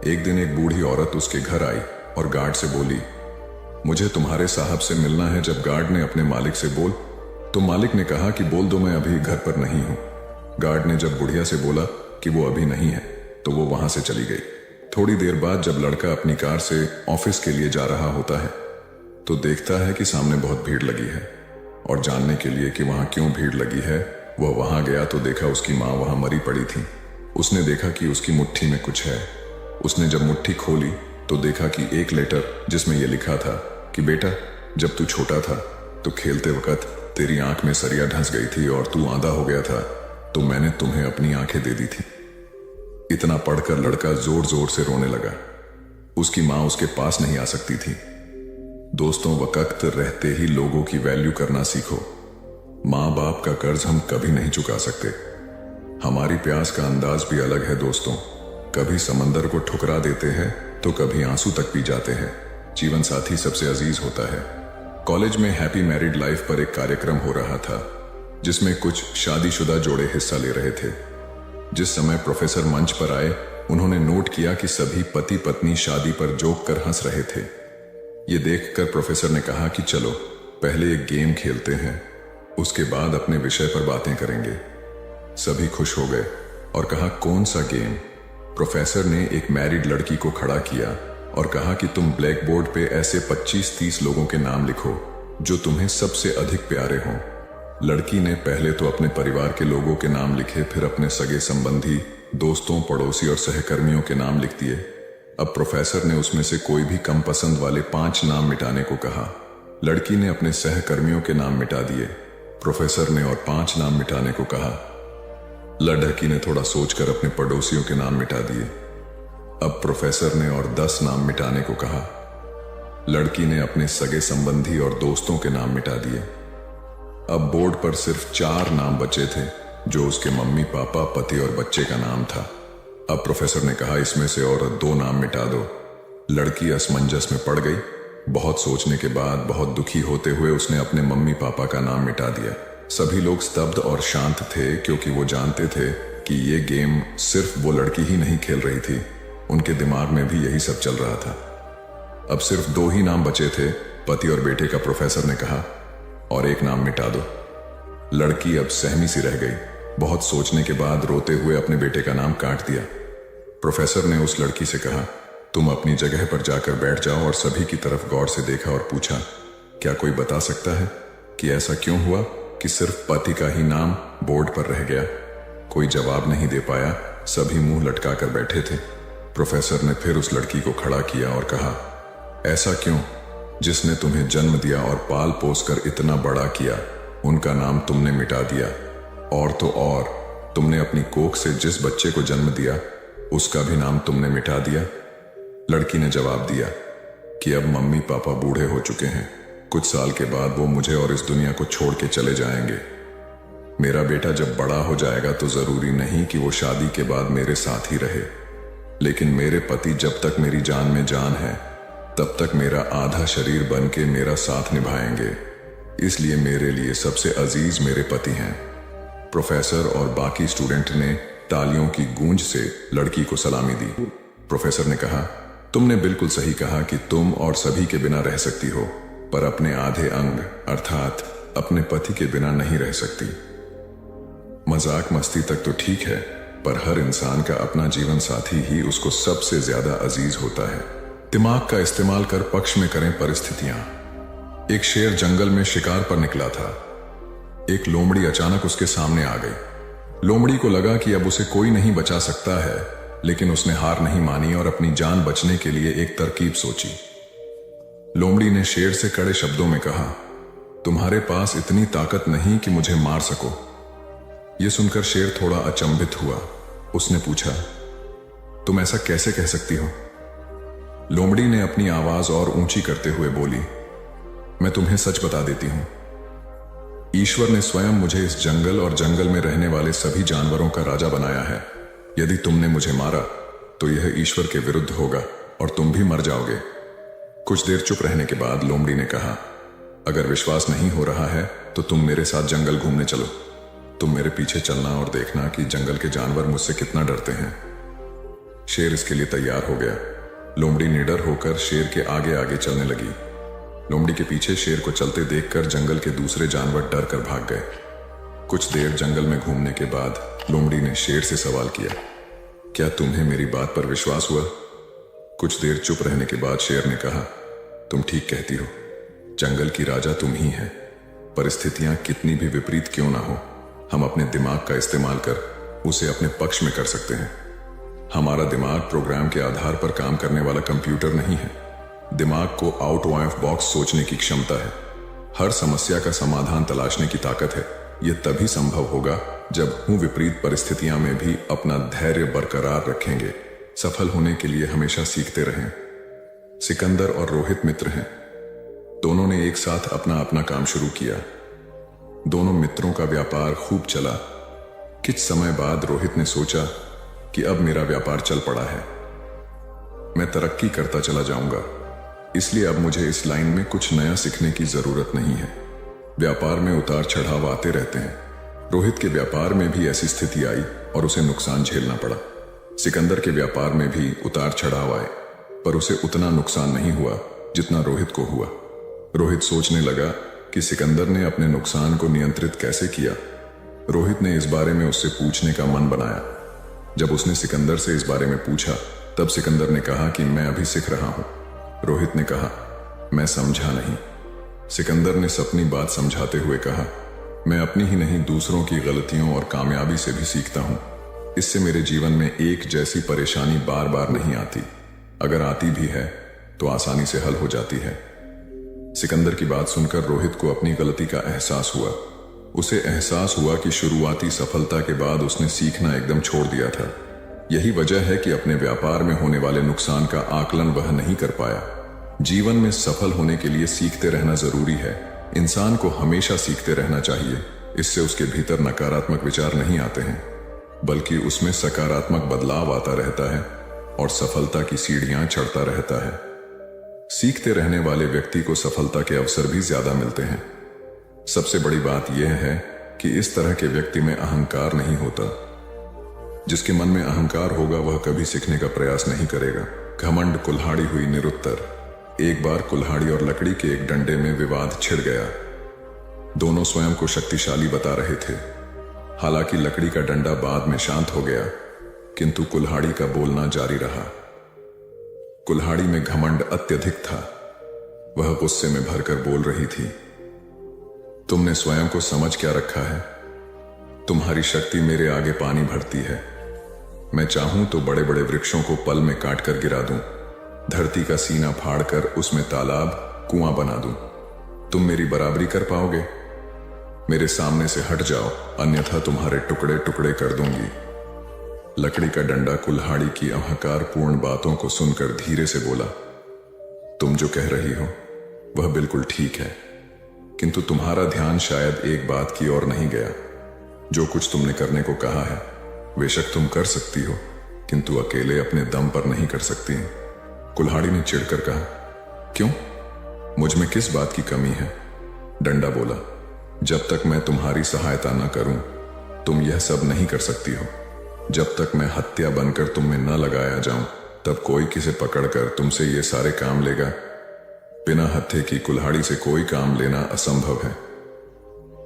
एक दिन एक बूढ़ी औरत उसके घर आई और गार्ड से बोली, मुझे तुम्हारे साहब से मिलना है। जब गार्ड ने अपने मालिक से बोल, तो मालिक ने कहा कि बोल दो मैं अभी घर पर नहीं हूं। गार्ड ने जब बुढ़िया से बोला कि वो अभी नहीं है, तो वो वहां से चली गई। थोड़ी देर बाद जब लड़का अपनी कार से ऑफिस के लिए जा रहा होता है, तो देखता है कि सामने बहुत भीड़ लगी है, और जानने के लिए कि वहां क्यों भीड़ लगी है वह वहां गया तो देखा उसकी माँ वहां मरी पड़ी थी। उसने देखा कि उसकी मुट्ठी में कुछ है। उसने जब मुट्ठी खोली तो देखा कि एक लेटर जिसमें यह लिखा था कि बेटा, जब तू छोटा था तो खेलते वक्त तेरी आंख में सरिया ढंस गई थी और तू आंधा हो गया था, तो मैंने तुम्हें अपनी आंखें दे दी थी। इतना पढ़कर लड़का जोर जोर से रोने लगा। उसकी माँ उसके पास नहीं आ सकती थी। दोस्तों, वक्त रहते ही लोगों की वैल्यू करना सीखो। माँ बाप का कर्ज हम कभी नहीं चुका सकते। हमारी प्यास का अंदाज भी अलग है दोस्तों। कभी समंदर को ठुकरा देते हैं तो कभी आंसू तक पी जाते हैं। जीवन साथी सबसे अजीज होता है। कॉलेज में हैप्पी मैरिड लाइफ पर एक कार्यक्रम हो रहा था जिसमें कुछ शादीशुदा जोड़े हिस्सा ले रहे थे। जिस समय प्रोफेसर मंच पर आए, उन्होंने नोट किया कि सभी पति पत्नी शादी पर जोक कर हंस रहे थे। ये देखकर प्रोफेसर ने कहा कि चलो पहले एक गेम खेलते हैं, उसके बाद अपने विषय पर बातें करेंगे। सभी खुश हो गए और कहा, कौन सा गेम? प्रोफेसर ने एक मैरिड लड़की को खड़ा किया और कहा कि तुम ब्लैक बोर्ड पे ऐसे 25-30 लोगों के नाम लिखो जो तुम्हें सबसे अधिक प्यारे हों। लड़की ने पहले तो अपने परिवार के लोगों के नाम लिखे, फिर अपने सगे संबंधी, दोस्तों, पड़ोसी और सहकर्मियों के नाम लिख दिए। अब प्रोफेसर ने उसमें से कोई भी कम पसंद वाले 5 नाम मिटाने को कहा। लड़की ने अपने सहकर्मियों के नाम मिटा दिए। प्रोफेसर ने और 5 नाम मिटाने को कहा। लड़की ने थोड़ा सोचकर अपने पड़ोसियों के नाम मिटा दिए। अब प्रोफेसर ने और 10 नाम मिटाने को कहा। लड़की ने अपने सगे संबंधी और दोस्तों के नाम मिटा दिए। अब बोर्ड पर सिर्फ 4 नाम बचे थे, जो उसके मम्मी पापा, पति और बच्चे का नाम था। अब प्रोफेसर ने कहा, इसमें से और 2 नाम मिटा दो। लड़की असमंजस में पड़ गई। बहुत सोचने के बाद, बहुत दुखी होते हुए उसने अपने मम्मी पापा का नाम मिटा दिया। सभी लोग स्तब्ध और शांत थे क्योंकि वो जानते थे कि ये गेम सिर्फ वो लड़की ही नहीं खेल रही थी, उनके दिमाग में भी यही सब चल रहा था। अब सिर्फ 2 ही नाम बचे थे, पति और बेटे का। प्रोफेसर ने कहा, और 1 नाम मिटा दो। लड़की अब सहमी सी रह गई। बहुत सोचने के बाद रोते हुए अपने बेटे का नाम काट दिया। प्रोफेसर ने उस लड़की से कहा, तुम अपनी जगह पर जाकर बैठ जाओ, और सभी की तरफ गौर से देखा और पूछा, क्या कोई बता सकता है कि ऐसा क्यों हुआ कि सिर्फ पति का ही नाम बोर्ड पर रह गया? कोई जवाब नहीं दे पाया। सभी मुंह लटका कर बैठे थे। प्रोफेसर ने फिर उस लड़की को खड़ा किया और कहा, ऐसा क्यों? जिसने तुम्हें जन्म दिया और पाल पोस कर इतना बड़ा किया, उनका नाम तुमने मिटा दिया। और तो और, तुमने अपनी कोख से जिस बच्चे को जन्म दिया, उसका भी नाम तुमने मिटा दिया। लड़की ने जवाब दिया कि अब मम्मी पापा बूढ़े हो चुके हैं। कुछ साल के बाद वो मुझे और इस दुनिया को छोड़ के चले जाएंगे। मेरा बेटा जब बड़ा हो जाएगा तो जरूरी नहीं कि वो शादी के बाद मेरे साथ ही रहे, लेकिन मेरे पति जब तक मेरी जान में जान है, तब तक मेरा आधा शरीर बन के मेरा साथ निभाएंगे। इसलिए मेरे लिए सबसे अजीज मेरे पति हैं। प्रोफेसर और बाकी स्टूडेंट ने तालियों की गूंज से लड़की को सलामी दी। प्रोफेसर ने कहा, तुमने बिल्कुल सही कहा कि तुम और सभी के बिना रह सकती हो, पर अपने आधे अंग अर्थात अपने पति के बिना नहीं रह सकती। मजाक मस्ती तक तो ठीक है, पर हर इंसान का अपना जीवन साथी ही उसको सबसे ज्यादा अजीज होता है। दिमाग का इस्तेमाल कर पक्ष में करें परिस्थितियां। एक शेर जंगल में शिकार पर निकला था। एक लोमड़ी अचानक उसके सामने आ गई। लोमड़ी को लगा कि अब उसे कोई नहीं बचा सकता है, लेकिन उसने हार नहीं मानी और अपनी जान बचने के लिए एक तरकीब सोची। लोमड़ी ने शेर से कड़े शब्दों में कहा, तुम्हारे पास इतनी ताकत नहीं कि मुझे मार सको। यह सुनकर शेर थोड़ा अचंभित हुआ। उसने पूछा, तुम ऐसा कैसे कह सकती हो? लोमड़ी ने अपनी आवाज और ऊंची करते हुए बोली, मैं तुम्हें सच बता देती हूं। ईश्वर ने स्वयं मुझे इस जंगल और जंगल में रहने वाले सभी जानवरों का राजा बनाया है। यदि तुमने मुझे मारा तो यह ईश्वर के विरुद्ध होगा और तुम भी मर जाओगे। कुछ देर चुप रहने के बाद लोमड़ी ने कहा, अगर विश्वास नहीं हो रहा है तो तुम मेरे साथ जंगल घूमने चलो। तुम मेरे पीछे चलना और देखना कि जंगल के जानवर मुझसे कितना डरते हैं। शेर इसके लिए तैयार हो गया। लोमड़ी निडर होकर शेर के आगे आगे चलने लगी। लोमड़ी के पीछे शेर को चलते देखकर जंगल के दूसरे जानवर डर कर भाग गए। कुछ देर जंगल में घूमने के बाद लोमड़ी ने शेर से सवाल किया, क्या तुम्हें मेरी बात पर विश्वास हुआ? कुछ देर चुप रहने के बाद शेर ने कहा, तुम ठीक कहती हो। जंगल की राजा तुम ही है। परिस्थितियां कितनी भी विपरीत क्यों ना हो, हम अपने दिमाग का इस्तेमाल कर उसे अपने पक्ष में कर सकते हैं। हमारा दिमाग प्रोग्राम के आधार पर काम करने वाला कंप्यूटर नहीं है। दिमाग को आउट ऑफ बॉक्स सोचने की क्षमता है। हर समस्या का समाधान तलाशने की ताकत है। यह तभी संभव होगा जब हम विपरीत परिस्थितियां में भी अपना धैर्य बरकरार रखेंगे। सफल होने के लिए हमेशा सीखते रहें। सिकंदर और रोहित मित्र हैं। दोनों ने एक साथ अपना अपना काम शुरू किया। दोनों मित्रों का व्यापार खूब चला। कुछ समय बाद रोहित ने सोचा कि अब मेरा व्यापार चल पड़ा है, मैं तरक्की करता चला जाऊंगा, इसलिए अब मुझे इस लाइन में कुछ नया सीखने की जरूरत नहीं है। व्यापार में उतार चढ़ाव आते रहते हैं। रोहित के व्यापार में भी ऐसी स्थिति आई और उसे नुकसान झेलना पड़ा। सिकंदर के व्यापार में भी उतार चढ़ाव आए, पर उसे उतना नुकसान नहीं हुआ जितना रोहित को हुआ। रोहित सोचने लगा कि सिकंदर ने अपने नुकसान को नियंत्रित कैसे किया। रोहित ने इस बारे में उससे पूछने का मन बनाया। जब उसने सिकंदर से इस बारे में पूछा, तब सिकंदर ने कहा कि मैं अभी सीख रहा हूं। रोहित ने कहा, मैं समझा नहीं। सिकंदर ने अपनी बात समझाते हुए कहा, मैं अपनी ही नहीं दूसरों की गलतियों और कामयाबी से भी सीखता हूं। इससे मेरे जीवन में एक जैसी परेशानी बार बार नहीं आती। अगर आती भी है तो आसानी से हल हो जाती है। सिकंदर की बात सुनकर रोहित को अपनी गलती का एहसास हुआ। उसे एहसास हुआ कि शुरुआती सफलता के बाद उसने सीखना एकदम छोड़ दिया था। यही वजह है कि अपने व्यापार में होने वाले नुकसान का आकलन वह नहीं कर पाया। जीवन में सफल होने के लिए सीखते रहना जरूरी है। इंसान को हमेशा सीखते रहना चाहिए। इससे उसके भीतर नकारात्मक विचार नहीं आते हैं, बल्कि उसमें सकारात्मक बदलाव आता रहता है और सफलता की सीढ़ियां चढ़ता रहता है। सीखते रहने वाले व्यक्ति को सफलता के अवसर भी ज्यादा मिलते हैं। सबसे बड़ी बात यह है कि इस तरह के व्यक्ति में अहंकार नहीं होता। जिसके मन में अहंकार होगा वह कभी सीखने का प्रयास नहीं करेगा। घमंड कुल्हाड़ी हुई निरुत्तर। एक बार कुल्हाड़ी और लकड़ी के एक डंडे में विवाद छिड़ गया। दोनों स्वयं को शक्तिशाली बता रहे थे। हालांकि लकड़ी का डंडा बाद में शांत हो गया, किंतु कुल्हाड़ी का बोलना जारी रहा। कुल्हाड़ी में घमंड अत्यधिक था। वह गुस्से में भरकर बोल रही थी, तुमने स्वयं को समझ क्या रखा है? तुम्हारी शक्ति मेरे आगे पानी भरती है। मैं चाहूं तो बड़े बड़े वृक्षों को पल में काट कर गिरा दूं, धरती का सीना फाड़कर उसमें तालाब कुआं बना दूं। तुम मेरी बराबरी कर पाओगे? मेरे सामने से हट जाओ, अन्यथा तुम्हारे टुकड़े टुकड़े कर दूंगी। लकड़ी का डंडा कुल्हाड़ी की अहंकारपूर्ण बातों को सुनकर धीरे से बोला, तुम जो कह रही हो वह बिल्कुल ठीक है, किंतु तुम्हारा ध्यान शायद एक बात की ओर नहीं गया। जो कुछ तुमने करने को कहा है बेशक तुम कर सकती हो, किंतु अकेले अपने दम पर नहीं कर सकती। कुल्हाड़ी ने चिढ़कर कहा, क्यों? मुझ में किस बात की कमी है? डंडा बोला, जब तक मैं तुम्हारी सहायता न करूं तुम यह सब नहीं कर सकती हो। जब तक मैं हत्या बनकर तुम में न लगाया जाऊं तब कोई किसे पकड़कर तुमसे ये सारे काम लेगा? बिना हत्थे की कुल्हाड़ी से कोई काम लेना असंभव है।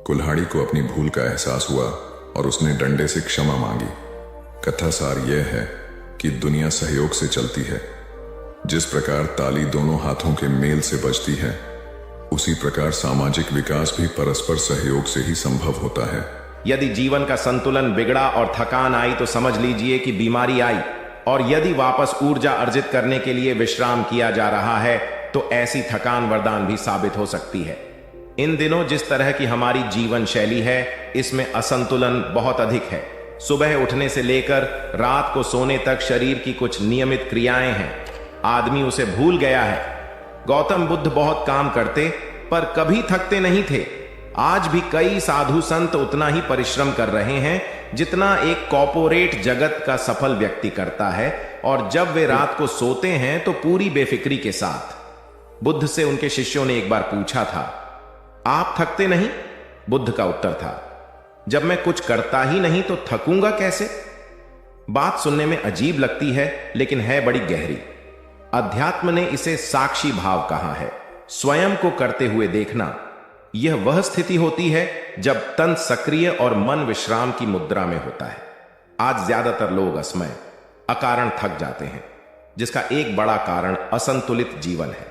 कुल्हाड़ी को अपनी भूल का एहसास हुआ और उसने डंडे से क्षमा मांगी। कथा सार यह है कि दुनिया सहयोग से चलती है। जिस प्रकार ताली दोनों हाथों के मेल से बजती है, उसी प्रकार सामाजिक विकास भी परस्पर सहयोग से ही संभव होता है। यदि जीवन का संतुलन बिगड़ा और थकान आई तो समझ लीजिए कि बीमारी आई, और यदि वापस ऊर्जा अर्जित करने के लिए विश्राम किया जा रहा है तो ऐसी थकान वरदान भी साबित हो सकती है। इन दिनों जिस तरह की हमारी जीवन शैली है, इसमें असंतुलन बहुत अधिक है। सुबह उठने से लेकर रात को सोने तक शरीर की कुछ नियमित क्रियाएं हैं, आदमी उसे भूल गया है। गौतम बुद्ध बहुत काम करते पर कभी थकते नहीं थे। आज भी कई साधु संत उतना ही परिश्रम कर रहे हैं जितना एक कॉर्पोरेट जगत का सफल व्यक्ति करता है, और जब वे रात को सोते हैं तो पूरी बेफिक्री के साथ। बुद्ध से उनके शिष्यों ने एक बार पूछा था, आप थकते नहीं? बुद्ध का उत्तर था, जब मैं कुछ करता ही नहीं तो थकूंगा कैसे? बात सुनने में अजीब लगती है लेकिन है बड़ी गहरी। अध्यात्म ने इसे साक्षी भाव कहा है। स्वयं को करते हुए देखना, यह वह स्थिति होती है जब तन सक्रिय और मन विश्राम की मुद्रा में होता है। आज ज्यादातर लोग असमय, अकारण थक जाते हैं, जिसका एक बड़ा कारण असंतुलित जीवन है।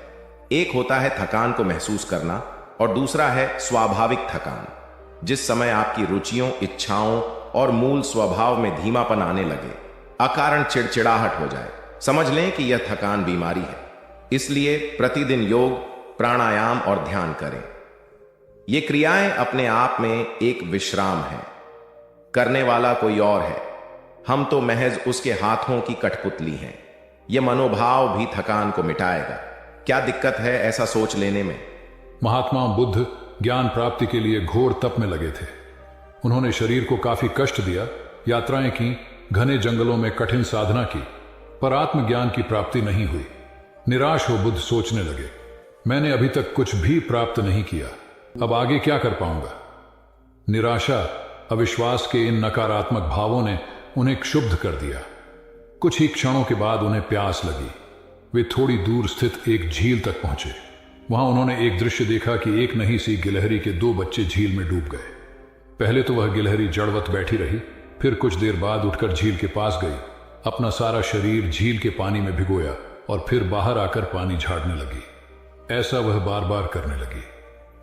एक होता है थकान को महसूस करना और दूसरा है स्वाभाविक थकान, जिस समय आपकी रुचियों, इच्छाओं और मूल स्वभाव में धीमापन आने लगे, अकारण चिड़चिड़ाहट हो जाए। समझ लें कि यह थकान बीमारी है। इसलिए प्रतिदिन योग, प्राणायाम और ध्यान करें। ये क्रियाएं अपने आप में एक विश्राम है। करने वाला कोई और है, हम तो महज उसके हाथों की कठपुतली हैं। यह मनोभाव भी थकान को मिटाएगा। क्या दिक्कत है ऐसा सोच लेने में? महात्मा बुद्ध ज्ञान प्राप्ति के लिए घोर तप में लगे थे। उन्होंने शरीर को काफी कष्ट दिया, यात्राएं की, घने जंगलों में कठिन साधना की, पर आत्मज्ञान की प्राप्ति नहीं हुई। निराश हो बुद्ध सोचने लगे, मैंने अभी तक कुछ भी प्राप्त नहीं किया, अब आगे क्या कर पाऊंगा। निराशा, अविश्वास के इन नकारात्मक भावों ने उन्हें क्षुब्ध कर दिया। कुछ ही क्षणों के बाद उन्हें प्यास लगी। वे थोड़ी दूर स्थित एक झील तक पहुंचे। वहां उन्होंने एक दृश्य देखा कि एक नन्ही सी गिलहरी के 2 बच्चे झील में डूब गए। पहले तो वह गिलहरी जड़वत बैठी रही, फिर कुछ देर बाद उठकर झील के पास गई, अपना सारा शरीर झील के पानी में भिगोया और फिर बाहर आकर पानी झाड़ने लगी। ऐसा वह बार बार करने लगी।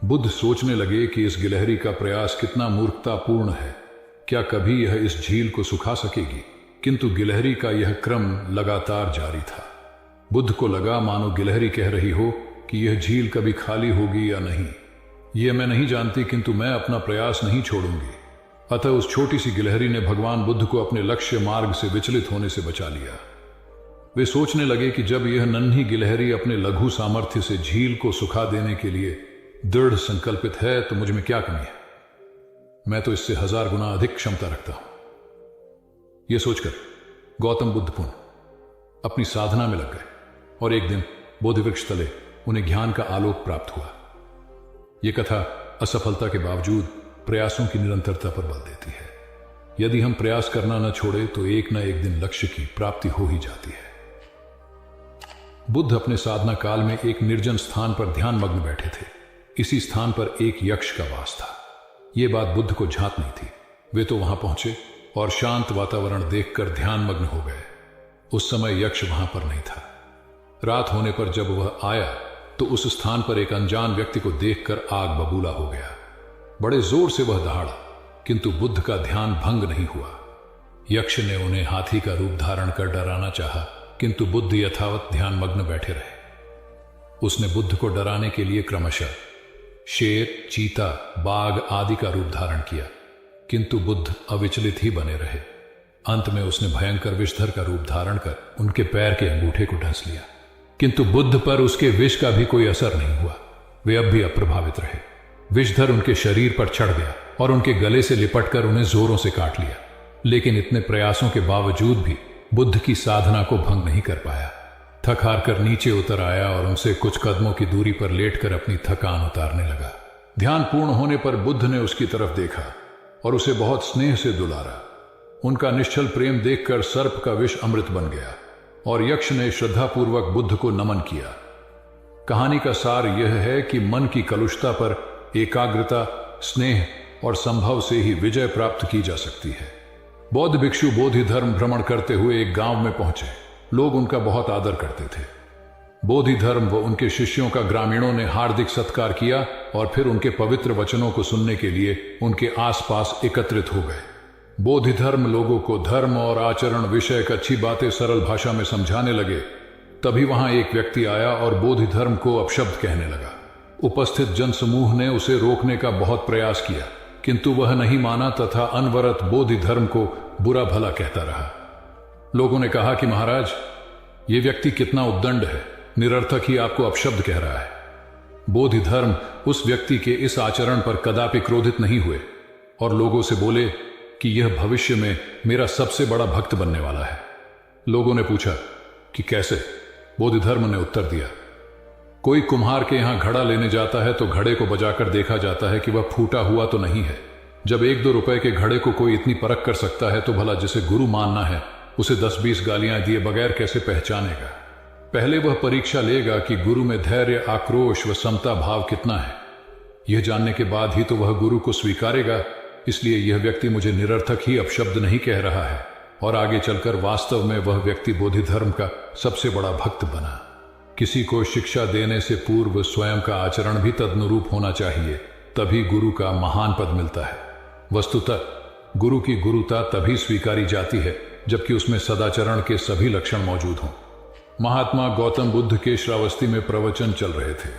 बुद्ध सोचने लगे कि इस गिलहरी का प्रयास कितना मूर्खतापूर्ण है। क्या कभी यह इस झील को सुखा सकेगी? किंतु गिलहरी का यह क्रम लगातार जारी था। बुद्ध को लगा मानो गिलहरी कह रही हो कि यह झील कभी खाली होगी या नहीं, यह मैं नहीं जानती, किंतु मैं अपना प्रयास नहीं छोड़ूंगी। अतः उस छोटी सी गिलहरी ने भगवान बुद्ध को अपने लक्ष्य मार्ग से विचलित होने से बचा लिया। वे सोचने लगे कि जब यह नन्ही गिलहरी अपने लघु सामर्थ्य से झील को सुखा देने के लिए दृढ़ संकल्पित है तो मुझ में क्या कमी है। मैं तो इससे 1000 गुना अधिक क्षमता रखता हूं। यह सोचकर गौतम बुद्ध पुनः अपनी साधना में लग गए और एक दिन बोधिवृक्ष तले उन्हें ज्ञान का आलोक प्राप्त हुआ। यह कथा असफलता के बावजूद प्रयासों की निरंतरता पर बल देती है। यदि हम प्रयास करना न छोड़े तो एक न एक दिन लक्ष्य की प्राप्ति हो ही जाती है। बुद्ध अपने साधना काल में एक निर्जन स्थान पर ध्यान मग्न बैठे थे। इसी स्थान पर एक यक्ष का वास था। यह बात बुद्ध को झांक नहीं थी। वे तो वहां पहुंचे और शांत वातावरण देखकर ध्यान मग्न हो गए। उस समय यक्ष वहां पर नहीं था। रात होने पर जब वह आया तो उस स्थान पर एक अनजान व्यक्ति को देखकर आग बबूला हो गया। बड़े जोर से वह दहाड़ा, किंतु बुद्ध का ध्यान भंग नहीं हुआ। यक्ष ने उन्हें हाथी का रूप धारण कर डराना चाहा, किंतु बुद्ध यथावत ध्यान मग्न बैठे रहे। उसने बुद्ध को डराने के लिए क्रमशः शेर, चीता, बाघ आदि का रूप धारण किया, किंतु बुद्ध अविचलित ही बने रहे। अंत में उसने भयंकर विषधर का रूप धारण कर उनके पैर के अंगूठे को डस लिया, किंतु बुद्ध पर उसके विष का भी कोई असर नहीं हुआ। वे अब भी अप्रभावित रहे। विषधर उनके शरीर पर चढ़ गया और उनके गले से लिपटकर उन्हें जोरों से काट लिया, लेकिन इतने प्रयासों के बावजूद भी बुद्ध की साधना को भंग नहीं कर पाया। थक हार कर नीचे उतर आया और उनसे कुछ कदमों की दूरी पर लेटकर अपनी थकान उतारने लगा। ध्यान पूर्ण होने पर बुद्ध ने उसकी तरफ देखा और उसे बहुत स्नेह से दुलारा। उनका निश्चल प्रेम देखकर सर्प का विष अमृत बन गया और यक्ष ने श्रद्धापूर्वक बुद्ध को नमन किया। कहानी का सार यह है कि मन की कलुषता पर एकाग्रता, स्नेह और संभव से ही विजय प्राप्त की जा सकती है। बौद्ध भिक्षु बोधि धर्म भ्रमण करते हुए एक गांव में पहुंचे। लोग उनका बहुत आदर करते थे। बोधि धर्म व उनके शिष्यों का ग्रामीणों ने हार्दिक सत्कार किया और फिर उनके पवित्र वचनों को सुनने के लिए उनके आसपास एकत्रित हो गए। बोधि धर्म लोगों को धर्म और आचरण विषयक अच्छी बातें सरल भाषा में समझाने लगे। तभी वहां एक व्यक्ति आया और बोधि धर्म को अपशब्द कहने लगा। उपस्थित जनसमूह ने उसे रोकने का बहुत प्रयास किया, किंतु वह नहीं माना तथा अनवरत बोधि धर्म को बुरा भला कहता रहा। लोगों ने कहा कि महाराज, ये व्यक्ति कितना उद्दंड है, निरर्थक ही आपको अपशब्द कह रहा है। बोधि धर्म उस व्यक्ति के इस आचरण पर कदापि क्रोधित नहीं हुए और लोगों से बोले कि यह भविष्य में मेरा सबसे बड़ा भक्त बनने वाला है। लोगों ने पूछा कि कैसे? बोधि धर्म ने उत्तर दिया, कोई कुम्हार के यहां घड़ा लेने जाता है तो घड़े को बजाकर देखा जाता है कि वह फूटा हुआ तो नहीं है। जब 1-2 रुपए के घड़े को कोई इतनी परख कर सकता है तो भला जिसे गुरु मानना है उसे 10-20 गालियां दिए बगैर कैसे पहचानेगा? पहले वह परीक्षा लेगा कि गुरु में धैर्य, आक्रोश व समता भाव कितना है। यह जानने के बाद ही तो वह गुरु को स्वीकारेगा। इसलिए यह व्यक्ति मुझे निरर्थक ही अपशब्द नहीं कह रहा है और आगे चलकर वास्तव में वह व्यक्ति बोधि धर्म का सबसे बड़ा भक्त बना। किसी को शिक्षा देने से पूर्व स्वयं का आचरण भी तदनुरूप होना चाहिए, तभी गुरु का महान पद मिलता है। वस्तुतः गुरु की गुरुता तभी स्वीकारी जाती है जबकि उसमें सदाचरण के सभी लक्षण मौजूद हों। महात्मा गौतम बुद्ध के श्रावस्ती में प्रवचन चल रहे थे।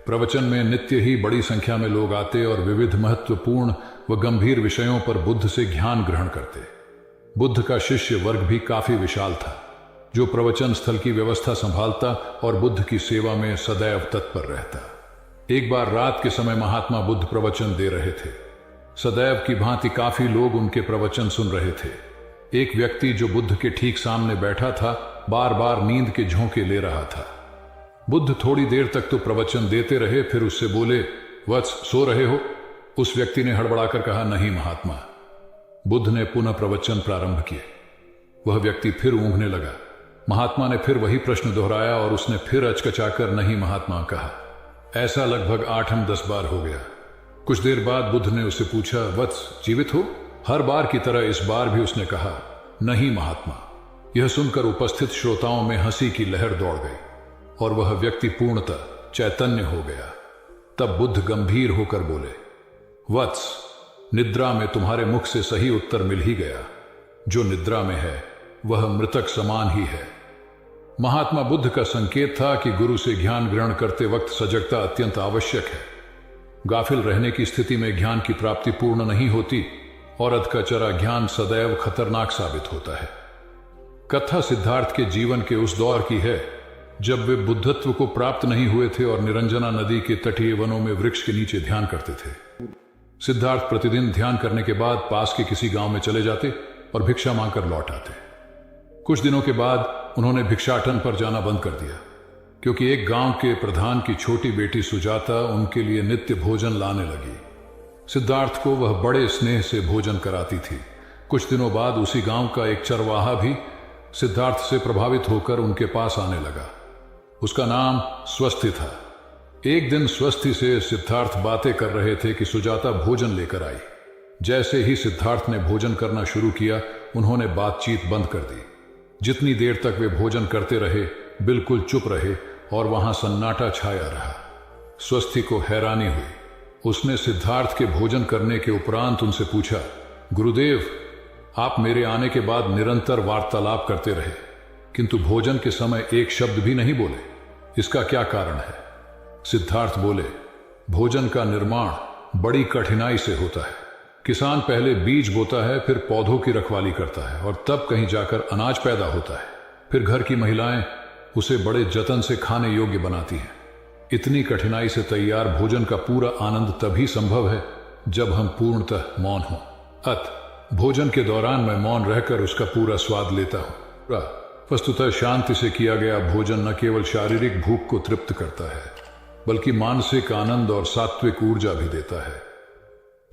प्रवचन में नित्य ही बड़ी संख्या में लोग आते और विविध महत्वपूर्ण व गंभीर विषयों पर बुद्ध से ज्ञान ग्रहण करते। बुद्ध का शिष्य वर्ग भी काफी विशाल था, जो प्रवचन स्थल की व्यवस्था संभालता और बुद्ध की सेवा में सदैव तत्पर रहता। एक बार रात के समय महात्मा बुद्ध प्रवचन दे रहे थे। सदैव की भांति काफी लोग उनके प्रवचन सुन रहे थे। एक व्यक्ति जो बुद्ध के ठीक सामने बैठा था, बार बार नींद के झोंके ले रहा था। बुद्ध थोड़ी देर तक तो प्रवचन देते रहे, फिर उससे बोले, वत्स, सो रहे हो? उस व्यक्ति ने हड़बड़ाकर कहा, नहीं महात्मा। बुद्ध ने पुनः प्रवचन प्रारंभ किए। वह व्यक्ति फिर ऊँघने लगा। महात्मा ने फिर वही प्रश्न दोहराया और उसने फिर अचकचाकर नहीं महात्मा कहा। ऐसा लगभग 8-10 बार हो गया। कुछ देर बाद बुद्ध ने उससे पूछा, वत्स, जीवित हो? हर बार की तरह इस बार भी उसने कहा, नहीं महात्मा। यह सुनकर उपस्थित श्रोताओं में हंसी की लहर दौड़ गई और वह व्यक्ति पूर्णतः चैतन्य हो गया। तब बुद्ध गंभीर होकर बोले, वत्स, निद्रा में तुम्हारे मुख से सही उत्तर मिल ही गया। जो निद्रा में है वह मृतक समान ही है। महात्मा बुद्ध का संकेत था कि गुरु से ज्ञान ग्रहण करते वक्त सजगता अत्यंत आवश्यक है। गाफिल रहने की स्थिति में ज्ञान की प्राप्ति पूर्ण नहीं होती और अधकचरा ज्ञान सदैव खतरनाक साबित होता है। कथा सिद्धार्थ के जीवन के उस दौर की है जब वे बुद्धत्व को प्राप्त नहीं हुए थे और निरंजना नदी के तटीय वनों में वृक्ष के नीचे ध्यान करते थे। सिद्धार्थ प्रतिदिन ध्यान करने के बाद पास के किसी गांव में चले जाते और भिक्षा मांगकर लौट आते। कुछ दिनों के बाद उन्होंने भिक्षाटन पर जाना बंद कर दिया, क्योंकि एक गांव के प्रधान की छोटी बेटी सुजाता उनके लिए नित्य भोजन लाने लगी। सिद्धार्थ को वह बड़े स्नेह से भोजन कराती थी। कुछ दिनों बाद उसी गांव का एक चरवाहा भी सिद्धार्थ से प्रभावित होकर उनके पास आने लगा। उसका नाम स्वस्ति था। एक दिन स्वस्ति से सिद्धार्थ बातें कर रहे थे कि सुजाता भोजन लेकर आई। जैसे ही सिद्धार्थ ने भोजन करना शुरू किया, उन्होंने बातचीत बंद कर दी। जितनी देर तक वे भोजन करते रहे, बिल्कुल चुप रहे और वहां सन्नाटा छाया रहा। स्वस्ति को हैरानी हुई। उसने सिद्धार्थ के भोजन करने के उपरांत उनसे पूछा, गुरुदेव, आप मेरे आने के बाद निरंतर वार्तालाप करते रहे, किंतु भोजन के समय एक शब्द भी नहीं बोले। इसका क्या कारण है? सिद्धार्थ बोले, भोजन का निर्माण बड़ी कठिनाई से होता है। किसान पहले बीज बोता है, फिर पौधों की रखवाली करता है और तब कहीं जाकर अनाज पैदा होता है। फिर घर की महिलाएं उसे बड़े जतन से खाने योग्य बनाती हैं। इतनी कठिनाई से तैयार भोजन का पूरा आनंद तभी संभव है जब हम पूर्णतः मौन हों। भोजन के दौरान मैं मौन रहकर उसका पूरा स्वाद लेता हूं। वस्तुतः शांति से किया गया भोजन न केवल शारीरिक भूख को तृप्त करता है, बल्कि मानसिक आनंद और सात्विक ऊर्जा भी देता है।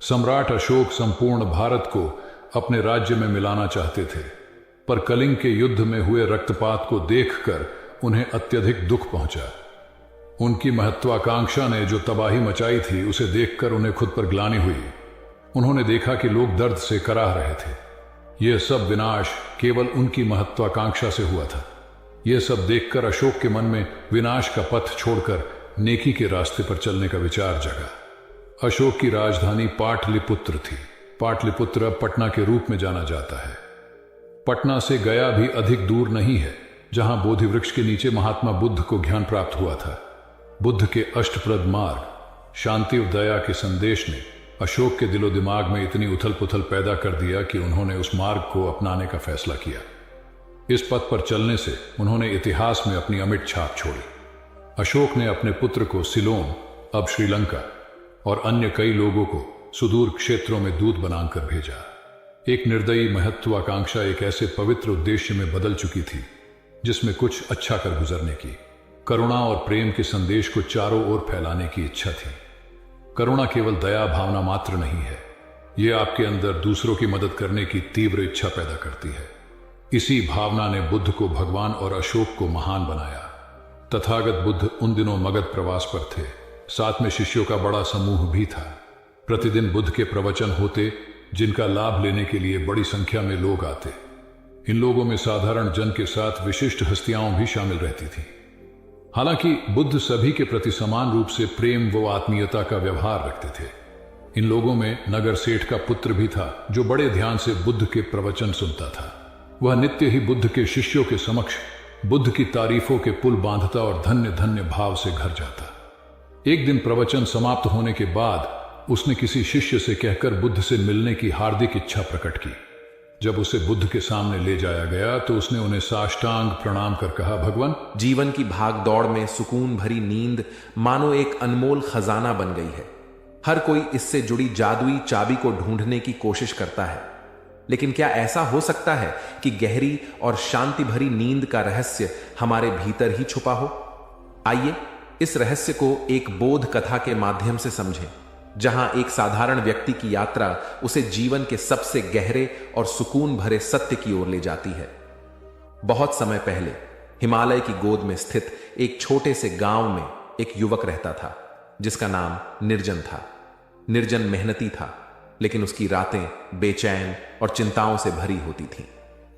सम्राट अशोक संपूर्ण भारत को अपने राज्य में मिलाना चाहते थे, पर कलिंग के युद्ध में हुए रक्तपात को देखकर उन्हें अत्यधिक दुख पहुंचा। उनकी महत्वाकांक्षा ने जो तबाही मचाई थी, उसे देखकर उन्हें खुद पर ग्लानि हुई। उन्होंने देखा कि लोग दर्द से कराह रहे थे। यह सब विनाश केवल उनकी महत्वाकांक्षा से हुआ था। यह सब देखकर अशोक के मन में विनाश का पथ छोड़कर नेकी के रास्ते पर चलने का विचार जगा। अशोक की राजधानी पाटलिपुत्र थी। पाटलिपुत्र अब पटना के रूप में जाना जाता है। पटना से गया भी अधिक दूर नहीं है, जहां बोधि वृक्ष के नीचे महात्मा बुद्ध को ज्ञान प्राप्त हुआ था। बुद्ध के अष्टप्रद मार्ग, शांति और दया के संदेश ने अशोक के दिलो दिमाग में इतनी उथल पुथल पैदा कर दिया कि उन्होंने उस मार्ग को अपनाने का फैसला किया। इस पथ पर चलने से उन्होंने इतिहास में अपनी अमिट छाप छोड़ी। अशोक ने अपने पुत्र को सिलोन, अब श्रीलंका, और अन्य कई लोगों को सुदूर क्षेत्रों में दूत बनाकर भेजा। एक निर्दयी महत्वाकांक्षा एक ऐसे पवित्र उद्देश्य में बदल चुकी थी जिसमें कुछ अच्छा कर गुजरने की, करुणा और प्रेम के संदेश को चारों ओर फैलाने की इच्छा थी। करुणा केवल दया भावना मात्र नहीं है, यह आपके अंदर दूसरों की मदद करने की तीव्र इच्छा पैदा करती है। इसी भावना ने बुद्ध को भगवान और अशोक को महान बनाया। तथागत बुद्ध उन दिनों मगध प्रवास पर थे। साथ में शिष्यों का बड़ा समूह भी था। प्रतिदिन बुद्ध के प्रवचन होते, जिनका लाभ लेने के लिए बड़ी संख्या में लोग आते। इन लोगों में साधारण जन के साथ विशिष्ट हस्तियां भी शामिल रहती थीं। हालांकि बुद्ध सभी के प्रति समान रूप से प्रेम व आत्मीयता का व्यवहार रखते थे। इन लोगों में नगर सेठ का पुत्र भी था, जो बड़े ध्यान से बुद्ध के प्रवचन सुनता था। वह नित्य ही बुद्ध के शिष्यों के समक्ष बुद्ध की तारीफों के पुल बांधता और धन्य धन्य भाव से घर जाता। एक दिन प्रवचन समाप्त होने के बाद उसने किसी शिष्य से कहकर बुद्ध से मिलने की हार्दिक इच्छा प्रकट की। जब उसे बुद्ध के सामने ले जाया गया तो उसने उन्हें साष्टांग प्रणाम कर कहा, भगवान, जीवन की भाग दौड़ में सुकून भरी नींद मानो एक अनमोल खजाना बन गई है। हर कोई इससे जुड़ी जादुई चाबी को ढूंढने की कोशिश करता है, लेकिन क्या ऐसा हो सकता है कि गहरी और शांति भरी नींद का रहस्य हमारे भीतर ही छुपा हो? आइए इस रहस्य को एक बोध कथा के माध्यम से समझें, जहां एक साधारण व्यक्ति की यात्रा उसे जीवन के सबसे गहरे और सुकून भरे सत्य की ओर ले जाती है। बहुत समय पहले हिमालय की गोद में स्थित एक छोटे से गांव में एक युवक रहता था, जिसका नाम निर्जन था। निर्जन मेहनती था, लेकिन उसकी रातें बेचैन और चिंताओं से भरी होती थीं।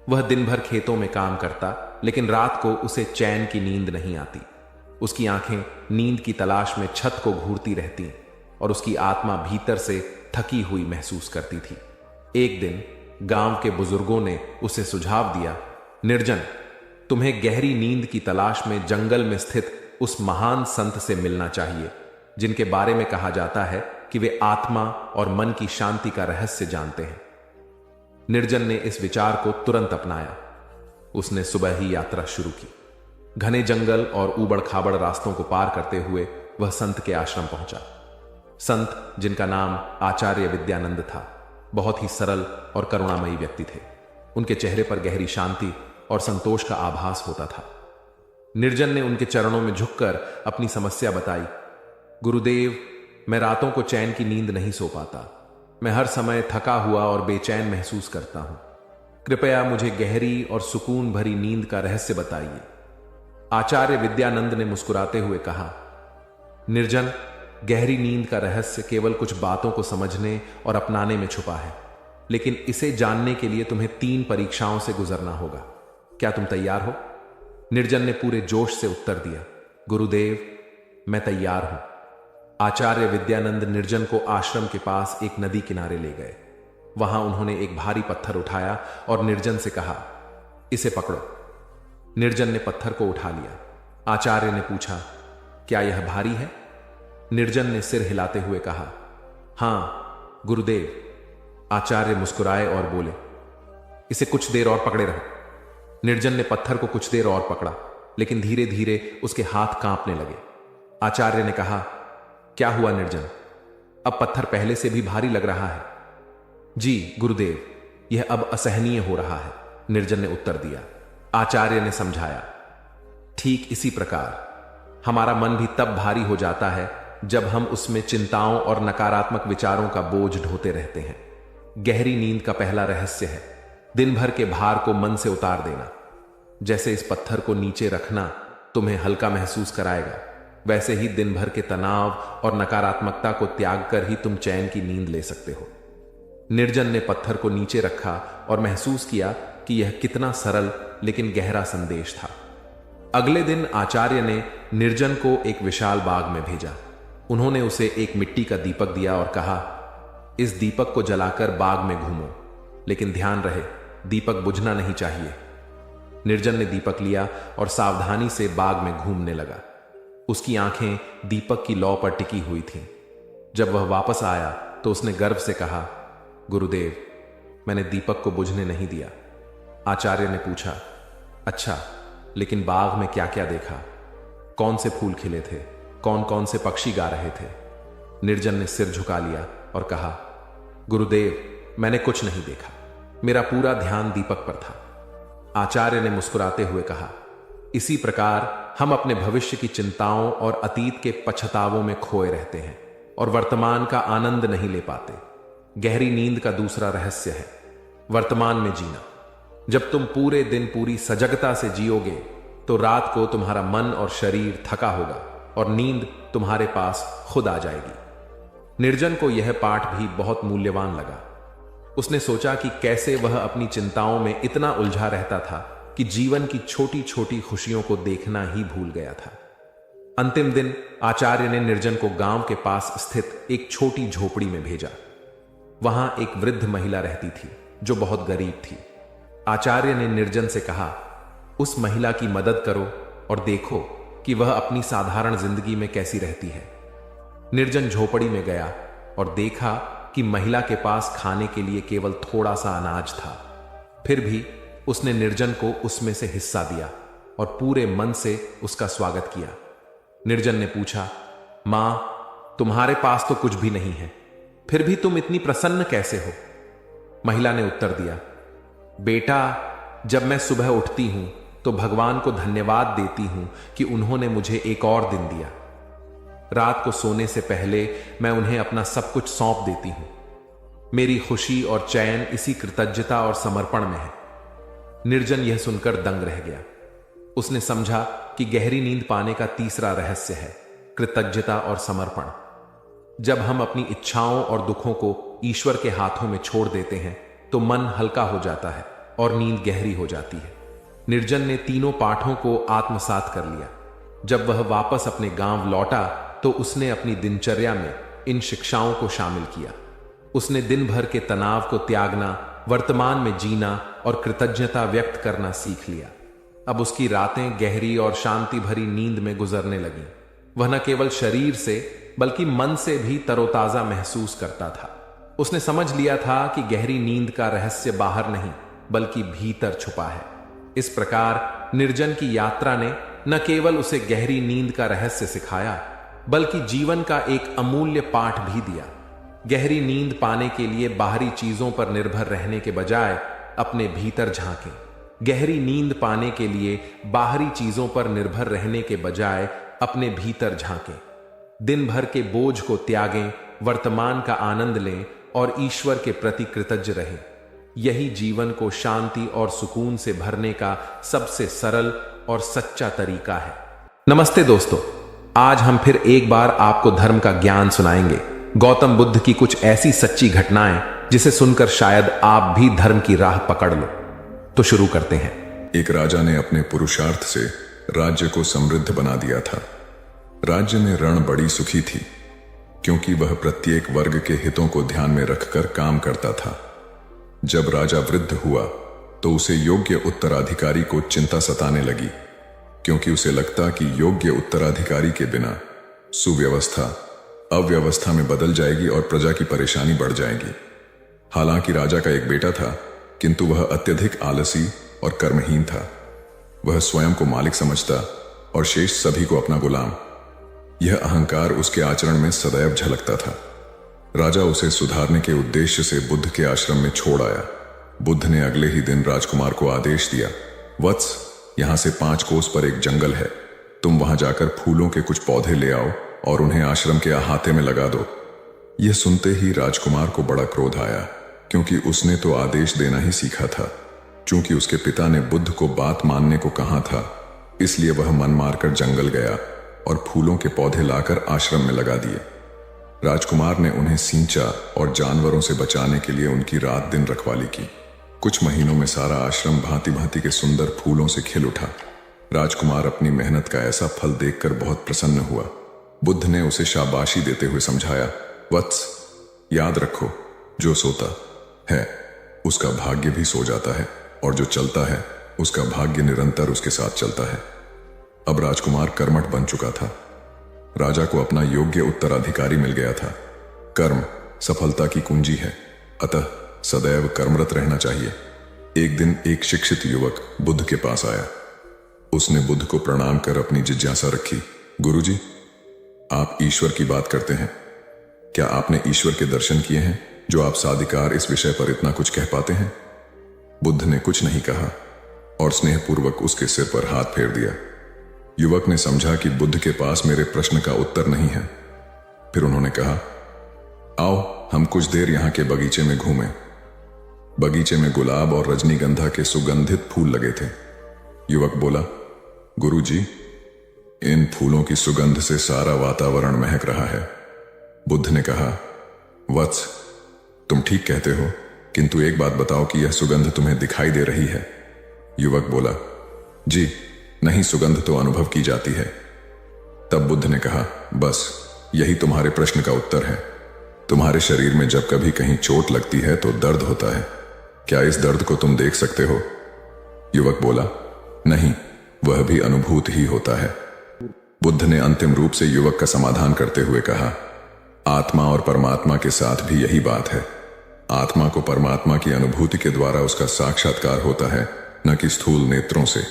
वह दिन भर खेतों में काम करता, लेकिन रात को उसे चैन की नींद नहीं आती। उसकी आंखें नींद की तलाश में छत को घूरती रहती और उसकी आत्मा भीतर से थकी हुई महसूस करती थी। एक दिन गांव के बुजुर्गों ने उसे सुझाव दिया, निर्जन, तुम्हें गहरी नींद की तलाश में जंगल में स्थित उस महान संत से मिलना चाहिए, जिनके बारे में कहा जाता है कि वे आत्मा और मन की शांति का रहस्य जानते हैं। निर्जन ने इस विचार को तुरंत अपनाया। उसने सुबह ही यात्रा शुरू की। घने जंगल और ऊबड़ खाबड़ रास्तों को पार करते हुए वह संत के आश्रम पहुंचा। संत, जिनका नाम आचार्य विद्यानंद था, बहुत ही सरल और करुणामयी व्यक्ति थे। उनके चेहरे पर गहरी शांति और संतोष का आभास होता था। निर्जन ने उनके चरणों में झुककर अपनी समस्या बताई। गुरुदेव, मैं रातों को चैन की नींद नहीं सो पाता। मैं हर समय थका हुआ और बेचैन महसूस करता हूं। कृपया मुझे गहरी और सुकून भरी नींद का रहस्य बताइए। आचार्य विद्यानंद ने मुस्कुराते हुए कहा, निर्जन, गहरी नींद का रहस्य केवल कुछ बातों को समझने और अपनाने में छुपा है, लेकिन इसे जानने के लिए तुम्हें 3 परीक्षाओं से गुजरना होगा। क्या तुम तैयार हो? निर्जन ने पूरे जोश से उत्तर दिया, गुरुदेव, मैं तैयार हूं। आचार्य विद्यानंद निर्जन को आश्रम के पास एक नदी किनारे ले गए। वहां उन्होंने एक भारी पत्थर उठाया और निर्जन से कहा, इसे पकड़ो। निर्जन ने पत्थर को उठा लिया। आचार्य ने पूछा, क्या यह भारी है? निर्जन ने सिर हिलाते हुए कहा, हां गुरुदेव। आचार्य मुस्कुराए और बोले, इसे कुछ देर और पकड़े रहो। निर्जन ने पत्थर को कुछ देर और पकड़ा, लेकिन धीरे धीरे उसके हाथ कांपने लगे। आचार्य ने कहा, क्या हुआ निर्जन? अब पत्थर पहले से भी भारी लग रहा है। जी गुरुदेव, यह अब असहनीय हो रहा है, निर्जन ने उत्तर दिया। आचार्य ने समझाया, ठीक इसी प्रकार हमारा मन भी तब भारी हो जाता है जब हम उसमें चिंताओं और नकारात्मक विचारों का बोझ ढोते रहते हैं। गहरी नींद का पहला रहस्य है दिन भर के भार को मन से उतार देना। जैसे इस पत्थर को नीचे रखना तुम्हें हल्का महसूस कराएगा, वैसे ही दिन भर के तनाव और नकारात्मकता को त्याग कर ही तुम चैन की नींद ले सकते हो। निर्जन ने पत्थर को नीचे रखा और महसूस किया कि यह कितना सरल लेकिन गहरा संदेश था। अगले दिन आचार्य ने निर्जन को एक विशाल बाग में भेजा। उन्होंने उसे एक मिट्टी का दीपक दिया और कहा, इस दीपक को जलाकर बाग में घूमो, लेकिन ध्यान रहे दीपक बुझना नहीं चाहिए। निर्जन ने दीपक लिया और सावधानी से बाग में घूमने लगा। उसकी आंखें दीपक की लौ पर टिकी हुई थीं। जब वह वापस आया तो उसने गर्व से कहा, गुरुदेव, मैंने दीपक को बुझने नहीं दिया। आचार्य ने पूछा, अच्छा, लेकिन बाग में क्या क्या देखा? कौन से फूल खिले थे? कौन कौन से पक्षी गा रहे थे? निर्जन ने सिर झुका लिया और कहा, गुरुदेव, मैंने कुछ नहीं देखा। मेरा पूरा ध्यान दीपक पर था। आचार्य ने मुस्कुराते हुए कहा, इसी प्रकार हम अपने भविष्य की चिंताओं और अतीत के पछतावों में खोए रहते हैं और वर्तमान का आनंद नहीं ले पाते। गहरी नींद का दूसरा रहस्य है वर्तमान में जीना। जब तुम पूरे दिन पूरी सजगता से जियोगे तो रात को तुम्हारा मन और शरीर थका होगा और नींद तुम्हारे पास खुद आ जाएगी। निर्जन को यह पाठ भी बहुत मूल्यवान लगा। उसने सोचा कि कैसे वह अपनी चिंताओं में इतना उलझा रहता था कि जीवन की छोटी छोटी खुशियों को देखना ही भूल गया था। अंतिम दिन आचार्य ने निर्जन को गांव के पास स्थित एक छोटी झोपड़ी में भेजा। वहां एक वृद्ध महिला रहती थी जो बहुत गरीब थी। आचार्य ने निर्जन से कहा, उस महिला की मदद करो और देखो कि वह अपनी साधारण जिंदगी में कैसी रहती है। निर्जन झोपड़ी में गया और देखा कि महिला के पास खाने के लिए केवल थोड़ा सा अनाज था। फिर भी उसने निर्जन को उसमें से हिस्सा दिया और पूरे मन से उसका स्वागत किया। निर्जन ने पूछा, मां, तुम्हारे पास तो कुछ भी नहीं है, फिर भी तुम इतनी प्रसन्न कैसे हो? महिला ने उत्तर दिया, बेटा, जब मैं सुबह उठती हूं तो भगवान को धन्यवाद देती हूं कि उन्होंने मुझे एक और दिन दिया। रात को सोने से पहले मैं उन्हें अपना सब कुछ सौंप देती हूं। मेरी खुशी और चैन इसी कृतज्ञता और समर्पण में है। निर्जन यह सुनकर दंग रह गया। उसने समझा कि गहरी नींद पाने का तीसरा रहस्य है कृतज्ञता और समर्पण। जब हम अपनी इच्छाओं और दुखों को ईश्वर के हाथों में छोड़ देते हैं तो मन हल्का हो जाता है और नींद गहरी हो जाती है। निर्जन ने तीनों पाठों को आत्मसात कर लिया। जब वह वापस अपने गांव लौटा तो उसने अपनी दिनचर्या में इन शिक्षाओं को शामिल किया। उसने दिन भर के तनाव को त्यागना, वर्तमान में जीना और कृतज्ञता व्यक्त करना सीख लिया। अब उसकी रातें गहरी और शांति भरी नींद में गुजरने लगीं। वह न केवल शरीर से बल्कि मन से भी तरोताजा महसूस करता था। उसने समझ लिया था कि गहरी नींद का रहस्य बाहर नहीं बल्कि भीतर छुपा है। इस प्रकार निर्जन की यात्रा ने न केवल उसे गहरी नींद का रहस्य सिखाया बल्कि जीवन का एक अमूल्य पाठ भी दिया। गहरी नींद पाने के लिए बाहरी चीजों पर निर्भर रहने के बजाय अपने भीतर झांकें। गहरी नींद पाने के लिए बाहरी चीजों पर निर्भर रहने के बजाय अपने भीतर झांकें। दिन भर के बोझ को त्यागें, वर्तमान का आनंद लें और ईश्वर के प्रति कृतज्ञ रहें। यही जीवन को शांति और सुकून से भरने का सबसे सरल और सच्चा तरीका है। नमस्ते दोस्तों, आज हम फिर एक बार आपको धर्म का ज्ञान सुनाएंगे। गौतम बुद्ध की कुछ ऐसी सच्ची घटनाएं जिसे सुनकर शायद आप भी धर्म की राह पकड़ लो। तो शुरू करते हैं। एक राजा ने अपने पुरुषार्थ से राज्य को समृद्ध बना दिया था। राज्य में रण बड़ी सुखी थी क्योंकि वह प्रत्येक वर्ग के हितों को ध्यान में रखकर काम करता था। जब राजा वृद्ध हुआ तो उसे योग्य उत्तराधिकारी को चिंता सताने लगी क्योंकि उसे लगता कि योग्य उत्तराधिकारी के बिना सुव्यवस्था अव्यवस्था में बदल जाएगी और प्रजा की परेशानी बढ़ जाएगी। हालांकि राजा का एक बेटा था किंतु वह अत्यधिक आलसी और कर्महीन था। वह स्वयं को मालिक समझता और शेष सभी को अपना गुलाम। यह अहंकार उसके आचरण में सदैव झलकता था। राजा उसे सुधारने के उद्देश्य से बुद्ध के आश्रम में छोड़ आया। बुद्ध ने अगले ही दिन राजकुमार को आदेश दिया, वत्स, यहां से 5 कोस पर एक जंगल है। तुम वहां जाकर फूलों के कुछ पौधे ले आओ और उन्हें आश्रम के अहाते में लगा दो। यह सुनते ही राजकुमार को बड़ा क्रोध आया क्योंकि उसने तो आदेश देना ही सीखा था। चूंकि उसके पिता ने बुद्ध को बात मानने को कहा था, इसलिए वह मन मारकर जंगल गया और फूलों के पौधे लाकर आश्रम में लगा दिए। राजकुमार ने उन्हें सींचा और जानवरों से बचाने के लिए उनकी रात दिन रखवाली की। कुछ महीनों में सारा आश्रम भांति भांति के सुंदर फूलों से खिल उठा। राजकुमार अपनी मेहनत का ऐसा फल देखकर बहुत प्रसन्न हुआ। बुद्ध ने उसे शाबाशी देते हुए समझाया, वत्स, याद रखो, जो सोता है उसका भाग्य भी सो जाता है और जो चलता है उसका भाग्य निरंतर उसके साथ चलता है। अब राजकुमार कर्मठ बन चुका था। राजा को अपना योग्य उत्तराधिकारी मिल गया था। कर्म सफलता की कुंजी है, अतः सदैव कर्मरत रहना चाहिए। एक दिन एक शिक्षित युवक बुद्ध के पास आया। उसने बुद्ध को प्रणाम कर अपनी जिज्ञासा रखी, गुरुजी, आप ईश्वर की बात करते हैं, क्या आपने ईश्वर के दर्शन किए हैं जो आप साधिकार इस विषय पर इतना कुछ कह पाते हैं? बुद्ध ने कुछ नहीं कहा और स्नेहपूर्वक उसके सिर पर हाथ फेर दिया। युवक ने समझा कि बुद्ध के पास मेरे प्रश्न का उत्तर नहीं है। फिर उन्होंने कहा, आओ हम कुछ देर यहां के बगीचे में घूमें। बगीचे में गुलाब और रजनीगंधा के सुगंधित फूल लगे थे। युवक बोला, गुरुजी, इन फूलों की सुगंध से सारा वातावरण महक रहा है। बुद्ध ने कहा, वत्स, तुम ठीक कहते हो, किंतु एक बात बताओ कि यह सुगंध तुम्हें दिखाई दे रही है? युवक बोला, जी नहीं, सुगंध तो अनुभव की जाती है। तब बुद्ध ने कहा, बस यही तुम्हारे प्रश्न का उत्तर है। तुम्हारे शरीर में जब कभी कहीं चोट लगती है तो दर्द होता है। क्या इस दर्द को तुम देख सकते हो? युवक बोला, नहीं, वह भी अनुभूत ही होता है। बुद्ध ने अंतिम रूप से युवक का समाधान करते हुए कहा, आत्मा और परमात्मा के साथ भी यही बात है। आत्मा को परमात्मा की अनुभूति के द्वारा उसका साक्षात्कार होता है, न कि स्थूल नेत्रों से।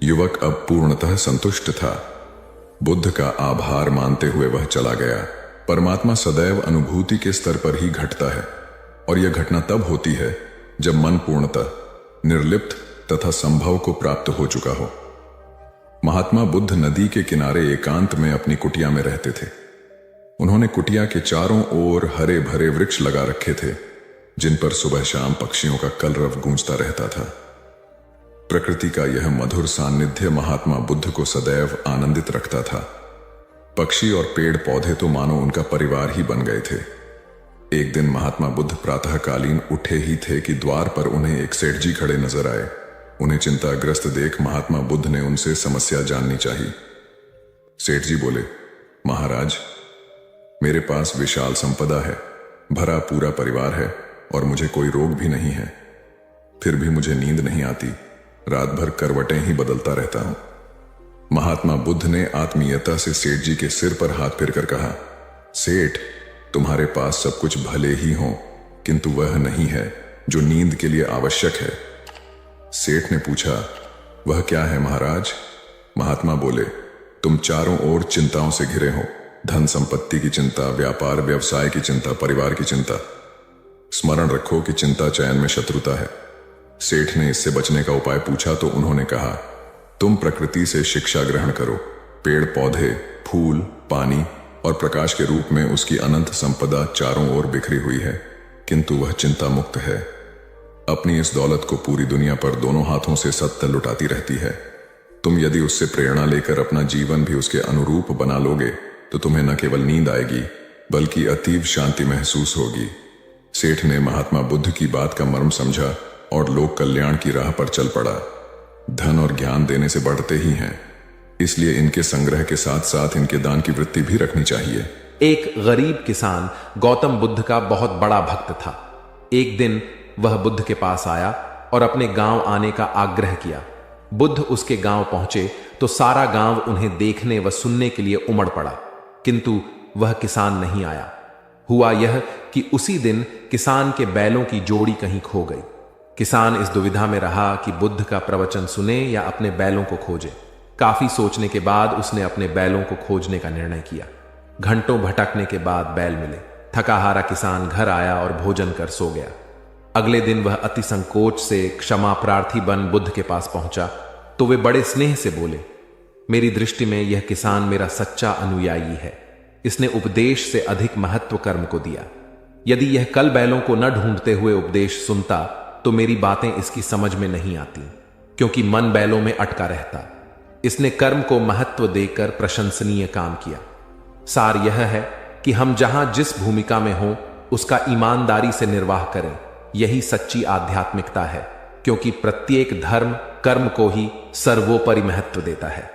युवक अब पूर्णतः संतुष्ट था। बुद्ध का आभार मानते हुए वह चला गया। परमात्मा सदैव अनुभूति के स्तर पर ही घटता है, और यह घटना तब होती है जब मन पूर्णतः निर्लिप्त तथा संभव को प्राप्त हो चुका हो। महात्मा बुद्ध नदी के किनारे एकांत में अपनी कुटिया में रहते थे। उन्होंने कुटिया के चारों ओर हरे भरे वृक्ष लगा रखे थे, जिन पर सुबह शाम पक्षियों का कलरव गूंजता रहता था। प्रकृति का यह मधुर सान्निध्य महात्मा बुद्ध को सदैव आनंदित रखता था। पक्षी और पेड़ पौधे तो मानो उनका परिवार ही बन गए थे। एक दिन महात्मा बुद्ध प्रातःकालीन उठे ही थे कि द्वार पर उन्हें एक सेठ जी खड़े नजर आए। उन्हें चिंताग्रस्त देख महात्मा बुद्ध ने उनसे समस्या जाननी चाहिए। सेठ जी बोले, महाराज, मेरे पास विशाल संपदा है, भरा पूरा परिवार है और मुझे कोई रोग भी नहीं है। फिर भी मुझे नींद नहीं आती, रात भर करवटें ही बदलता रहता हूं। महात्मा बुद्ध ने आत्मीयता से सेठ जी के सिर पर हाथ फेरकर कहा, सेठ, तुम्हारे पास सब कुछ भले ही हो, किंतु वह नहीं है जो नींद के लिए आवश्यक है। सेठ ने पूछा, वह क्या है महाराज? महात्मा बोले, तुम चारों ओर चिंताओं से घिरे हो। धन संपत्ति की चिंता, व्यापार व्यवसाय की चिंता, परिवार की चिंता। स्मरण रखो कि चिंता चयन में शत्रुता है। सेठ ने इससे बचने का उपाय पूछा तो उन्होंने कहा, तुम प्रकृति से शिक्षा ग्रहण करो। पेड़ पौधे, फूल, पानी और प्रकाश के रूप में उसकी अनंत संपदा चारों ओर बिखरी हुई है, किंतु वह चिंता मुक्त है। अपनी इस दौलत को पूरी दुनिया पर दोनों हाथों से सत्य लुटाती रहती है। तुम यदि उससे प्रेरणा लेकर अपना जीवन भी उसके अनुरूप बना लोगे तो तुम्हें न केवल नींद आएगी बल्कि अतीव शांति महसूस होगी। सेठ ने महात्मा बुद्ध की बात का मर्म समझा और लोक कल्याण की राह पर चल पड़ा। धन और ज्ञान देने से बढ़ते ही हैं, इसलिए इनके संग्रह के साथ साथ इनके दान की वृत्ति भी रखनी चाहिए। एक गरीब किसान गौतम बुद्ध का बहुत बड़ा भक्त था। एक दिन वह बुद्ध के पास आया और अपने गांव आने का आग्रह किया। बुद्ध उसके गांव पहुंचे तो सारा गांव उन्हें देखने व सुनने के लिए उमड़ पड़ा, किंतु वह किसान नहीं आया। हुआ यह कि उसी दिन किसान के बैलों की जोड़ी कहीं खो गई। किसान इस दुविधा में रहा कि बुद्ध का प्रवचन सुने या अपने बैलों को खोजे। काफी सोचने के बाद उसने अपने बैलों को खोजने का निर्णय किया। घंटों भटकने के बाद बैल मिले। थका हारा किसान घर आया और भोजन कर सो गया। अगले दिन वह अति संकोच से क्षमा प्रार्थी बन बुद्ध के पास पहुंचा तो वे बड़े स्नेह से बोले, मेरी दृष्टि में यह किसान मेरा सच्चा अनुयायी है। इसने उपदेश से अधिक महत्व कर्म को दिया। यदि यह कल बैलों को न ढूंढते हुए उपदेश सुनता तो मेरी बातें इसकी समझ में नहीं आती, क्योंकि मन बैलों में अटका रहता। इसने कर्म को महत्व देकर प्रशंसनीय काम किया। सार यह है कि हम जहां जिस भूमिका में हों उसका ईमानदारी से निर्वाह करें। यही सच्ची आध्यात्मिकता है, क्योंकि प्रत्येक धर्म कर्म को ही सर्वोपरि महत्व देता है।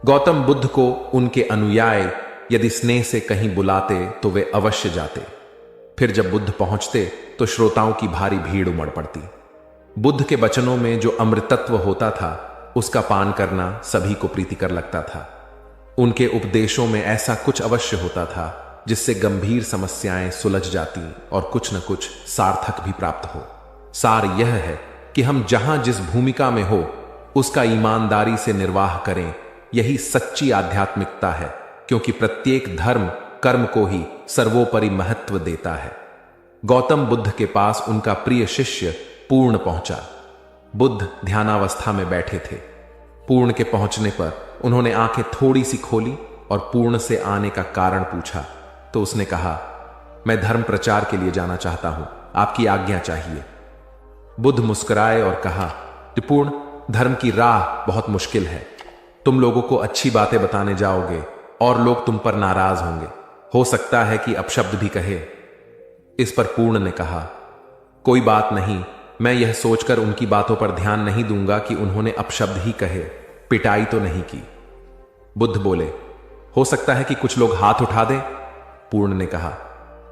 गौतम बुद्ध को उनके अनुयायी यदि स्नेह से कहीं बुलाते तो वे अवश्य जाते। फिर जब बुद्ध पहुंचते तो श्रोताओं की भारी भीड़ उमड़ पड़ती। बुद्ध के वचनों में जो अमृतत्व होता था उसका पान करना सभी को प्रीतिकर लगता था। उनके उपदेशों में ऐसा कुछ अवश्य होता था जिससे गंभीर समस्याएं सुलझ जाती और कुछ न कुछ सार्थक भी प्राप्त हो। सार यह है कि हम जहां जिस भूमिका में हो उसका ईमानदारी से निर्वाह करें। यही सच्ची आध्यात्मिकता है, क्योंकि प्रत्येक धर्म कर्म को ही सर्वोपरि महत्व देता है। गौतम बुद्ध के पास उनका प्रिय शिष्य पूर्ण पहुंचा। बुद्ध ध्यानावस्था में बैठे थे। पूर्ण के पहुंचने पर उन्होंने आंखें थोड़ी सी खोली और पूर्ण से आने का कारण पूछा तो उसने कहा, मैं धर्म प्रचार के लिए जाना चाहता हूं, आपकी आज्ञा चाहिए। बुद्ध मुस्कुराए और कहा, पूर्ण, धर्म की राह बहुत मुश्किल है। तुम लोगों को अच्छी बातें बताने जाओगे और लोग तुम पर नाराज होंगे। हो सकता है कि अपशब्द भी कहे। इस पर पूर्ण ने कहा, कोई बात नहीं, मैं यह सोचकर उनकी बातों पर ध्यान नहीं दूंगा कि उन्होंने अपशब्द ही कहे, पिटाई तो नहीं की। बुद्ध बोले, हो सकता है कि कुछ लोग हाथ उठा दें, पूर्ण ने कहा।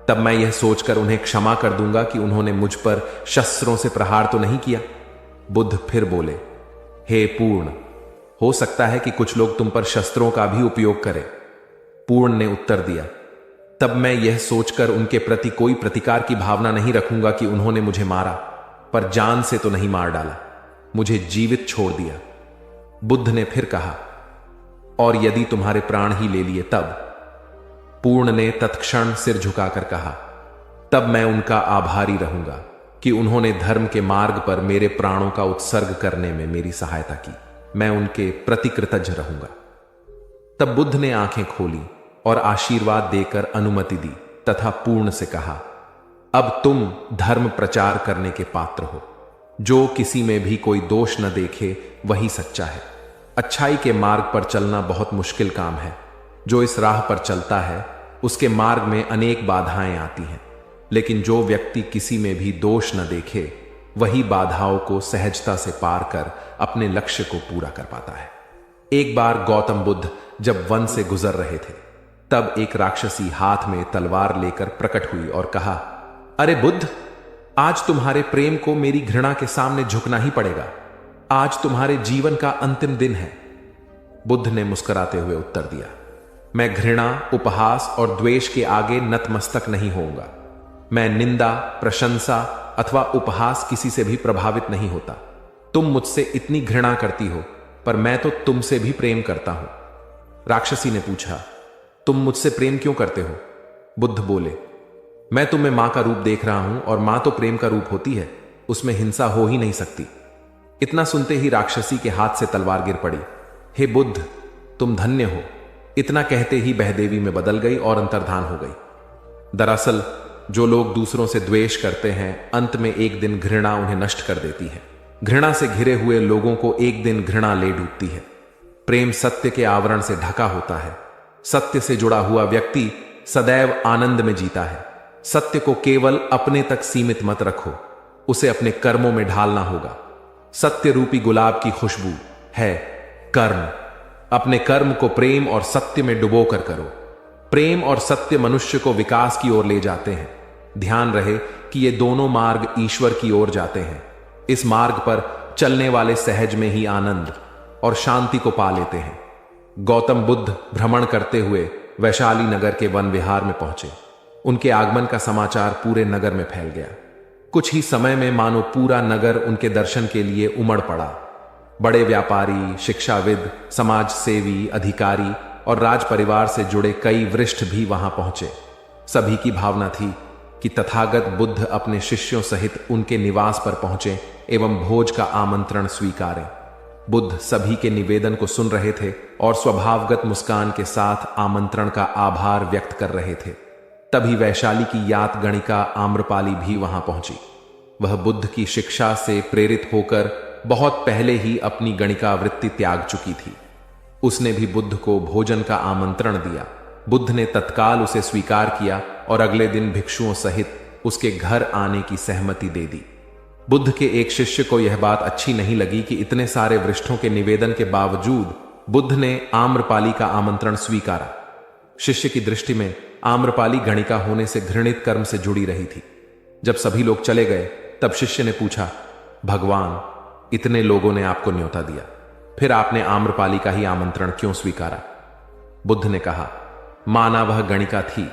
तब मैं यह सोचकर उन्हें क्षमा कर दूंगा कि उन्होंने मुझ पर शस्त्रों से प्रहार तो नहीं किया। बुद्ध फिर बोले, हे पूर्ण, हो सकता है कि कुछ लोग तुम पर शस्त्रों का भी उपयोग करें। पूर्ण ने उत्तर दिया, तब मैं यह सोचकर उनके प्रति कोई प्रतिकार की भावना नहीं रखूंगा कि उन्होंने मुझे मारा, पर जान से तो नहीं मार डाला, मुझे जीवित छोड़ दिया। बुद्ध ने फिर कहा, और यदि तुम्हारे प्राण ही ले लिए तब? पूर्ण ने तत्क्षण सिर झुकाकर कहा, तब मैं उनका आभारी रहूंगा कि उन्होंने धर्म के मार्ग पर मेरे प्राणों का उत्सर्ग करने में मेरी सहायता की। मैं उनके प्रति कृतज्ञ रहूंगा। तब बुद्ध ने आंखें खोली और आशीर्वाद देकर अनुमति दी तथा पूर्ण से कहा, अब तुम धर्म प्रचार करने के पात्र हो। जो किसी में भी कोई दोष न देखे वही सच्चा है। अच्छाई के मार्ग पर चलना बहुत मुश्किल काम है। जो इस राह पर चलता है उसके मार्ग में अनेक बाधाएं आती हैं, लेकिन जो व्यक्ति किसी में भी दोष न देखे वही बाधाओं को सहजता से पार कर अपने लक्ष्य को पूरा कर पाता है। एक बार गौतम बुद्ध जब वन से गुजर रहे थे, तब एक राक्षसी हाथ में तलवार लेकर प्रकट हुई और कहा, अरे बुद्ध, आज तुम्हारे प्रेम को मेरी घृणा के सामने झुकना ही पड़ेगा। आज तुम्हारे जीवन का अंतिम दिन है। बुद्ध ने मुस्कुराते हुए उत्तर दिया, मैं घृणा, उपहास और द्वेष के आगे नतमस्तक नहीं होऊंगा। मैं निंदा, प्रशंसा अथवा उपहास किसी से भी प्रभावित नहीं होता। तुम मुझसे इतनी घृणा करती हो, पर मैं तो तुमसे भी प्रेम करता हूं। राक्षसी ने पूछा, तुम मुझसे प्रेम क्यों करते हो? बुद्ध बोले, मैं तुम्हें मां का रूप देख रहा हूं और मां तो प्रेम का रूप होती है, उसमें हिंसा हो ही नहीं सकती। इतना सुनते ही राक्षसी के हाथ से तलवार गिर पड़ी। हे बुद्ध, तुम धन्य हो। इतना कहते ही बहदेवी में बदल गई और अंतर्धान हो गई। दरअसल जो लोग दूसरों से द्वेष करते हैं, अंत में एक दिन घृणा उन्हें नष्ट कर देती है। घृणा से घिरे हुए लोगों को एक दिन घृणा ले डूबती है। प्रेम सत्य के आवरण से ढका होता है। सत्य से जुड़ा हुआ व्यक्ति सदैव आनंद में जीता है। सत्य को केवल अपने तक सीमित मत रखो, उसे अपने कर्मों में ढालना होगा। सत्य रूपी गुलाब की खुशबू है कर्म। अपने कर्म को प्रेम और सत्य में डुबो कर करो। प्रेम और सत्य मनुष्य को विकास की ओर ले जाते हैं। ध्यान रहे कि ये दोनों मार्ग ईश्वर की ओर जाते हैं। इस मार्ग पर चलने वाले सहज में ही आनंद और शांति को पा लेते हैं। गौतम बुद्ध भ्रमण करते हुए वैशाली नगर के वन विहार में पहुंचे। उनके आगमन का समाचार पूरे नगर में फैल गया। कुछ ही समय में मानो पूरा नगर उनके दर्शन के लिए उमड़ पड़ा। बड़े व्यापारी, शिक्षाविद, समाज सेवी, अधिकारी और राज परिवार से जुड़े कई वरिष्ठ भी वहां पहुंचे। सभी की भावना थी कि तथागत बुद्ध अपने शिष्यों सहित उनके निवास पर पहुंचे एवं भोज का आमंत्रण स्वीकारें। बुद्ध सभी के निवेदन को सुन रहे थे और स्वभावगत मुस्कान के साथ आमंत्रण का आभार व्यक्त कर रहे थे। तभी वैशाली की यात गणिका आम्रपाली भी वहां पहुंची। वह बुद्ध की शिक्षा से प्रेरित होकर बहुत पहले ही अपनी गणिका वृत्ति त्याग चुकी थी। उसने भी बुद्ध को भोजन का आमंत्रण दिया। बुद्ध ने तत्काल उसे स्वीकार किया और अगले दिन भिक्षुओं सहित उसके घर आने की सहमति दे दी। बुद्ध के एक शिष्य को यह बात अच्छी नहीं लगी कि इतने सारे वरिष्ठों के निवेदन के बावजूद बुद्ध ने आम्रपाली का आमंत्रण स्वीकारा। शिष्य की दृष्टि में आम्रपाली गणिका होने से घृणित कर्म से जुड़ी रही थी। जब सभी लोग चले गए तब शिष्य ने पूछा, भगवान, इतने लोगों ने आपको न्योता दिया, फिर आपने आम्रपाली का ही आमंत्रण क्यों स्वीकारा? बुद्ध ने कहा, माना वह गणिका थी,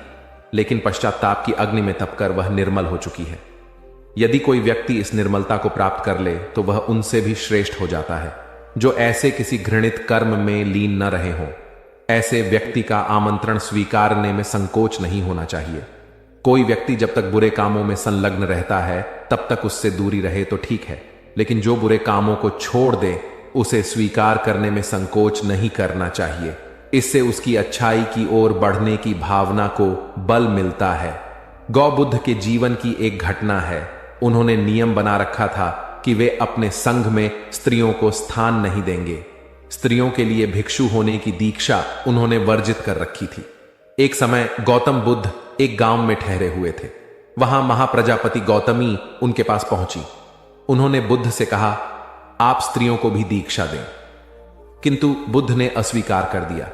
लेकिन पश्चाताप की अग्नि में तपकर वह निर्मल हो चुकी है। यदि कोई व्यक्ति इस निर्मलता को प्राप्त कर ले तो वह उनसे भी श्रेष्ठ हो जाता है जो ऐसे किसी घृणित कर्म में लीन न रहे हों। ऐसे व्यक्ति का आमंत्रण स्वीकारने में संकोच नहीं होना चाहिए। कोई व्यक्ति जब तक बुरे कामों में संलग्न रहता है तब तक उससे दूरी रहे तो ठीक है, लेकिन जो बुरे कामों को छोड़ दे उसे स्वीकार करने में संकोच नहीं करना चाहिए। इससे उसकी अच्छाई की ओर बढ़ने की भावना को बल मिलता है। गौबुद्ध के जीवन की एक घटना है। उन्होंने नियम बना रखा था कि वे अपने संघ में स्त्रियों को स्थान नहीं देंगे। स्त्रियों के लिए भिक्षु होने की दीक्षा उन्होंने वर्जित कर रखी थी। एक समय गौतम बुद्ध एक गांव में ठहरे हुए थे। वहां महाप्रजापति गौतमी उनके पास पहुंची। उन्होंने बुद्ध से कहा, आप स्त्रियों को भी दीक्षा दें, किंतु बुद्ध ने अस्वीकार कर दिया।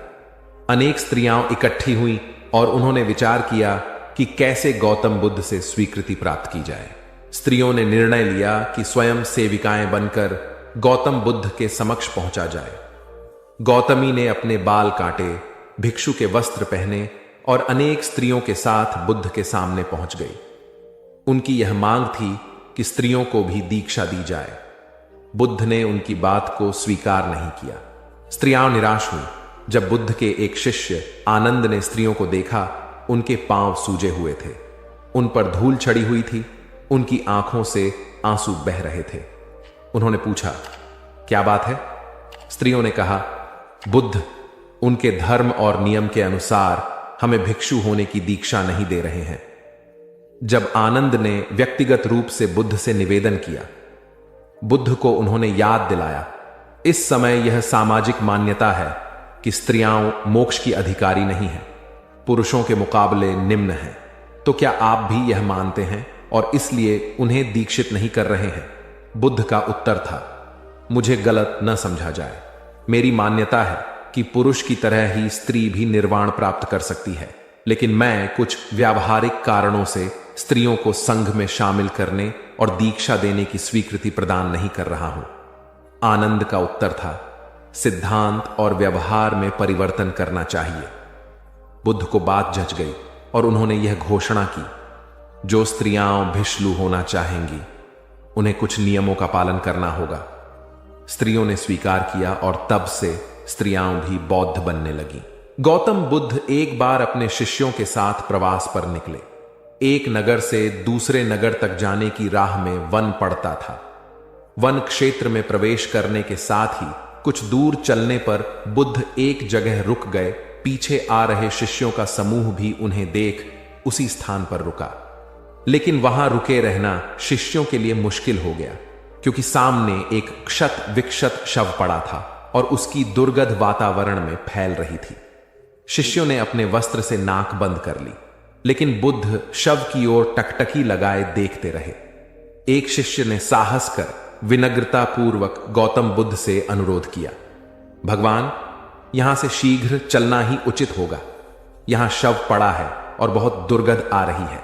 अनेक स्त्रियां इकट्ठी हुई और उन्होंने विचार किया कि कैसे गौतम बुद्ध से स्वीकृति प्राप्त की जाए। स्त्रियों ने निर्णय लिया कि स्वयं सेविकाएं बनकर गौतम बुद्ध के समक्ष पहुंचा जाए। गौतमी ने अपने बाल काटे, भिक्षु के वस्त्र पहने और अनेक स्त्रियों के साथ बुद्ध के सामने पहुंच गई। उनकी यह मांग थी कि स्त्रियों को भी दीक्षा दी जाए। बुद्ध ने उनकी बात को स्वीकार नहीं किया। स्त्रियां निराश हुई। जब बुद्ध के एक शिष्य आनंद ने स्त्रियों को देखा, उनके पांव सूजे हुए थे, उन पर धूल चढ़ी हुई थी, उनकी आंखों से आंसू बह रहे थे। उन्होंने पूछा, क्या बात है? स्त्रियों ने कहा, बुद्ध उनके धर्म और नियम के अनुसार हमें भिक्षु होने की दीक्षा नहीं दे रहे हैं। जब आनंद ने व्यक्तिगत रूप से बुद्ध से निवेदन किया, बुद्ध को उन्होंने याद दिलाया, इस समय यह सामाजिक मान्यता है कि स्त्रियां मोक्ष की अधिकारी नहीं हैं, पुरुषों के मुकाबले निम्न हैं। तो क्या आप भी यह मानते हैं और इसलिए उन्हें दीक्षित नहीं कर रहे हैं? बुद्ध का उत्तर था, मुझे गलत न समझा जाए। मेरी मान्यता है कि पुरुष की तरह ही स्त्री भी निर्वाण प्राप्त कर सकती है, लेकिन मैं कुछ व्यावहारिक कारणों से स्त्रियों को संघ में शामिल करने और दीक्षा देने की स्वीकृति प्रदान नहीं कर रहा हूं। आनंद का उत्तर था, सिद्धांत और व्यवहार में परिवर्तन करना चाहिए। बुद्ध को बात जच गई और उन्होंने यह घोषणा की, जो स्त्रियां भिक्षु होना चाहेंगी उन्हें कुछ नियमों का पालन करना होगा। स्त्रियों ने स्वीकार किया और तब से स्त्रियां भी बौद्ध बनने लगीं। गौतम बुद्ध एक बार अपने शिष्यों के साथ प्रवास पर निकले। एक नगर से दूसरे नगर तक जाने की राह में वन पड़ता था। वन क्षेत्र में प्रवेश करने के साथ ही कुछ दूर चलने पर बुद्ध एक जगह रुक गए। पीछे आ रहे शिष्यों का समूह भी उन्हें देख उसी स्थान पर रुका, लेकिन वहां रुके रहना शिष्यों के लिए मुश्किल हो गया, क्योंकि सामने एक क्षत विक्षत शव पड़ा था और उसकी दुर्गंध वातावरण में फैल रही थी। शिष्यों ने अपने वस्त्र से नाक बंद कर ली, लेकिन बुद्ध शव की ओर टकटकी लगाए देखते रहे। एक शिष्य ने साहस कर विनम्रता पूर्वक गौतम बुद्ध से अनुरोध किया, भगवान, यहां से शीघ्र चलना ही उचित होगा। यहां शव पड़ा है और बहुत दुर्गंध आ रही है।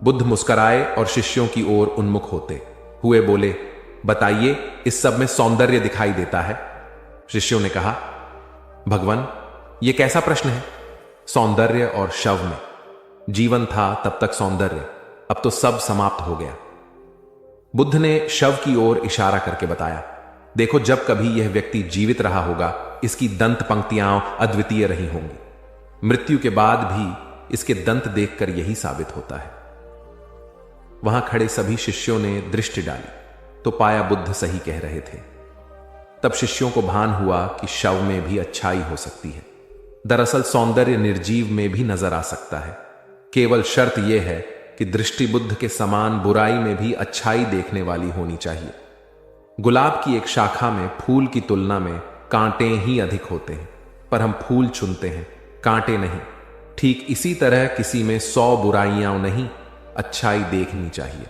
बुद्ध मुस्कुराए और शिष्यों की ओर उन्मुख होते हुए बोले, बताइए, इस सब में सौंदर्य दिखाई देता है। शिष्यों ने कहा, भगवान, यह कैसा प्रश्न है? सौंदर्य और शव में जीवन था तब तक सौंदर्य, अब तो सब समाप्त हो गया। बुद्ध ने शव की ओर इशारा करके बताया, देखो, जब कभी यह व्यक्ति जीवित रहा होगा, इसकी दंत पंक्तियां अद्वितीय रही होंगी। मृत्यु के बाद भी इसके दंत देखकर यही साबित होता है। वहां खड़े सभी शिष्यों ने दृष्टि डाली तो पाया बुद्ध सही कह रहे थे। तब शिष्यों को भान हुआ कि शव में भी अच्छाई हो सकती है। दरअसल सौंदर्य निर्जीव में भी नजर आ सकता है। केवल शर्त यह है कि दृष्टि बुद्ध के समान बुराई में भी अच्छाई देखने वाली होनी चाहिए। गुलाब की एक शाखा में फूल की तुलना में कांटे ही अधिक होते हैं, पर हम फूल चुनते हैं, कांटे नहीं। ठीक इसी तरह किसी में 100 बुराइयां नहीं, अच्छाई देखनी चाहिए।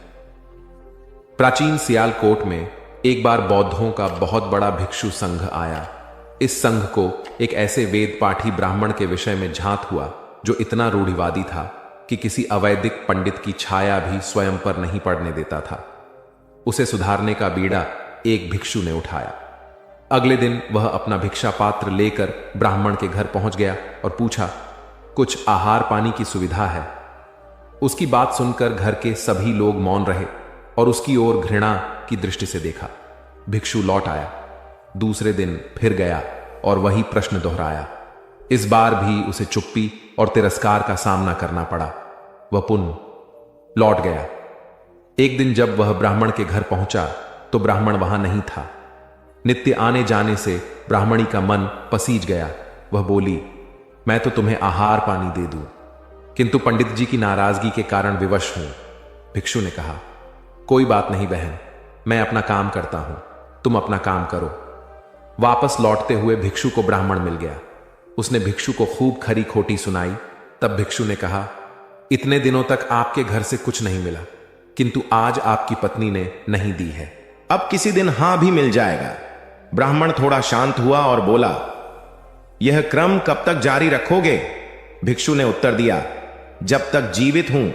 प्राचीन सियालकोट में एक बार बौद्धों का बहुत बड़ा भिक्षु संघ आया। इस संघ को एक ऐसे वेद पाठी ब्राह्मण के विषय में झांत हुआ जो इतना रूढ़िवादी था कि किसी अवैदिक पंडित की छाया भी स्वयं पर नहीं पड़ने देता था। उसे सुधारने का बीड़ा एक भिक्षु ने उठाया। अगले दिन वह अपना भिक्षा पात्र लेकर ब्राह्मण के घर पहुंच गया और पूछा, कुछ आहार पानी की सुविधा है? उसकी बात सुनकर घर के सभी लोग मौन रहे और उसकी ओर घृणा की दृष्टि से देखा। भिक्षु लौट आया। दूसरे दिन फिर गया और वही प्रश्न दोहराया। इस बार भी उसे चुप्पी और तिरस्कार का सामना करना पड़ा। वह पुनः लौट गया। एक दिन जब वह ब्राह्मण के घर पहुंचा तो ब्राह्मण वहां नहीं था। नित्य आने जाने से ब्राह्मणी का मन पसीज गया। वह बोली, मैं तो तुम्हें आहार पानी दे दूं, किंतु पंडित जी की नाराजगी के कारण विवश हूं। भिक्षु ने कहा, कोई बात नहीं बहन, मैं अपना काम करता हूं, तुम अपना काम करो। वापस लौटते हुए भिक्षु को ब्राह्मण मिल गया। उसने भिक्षु को खूब खरी खोटी सुनाई। तब भिक्षु ने कहा, इतने दिनों तक आपके घर से कुछ नहीं मिला, किंतु आज आपकी पत्नी ने नहीं दी है, अब किसी दिन हां भी मिल जाएगा। ब्राह्मण थोड़ा शांत हुआ और बोला, यह क्रम कब तक जारी रखोगे? भिक्षु ने उत्तर दिया, जब तक जीवित हूं।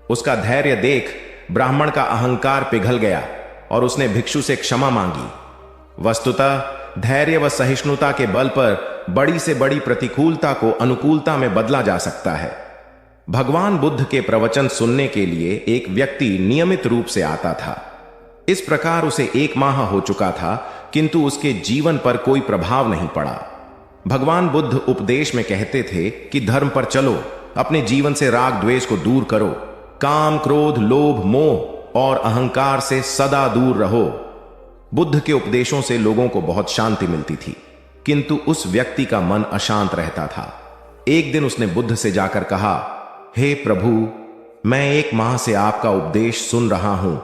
उसका धैर्य देख ब्राह्मण का अहंकार पिघल गया और उसने भिक्षु से क्षमा मांगी। वस्तुतः धैर्य व सहिष्णुता के बल पर बड़ी से बड़ी प्रतिकूलता को अनुकूलता में बदला जा सकता है। भगवान बुद्ध के प्रवचन सुनने के लिए एक व्यक्ति नियमित रूप से आता था। इस प्रकार उसे 1 माह हो चुका था, किंतु उसके जीवन पर कोई प्रभाव नहीं पड़ा। भगवान बुद्ध उपदेश में कहते थे कि धर्म पर चलो, अपने जीवन से राग द्वेष को दूर करो, काम क्रोध लोभ मोह और अहंकार से सदा दूर रहो। बुद्ध के उपदेशों से लोगों को बहुत शांति मिलती थी, किंतु उस व्यक्ति का मन अशांत रहता था। एक दिन उसने बुद्ध से जाकर कहा, हे प्रभु, मैं 1 माह से आपका उपदेश सुन रहा हूं,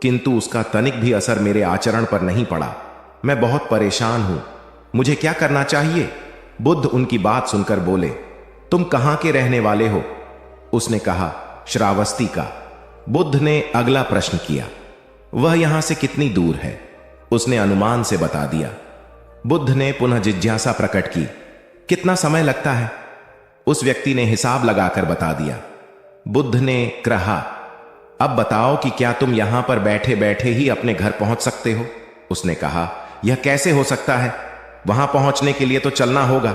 किंतु उसका तनिक भी असर मेरे आचरण पर नहीं पड़ा। मैं बहुत परेशान हूं, मुझे क्या करना चाहिए? बुद्ध उनकी बात सुनकर बोले, तुम कहां के रहने वाले हो? उसने कहा, श्रावस्ती का। बुद्ध ने अगला प्रश्न किया, वह यहां से कितनी दूर है? उसने अनुमान से बता दिया। बुद्ध ने पुनः जिज्ञासा प्रकट की, कितना समय लगता है? उस व्यक्ति ने हिसाब लगाकर बता दिया। बुद्ध ने कहा, अब बताओ कि क्या तुम यहां पर बैठे बैठे ही अपने घर पहुंच सकते हो? उसने कहा, यह कैसे हो सकता है? वहां पहुंचने के लिए तो चलना होगा।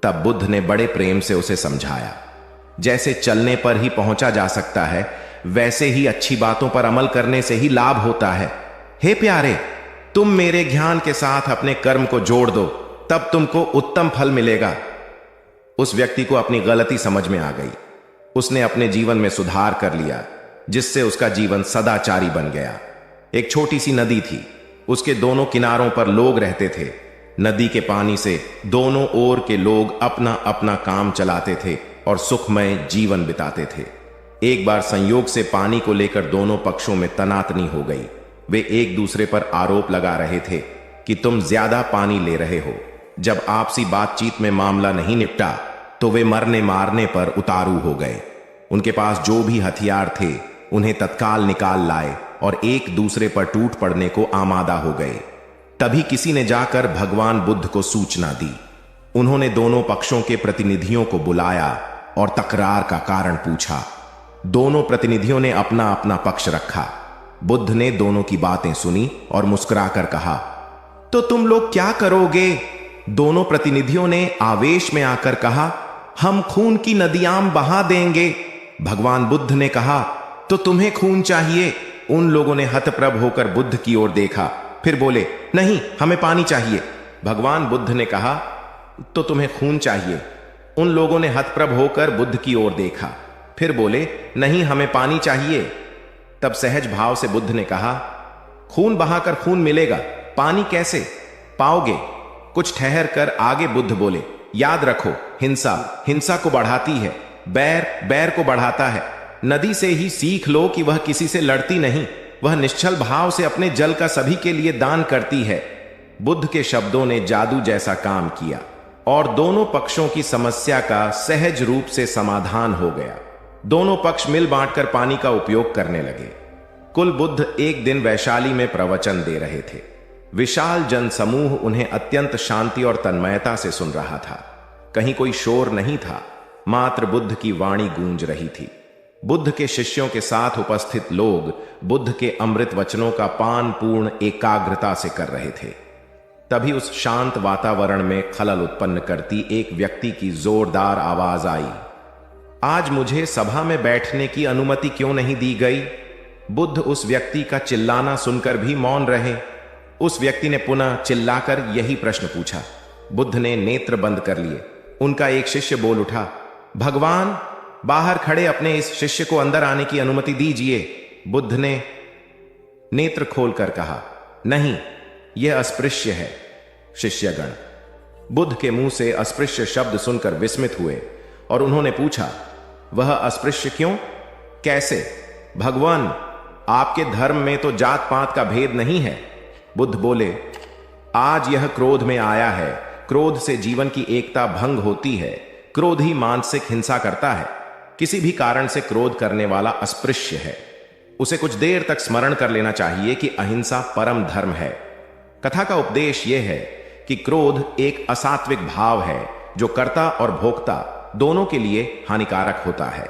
तब बुद्ध ने बड़े प्रेम से उसे समझाया, जैसे चलने पर ही पहुंचा जा सकता है, वैसे ही अच्छी बातों पर अमल करने से ही लाभ होता है। हे प्यारे, तुम मेरे ज्ञान के साथ अपने कर्म को जोड़ दो, तब तुमको उत्तम फल मिलेगा। उस व्यक्ति को अपनी गलती समझ में आ गई। उसने अपने जीवन में सुधार कर लिया, जिससे उसका जीवन सदाचारी बन गया। एक छोटी सी नदी थी, उसके दोनों किनारों पर लोग रहते थे। नदी के पानी से दोनों ओर के लोग अपना अपना काम चलाते थे और सुखमय जीवन बिताते थे। एक बार संयोग से पानी को लेकर दोनों पक्षों में तनातनी हो गई। वे एक दूसरे पर आरोप लगा रहे थे कि तुम ज्यादा पानी ले रहे हो। जब आपसी बातचीत में मामला नहीं निपटा तो वे मरने मारने पर उतारू हो गए। उनके पास जो भी हथियार थे उन्हें तत्काल निकाल लाए और एक दूसरे पर टूट पड़ने को आमादा हो गए। तभी किसी ने जाकर भगवान बुद्ध को सूचना दी। उन्होंने दोनों पक्षों के प्रतिनिधियों को बुलाया और तकरार का कारण पूछा। दोनों प्रतिनिधियों ने अपना अपना पक्ष रखा। बुद्ध ने दोनों की बातें सुनी और मुस्कुराकर कहा, तो तुम लोग क्या करोगे? दोनों प्रतिनिधियों ने आवेश में आकर कहा, हम खून की नदियां बहा देंगे। भगवान बुद्ध ने कहा, तो तुम्हें खून चाहिए? उन लोगों ने हतप्रभ होकर बुद्ध की ओर देखा, फिर बोले, नहीं, हमें पानी चाहिए। भगवान बुद्ध ने कहा, तो तुम्हें खून चाहिए? उन लोगों ने हतप्रभ होकर बुद्ध की ओर देखा, फिर बोले, नहीं, हमें पानी चाहिए। तब सहज भाव से बुद्ध ने कहा, खून बहाकर खून मिलेगा, पानी कैसे पाओगे? कुछ ठहर कर आगे बुद्ध बोले, याद रखो, हिंसा हिंसा को बढ़ाती है, बैर बैर को बढ़ाता है। नदी से ही सीख लो कि वह किसी से लड़ती नहीं, वह निश्चल भाव से अपने जल का सभी के लिए दान करती है। बुद्ध के शब्दों ने जादू जैसा काम किया और दोनों पक्षों की समस्या का सहज रूप से समाधान हो गया। दोनों पक्ष मिल बांटकर पानी का उपयोग करने लगे। कुल बुद्ध एक दिन वैशाली में प्रवचन दे रहे थे। विशाल जन समूह उन्हें अत्यंत शांति और तन्मयता से सुन रहा था। कहीं कोई शोर नहीं था, मात्र बुद्ध की वाणी गूंज रही थी। बुद्ध के शिष्यों के साथ उपस्थित लोग बुद्ध के अमृत वचनों का पान पूर्ण एकाग्रता से कर रहे थे। तभी उस शांत वातावरण में खलल उत्पन्न करती एक व्यक्ति की जोरदार आवाज आई, आज मुझे सभा में बैठने की अनुमति क्यों नहीं दी गई? बुद्ध उस व्यक्ति का चिल्लाना सुनकर भी मौन रहे। उस व्यक्ति ने पुनः चिल्लाकर यही प्रश्न पूछा। बुद्ध ने नेत्र बंद कर लिए। उनका एक शिष्य बोल उठा, भगवान, बाहर खड़े अपने इस शिष्य को अंदर आने की अनुमति दीजिए। बुद्ध ने नेत्र खोलकर कहा, नहीं, यह अस्पृश्य है। शिष्यगण बुद्ध के मुंह से अस्पृश्य शब्द सुनकर विस्मित हुए और उन्होंने पूछा, वह अस्पृश्य क्यों? कैसे? भगवान, आपके धर्म में तो जात पात का भेद नहीं है। बुद्ध बोले, आज यह क्रोध में आया है। क्रोध से जीवन की एकता भंग होती है। क्रोध ही मानसिक हिंसा करता है। किसी भी कारण से क्रोध करने वाला अस्पृश्य है। उसे कुछ देर तक स्मरण कर लेना चाहिए कि अहिंसा परम धर्म है। कथा का उपदेश यह है कि क्रोध एक असात्विक भाव है जो कर्ता और भोक्ता दोनों के लिए हानिकारक होता है।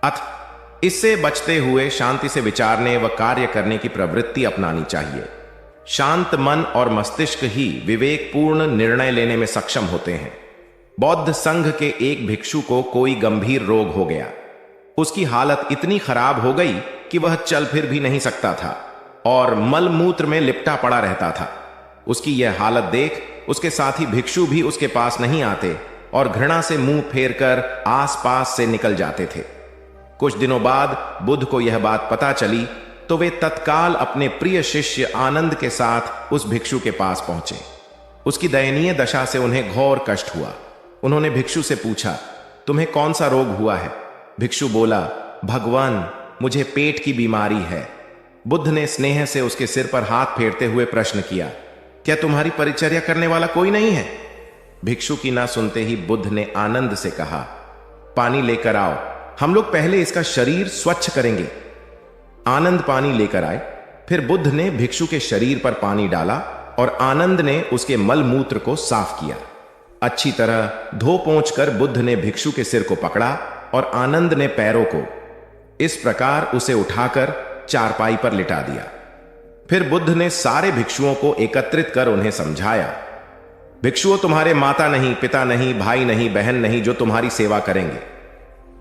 अतः इससे बचते हुए शांति से विचारने व कार्य करने की प्रवृत्ति अपनानी चाहिए। शांत मन और मस्तिष्क ही विवेकपूर्ण निर्णय लेने में सक्षम होते हैं। बौद्ध संघ के एक भिक्षु को कोई गंभीर रोग हो गया। उसकी हालत इतनी खराब हो गई कि वह चल फिर भी नहीं सकता था और मल मूत्र में लिपटा पड़ा रहता था। उसकी यह हालत देख उसके साथी भिक्षु भी उसके पास नहीं आते और घृणा से मुंह फेरकर आसपास से निकल जाते थे। कुछ दिनों बाद बुद्ध को यह बात पता चली तो वे तत्काल अपने प्रिय शिष्य आनंद के साथ उस भिक्षु के पास पहुंचे। उसकी दयनीय दशा से उन्हें घोर कष्ट हुआ। उन्होंने भिक्षु से पूछा, तुम्हें कौन सा रोग हुआ है? भिक्षु बोला, भगवान, मुझे पेट की बीमारी है। बुद्ध ने स्नेह से उसके सिर पर हाथ फेरते हुए प्रश्न किया, क्या तुम्हारी परिचर्या करने वाला कोई नहीं है? भिक्षु की ना सुनते ही बुद्ध ने आनंद से कहा, पानी लेकर आओ, हम लोग पहले इसका शरीर स्वच्छ करेंगे। आनंद पानी लेकर आए। फिर बुद्ध ने भिक्षु के शरीर पर पानी डाला और आनंद ने उसके मल मूत्र को साफ किया। अच्छी तरह धो पोंछकर बुद्ध ने भिक्षु के सिर को पकड़ा और आनंद ने पैरों को। इस प्रकार उसे उठाकर चारपाई पर लिटा दिया। फिर बुद्ध ने सारे भिक्षुओं को एकत्रित कर उन्हें समझाया, भिक्षुओं, तुम्हारे माता नहीं, पिता नहीं, भाई नहीं, बहन नहीं जो तुम्हारी सेवा करेंगे।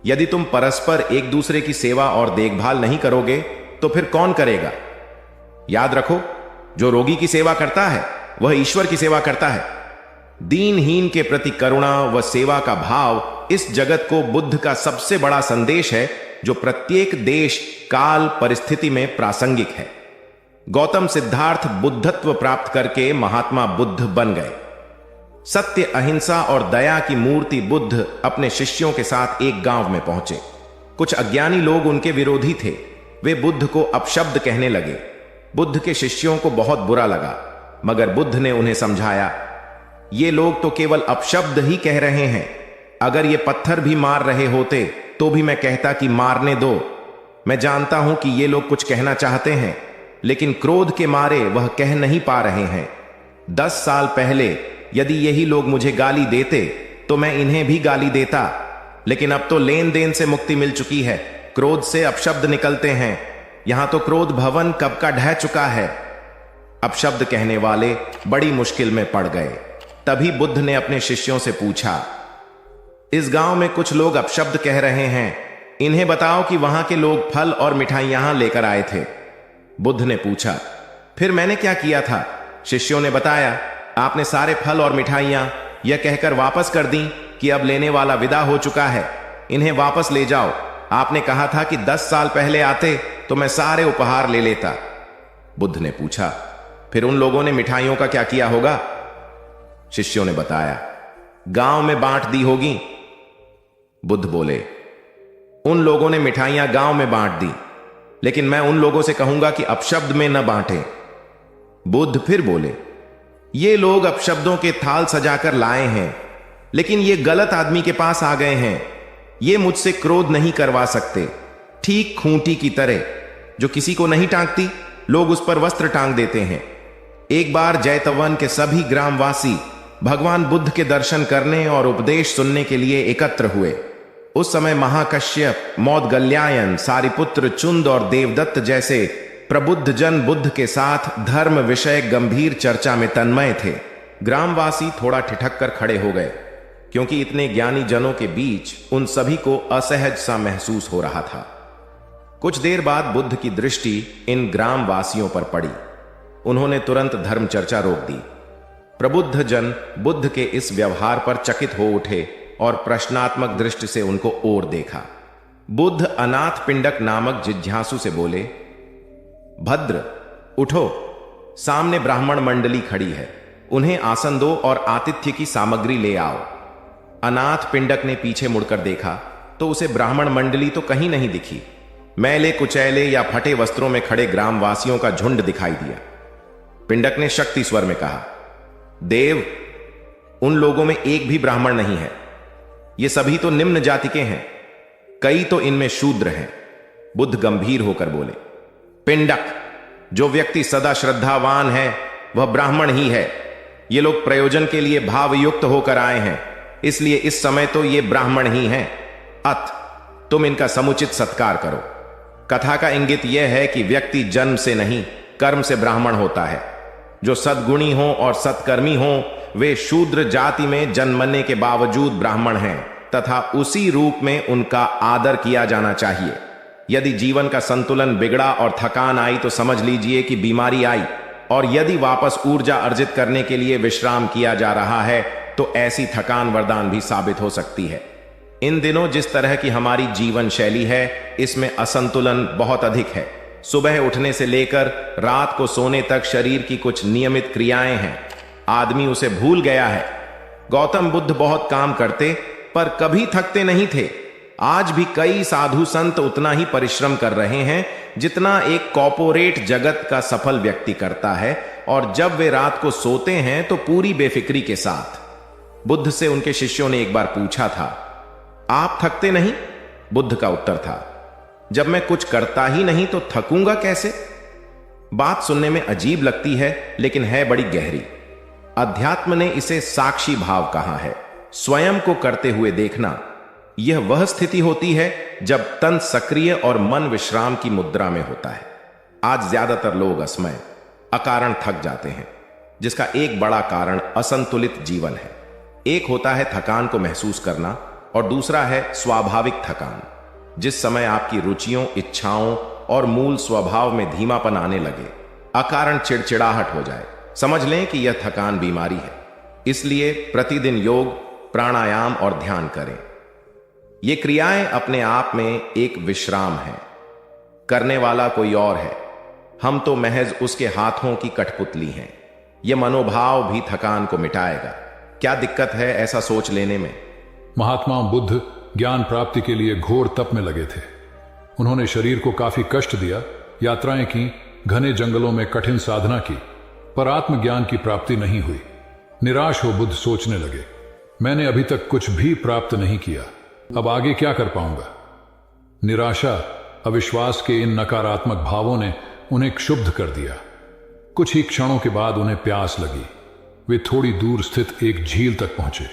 यदि तुम परस्पर एक दूसरे की सेवा और देखभाल नहीं करोगे तो फिर कौन करेगा? याद रखो, जो रोगी की सेवा करता है वह ईश्वर की सेवा करता है। दीनहीन के प्रति करुणा व सेवा का भाव इस जगत को बुद्ध का सबसे बड़ा संदेश है जो प्रत्येक देश, काल, परिस्थिति में प्रासंगिक है। गौतम सिद्धार्थ बुद्धत्व प्राप्त करके महात्मा बुद्ध बन गए। सत्य, अहिंसा और दया की मूर्ति बुद्ध अपने शिष्यों के साथ एक गांव में पहुंचे। कुछ अज्ञानी लोग उनके विरोधी थे। वे बुद्ध को अपशब्द कहने लगे। बुद्ध के शिष्यों को बहुत बुरा लगा, मगर बुद्ध ने उन्हें समझाया, ये लोग तो केवल अपशब्द ही कह रहे हैं। अगर ये पत्थर भी मार रहे होते तो भी मैं कहता कि मारने दो। मैं जानता हूं कि ये लोग कुछ कहना चाहते हैं, लेकिन क्रोध के मारे वह कह नहीं पा रहे हैं। 10 साल पहले यदि यही लोग मुझे गाली देते तो मैं इन्हें भी गाली देता, लेकिन अब तो लेन देन से मुक्ति मिल चुकी है। क्रोध से अपशब्द निकलते हैं। यहां तो क्रोध भवन कब का ढह चुका है। अपशब्द कहने वाले बड़ी मुश्किल में पड़ गए। तभी बुद्ध ने अपने शिष्यों से पूछा, इस गांव में कुछ लोग अपशब्द कह रहे हैं, इन्हें बताओ कि वहां के लोग फल और मिठाइयां लेकर आए थे। बुद्ध ने पूछा, फिर मैंने क्या किया था? शिष्यों ने बताया, आपने सारे फल और मिठाइयां यह कहकर वापस कर दी कि अब लेने वाला विदा हो चुका है, इन्हें वापस ले जाओ। आपने कहा था कि 10 साल पहले आते तो मैं सारे उपहार ले लेता। बुद्ध ने पूछा, फिर उन लोगों ने मिठाइयों का क्या किया होगा? शिष्यों ने बताया, गांव में बांट दी होगी। बुद्ध बोले, उन लोगों ने मिठाइयां गांव में बांट दी, लेकिन मैं उन लोगों से कहूंगा कि अपशब्द में न बांटें। बुद्ध फिर बोले, ये लोग अपशब्दों के थाल सजाकर लाए हैं, लेकिन ये गलत आदमी के पास आ गए हैं। ये मुझसे क्रोध नहीं करवा सकते। ठीक खूंटी की तरह जो किसी को नहीं टांगती, लोग उस पर वस्त्र टांग देते हैं। एक बार जैतवन के सभी ग्रामवासी भगवान बुद्ध के दर्शन करने और उपदेश सुनने के लिए एकत्र हुए। उस समय महाकश्यप, मौदगल्यायन, सारिपुत्र, चुंद और देवदत्त जैसे प्रबुद्ध जन बुद्ध के साथ धर्म विषय गंभीर चर्चा में तन्मय थे। ग्रामवासी थोड़ा ठिठक कर खड़े हो गए, क्योंकि इतने ज्ञानी जनों के बीच उन सभी को असहज सा महसूस हो रहा था। कुछ देर बाद बुद्ध की दृष्टि इन ग्रामवासियों पर पड़ी। उन्होंने तुरंत धर्म चर्चा रोक दी। प्रबुद्ध जन बुद्ध के इस व्यवहार पर चकित हो उठे और प्रश्नात्मक दृष्टि से उनको और देखा। बुद्ध अनाथ पिंडक नामक जिज्ञासु से बोले, भद्र, उठो, सामने ब्राह्मण मंडली खड़ी है, उन्हें आसन दो और आतिथ्य की सामग्री ले आओ। अनाथ पिंडक ने पीछे मुड़कर देखा तो उसे ब्राह्मण मंडली तो कहीं नहीं दिखी। मैले कुचैले या फटे वस्त्रों में खड़े ग्रामवासियों का झुंड दिखाई दिया। पिंडक ने शक्ति स्वर में कहा, देव, उन लोगों में एक भी ब्राह्मण नहीं है। ये सभी तो निम्न जाति के हैं, कई तो इनमें शूद्र हैं। बुद्ध गंभीर होकर बोले, पिंडक, जो व्यक्ति सदा श्रद्धावान है वह ब्राह्मण ही है, ये लोग प्रयोजन के लिए भावयुक्त होकर आए हैं, इसलिए इस समय तो ये ब्राह्मण ही हैं। अत तुम इनका समुचित सत्कार करो। कथा का इंगित यह है कि व्यक्ति जन्म से नहीं, कर्म से ब्राह्मण होता है। जो सद्गुणी हो और सत्कर्मी हो वे शूद्र जाति में जन्मने के बावजूद ब्राह्मण हैं तथा उसी रूप में उनका आदर किया जाना चाहिए। यदि जीवन का संतुलन बिगड़ा और थकान आई तो समझ लीजिए कि बीमारी आई, और यदि वापस ऊर्जा अर्जित करने के लिए विश्राम किया जा रहा है तो ऐसी थकान वरदान भी साबित हो सकती है। इन दिनों जिस तरह की हमारी जीवन शैली है इसमें असंतुलन बहुत अधिक है। सुबह उठने से लेकर रात को सोने तक शरीर की कुछ नियमित क्रियाएं हैं, आदमी उसे भूल गया है। गौतम बुद्ध बहुत काम करते पर कभी थकते नहीं थे। आज भी कई साधु संत उतना ही परिश्रम कर रहे हैं जितना एक कॉर्पोरेट जगत का सफल व्यक्ति करता है, और जब वे रात को सोते हैं तो पूरी बेफिक्री के साथ। बुद्ध से उनके शिष्यों ने एक बार पूछा था, आप थकते नहीं? बुद्ध का उत्तर था, जब मैं कुछ करता ही नहीं तो थकूंगा कैसे? बात सुनने में अजीब लगती है लेकिन है बड़ी गहरी। अध्यात्म ने इसे साक्षी भाव कहा है, स्वयं को करते हुए देखना। यह वह स्थिति होती है जब तन सक्रिय और मन विश्राम की मुद्रा में होता है। आज ज्यादातर लोग असमय, अकारण थक जाते हैं, जिसका एक बड़ा कारण असंतुलित जीवन है। एक होता है थकान को महसूस करना और दूसरा है स्वाभाविक थकान। जिस समय आपकी रुचियों, इच्छाओं और मूल स्वभाव में धीमापन आने लगे, अकारण चिड़चिड़ाहट हो जाए, समझ लें कि यह थकान बीमारी है। इसलिए प्रतिदिन योग, प्राणायाम और ध्यान करें। ये क्रियाएं अपने आप में एक विश्राम है, करने वाला कोई और है, हम तो महज उसके हाथों की कठपुतली हैं। यह मनोभाव भी थकान को मिटाएगा। क्या दिक्कत है ऐसा सोच लेने में? महात्मा बुद्ध ज्ञान प्राप्ति के लिए घोर तप में लगे थे। उन्होंने शरीर को काफी कष्ट दिया, यात्राएं की, घने जंगलों में कठिन साधना की, पर आत्मज्ञान की प्राप्ति नहीं हुई। निराश हो बुद्ध सोचने लगे, मैंने अभी तक कुछ भी प्राप्त नहीं किया, अब आगे क्या कर पाऊंगा? निराशा, अविश्वास के इन नकारात्मक भावों ने उन्हें क्षुब्ध कर दिया। कुछ ही क्षणों के बाद उन्हें प्यास लगी। वे थोड़ी दूर स्थित एक झील तक पहुंचे।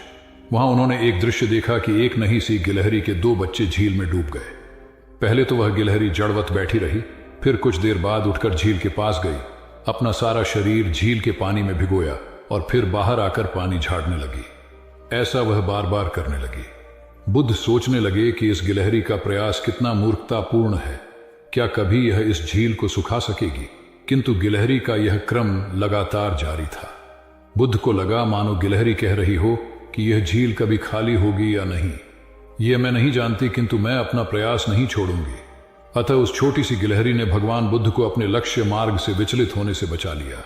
वहां उन्होंने एक दृश्य देखा कि एक नन्ही सी गिलहरी के 2 बच्चे झील में डूब गए। पहले तो वह गिलहरी जड़वत बैठी रही, फिर कुछ देर बाद उठकर झील के पास गई, अपना सारा शरीर झील के पानी में भिगोया और फिर बाहर आकर पानी झाड़ने लगी। ऐसा वह बार बार करने लगी। बुद्ध सोचने लगे कि इस गिलहरी का प्रयास कितना मूर्खतापूर्ण है। क्या कभी यह इस झील को सुखा सकेगी? किंतु गिलहरी का यह क्रम लगातार जारी था। बुद्ध को लगा मानो गिलहरी कह रही हो कि यह झील कभी खाली होगी या नहीं, यह मैं नहीं जानती, किंतु मैं अपना प्रयास नहीं छोड़ूंगी। अतः उस छोटी सी गिलहरी ने भगवान बुद्ध को अपने लक्ष्य मार्ग से विचलित होने से बचा लिया।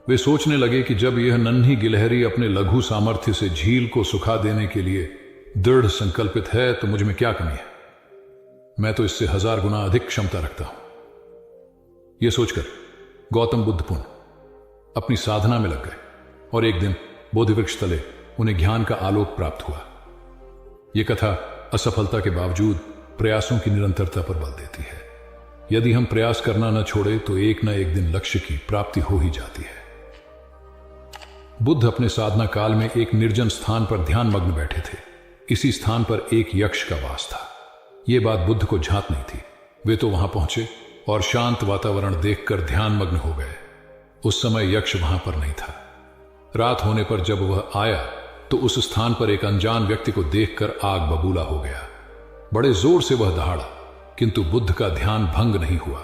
वे सोचने लगे कि जब यह नन्ही गिलहरी अपने लघु सामर्थ्य से झील को सुखा देने के लिए दृढ़ संकल्पित है तो मुझ में क्या कमी है? मैं तो इससे 1000 गुना अधिक क्षमता रखता हूं। यह सोचकर गौतम बुद्ध पुनः अपनी साधना में लग गए और एक दिन बोधि वृक्ष तले उन्हें ज्ञान का आलोक प्राप्त हुआ। यह कथा असफलता के बावजूद प्रयासों की निरंतरता पर बल देती है। यदि हम प्रयास करना न छोड़े तो एक न एक दिन लक्ष्य की प्राप्ति हो ही जाती है। बुद्ध अपने साधना काल में एक निर्जन स्थान पर ध्यान मग्न बैठे थे। इसी स्थान पर एक यक्ष का वास था। यह बात बुद्ध को झांत नहीं थी। वे तो वहां पहुंचे और शांत वातावरण देखकर ध्यान मग्न हो गए। उस समय यक्ष वहां पर नहीं था। रात होने पर जब वह आया तो उस स्थान पर एक अनजान व्यक्ति को देखकर आग बबूला हो गया। बड़े जोर से वह दहाड़ा, किंतु बुद्ध का ध्यान भंग नहीं हुआ।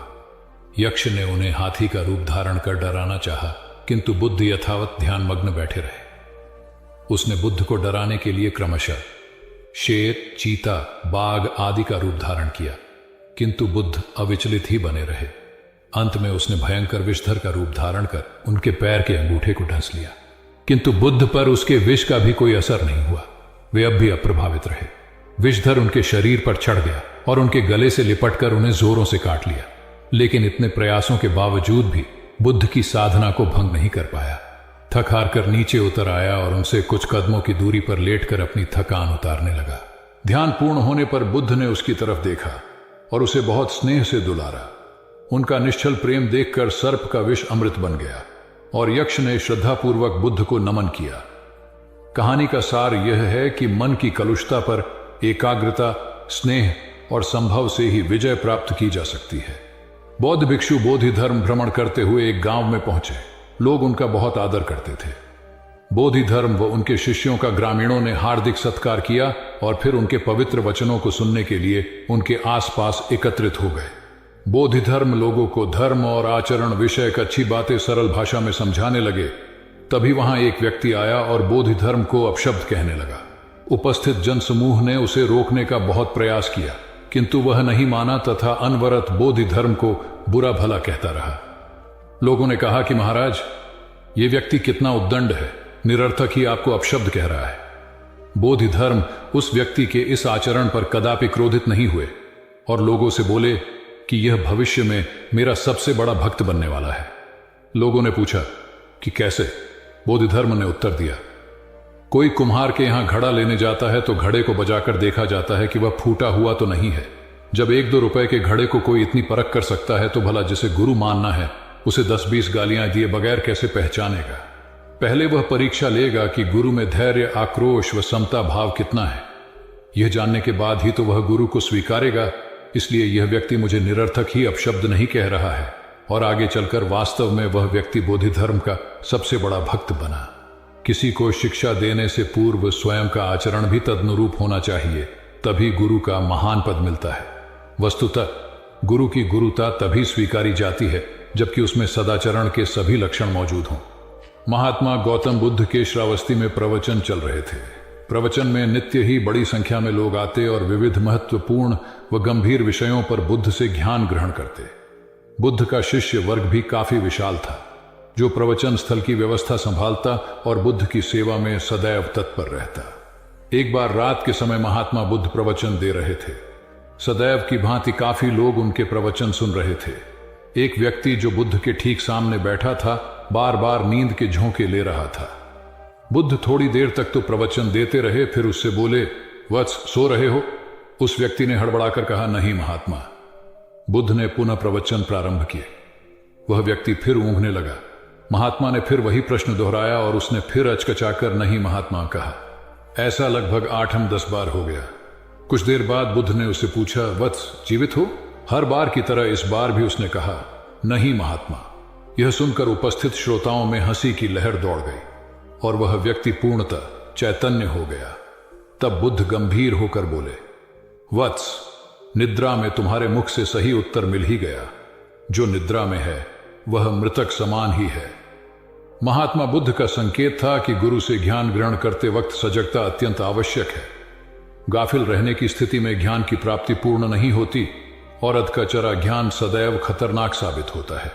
यक्ष ने उन्हें हाथी का रूप धारण कर डराना चाहा, किंतु बुद्ध यथावत ध्यान मग्न बैठे रहे। उसने बुद्ध को डराने के लिए क्रमशः शेर, चीता, बाघ आदि का रूप धारण किया, किंतु बुद्ध अविचलित ही बने रहे। अंत में उसने भयंकर विषधर का रूप धारण कर उनके पैर के अंगूठे को ढंस लिया, किंतु बुद्ध पर उसके विष का भी कोई असर नहीं हुआ। वे अब भी अप्रभावित रहे। विषधर उनके शरीर पर चढ़ गया और उनके गले से लिपटकर उन्हें जोरों से काट लिया, लेकिन इतने प्रयासों के बावजूद भी बुद्ध की साधना को भंग नहीं कर पाया। थक हार कर नीचे उतर आया और उनसे कुछ कदमों की दूरी पर लेटकर अपनी थकान उतारने लगा। ध्यान पूर्ण होने पर बुद्ध ने उसकी तरफ देखा और उसे बहुत स्नेह से दुलारा। उनका निश्चल प्रेम देखकर सर्प का विष अमृत बन गया। और यक्ष ने श्रद्धापूर्वक बुद्ध को नमन किया। कहानी का सार यह है कि मन की कलुषता पर एकाग्रता, स्नेह और संभव से ही विजय प्राप्त की जा सकती है। बौद्ध भिक्षु बोधि धर्म भ्रमण करते हुए एक गांव में पहुंचे। लोग उनका बहुत आदर करते थे। बोधि धर्म व उनके शिष्यों का ग्रामीणों ने हार्दिक सत्कार किया और फिर उनके पवित्र वचनों को सुनने के लिए उनके आसपास एकत्रित हो गए। बोधि धर्म लोगों को धर्म और आचरण विषयक अच्छी बातें सरल भाषा में समझाने लगे। तभी वहां एक व्यक्ति आया और बोधि धर्म को अपशब्द कहने लगा। उपस्थित जनसमूह ने उसे रोकने का बहुत प्रयास किया, किंतु वह नहीं माना तथा अनवरत बोधि धर्म को बुरा भला कहता रहा। लोगों ने कहा कि महाराज, ये व्यक्ति कितना उद्दंड है, निरर्थक ही आपको अपशब्द कह रहा है। बोधि धर्म उस व्यक्ति के इस आचरण पर कदापि क्रोधित नहीं हुए और लोगों से बोले कि यह भविष्य में मेरा सबसे बड़ा भक्त बनने वाला है। लोगों ने पूछा कि कैसे? बोधि धर्म ने उत्तर दिया, कोई कुम्हार के यहां घड़ा लेने जाता है तो घड़े को बजाकर देखा जाता है कि वह फूटा हुआ तो नहीं है। जब 1-2 रुपए के घड़े को कोई इतनी परख कर सकता है तो भला जिसे गुरु मानना है उसे 10-20 गालियां दिए बगैर कैसे पहचानेगा? पहले वह परीक्षा लेगा कि गुरु में धैर्य, आक्रोश व समता भाव कितना है। यह जानने के बाद ही तो वह गुरु को स्वीकारेगा। इसलिए यह व्यक्ति मुझे निरर्थक ही अपशब्द नहीं कह रहा है और आगे चलकर वास्तव में वह व्यक्ति बोधि धर्म का सबसे बड़ा भक्त बना। किसी को शिक्षा देने से पूर्व स्वयं का आचरण भी तदनुरूप होना चाहिए, तभी गुरु का महान पद मिलता है। वस्तुतः गुरु की गुरुता तभी स्वीकारी जाती है जबकि उसमें सदाचरण के सभी लक्षण मौजूद हों। महात्मा गौतम बुद्ध के श्रावस्ती में प्रवचन चल रहे थे। प्रवचन में नित्य ही बड़ी संख्या में लोग आते और विविध महत्वपूर्ण व गंभीर विषयों पर बुद्ध से ज्ञान ग्रहण करते। बुद्ध का शिष्य वर्ग भी काफी विशाल था, जो प्रवचन स्थल की व्यवस्था संभालता और बुद्ध की सेवा में सदैव तत्पर रहता। एक बार रात के समय महात्मा बुद्ध प्रवचन दे रहे थे। सदैव की भांति काफी लोग उनके प्रवचन सुन रहे थे। एक व्यक्ति जो बुद्ध के ठीक सामने बैठा था बार बार नींद के झोंके ले रहा था। बुद्ध थोड़ी देर तक तो प्रवचन देते रहे, फिर उससे बोले, वत्स, सो रहे हो? उस व्यक्ति ने हड़बड़ाकर कहा, नहीं महात्मा। बुद्ध ने पुनः प्रवचन प्रारंभ किए। वह व्यक्ति फिर ऊँघने लगा। महात्मा ने फिर वही प्रश्न दोहराया और उसने फिर अचकचाकर नहीं महात्मा कहा। ऐसा लगभग 8-10 बार हो गया। कुछ देर बाद बुद्ध ने उससे पूछा, वत्स, जीवित हो? हर बार की तरह इस बार भी उसने कहा, नहीं महात्मा। यह सुनकर उपस्थित श्रोताओं में हंसी की लहर दौड़ गई और वह व्यक्ति पूर्णतः चैतन्य हो गया। तब बुद्ध गंभीर होकर बोले, वत्स, निद्रा में तुम्हारे मुख से सही उत्तर मिल ही गया। जो निद्रा में है वह मृतक समान ही है। महात्मा बुद्ध का संकेत था कि गुरु से ज्ञान ग्रहण करते वक्त सजगता अत्यंत आवश्यक है। गाफिल रहने की स्थिति में ज्ञान की प्राप्ति पूर्ण नहीं होती और अधकचरा ज्ञान सदैव खतरनाक साबित होता है।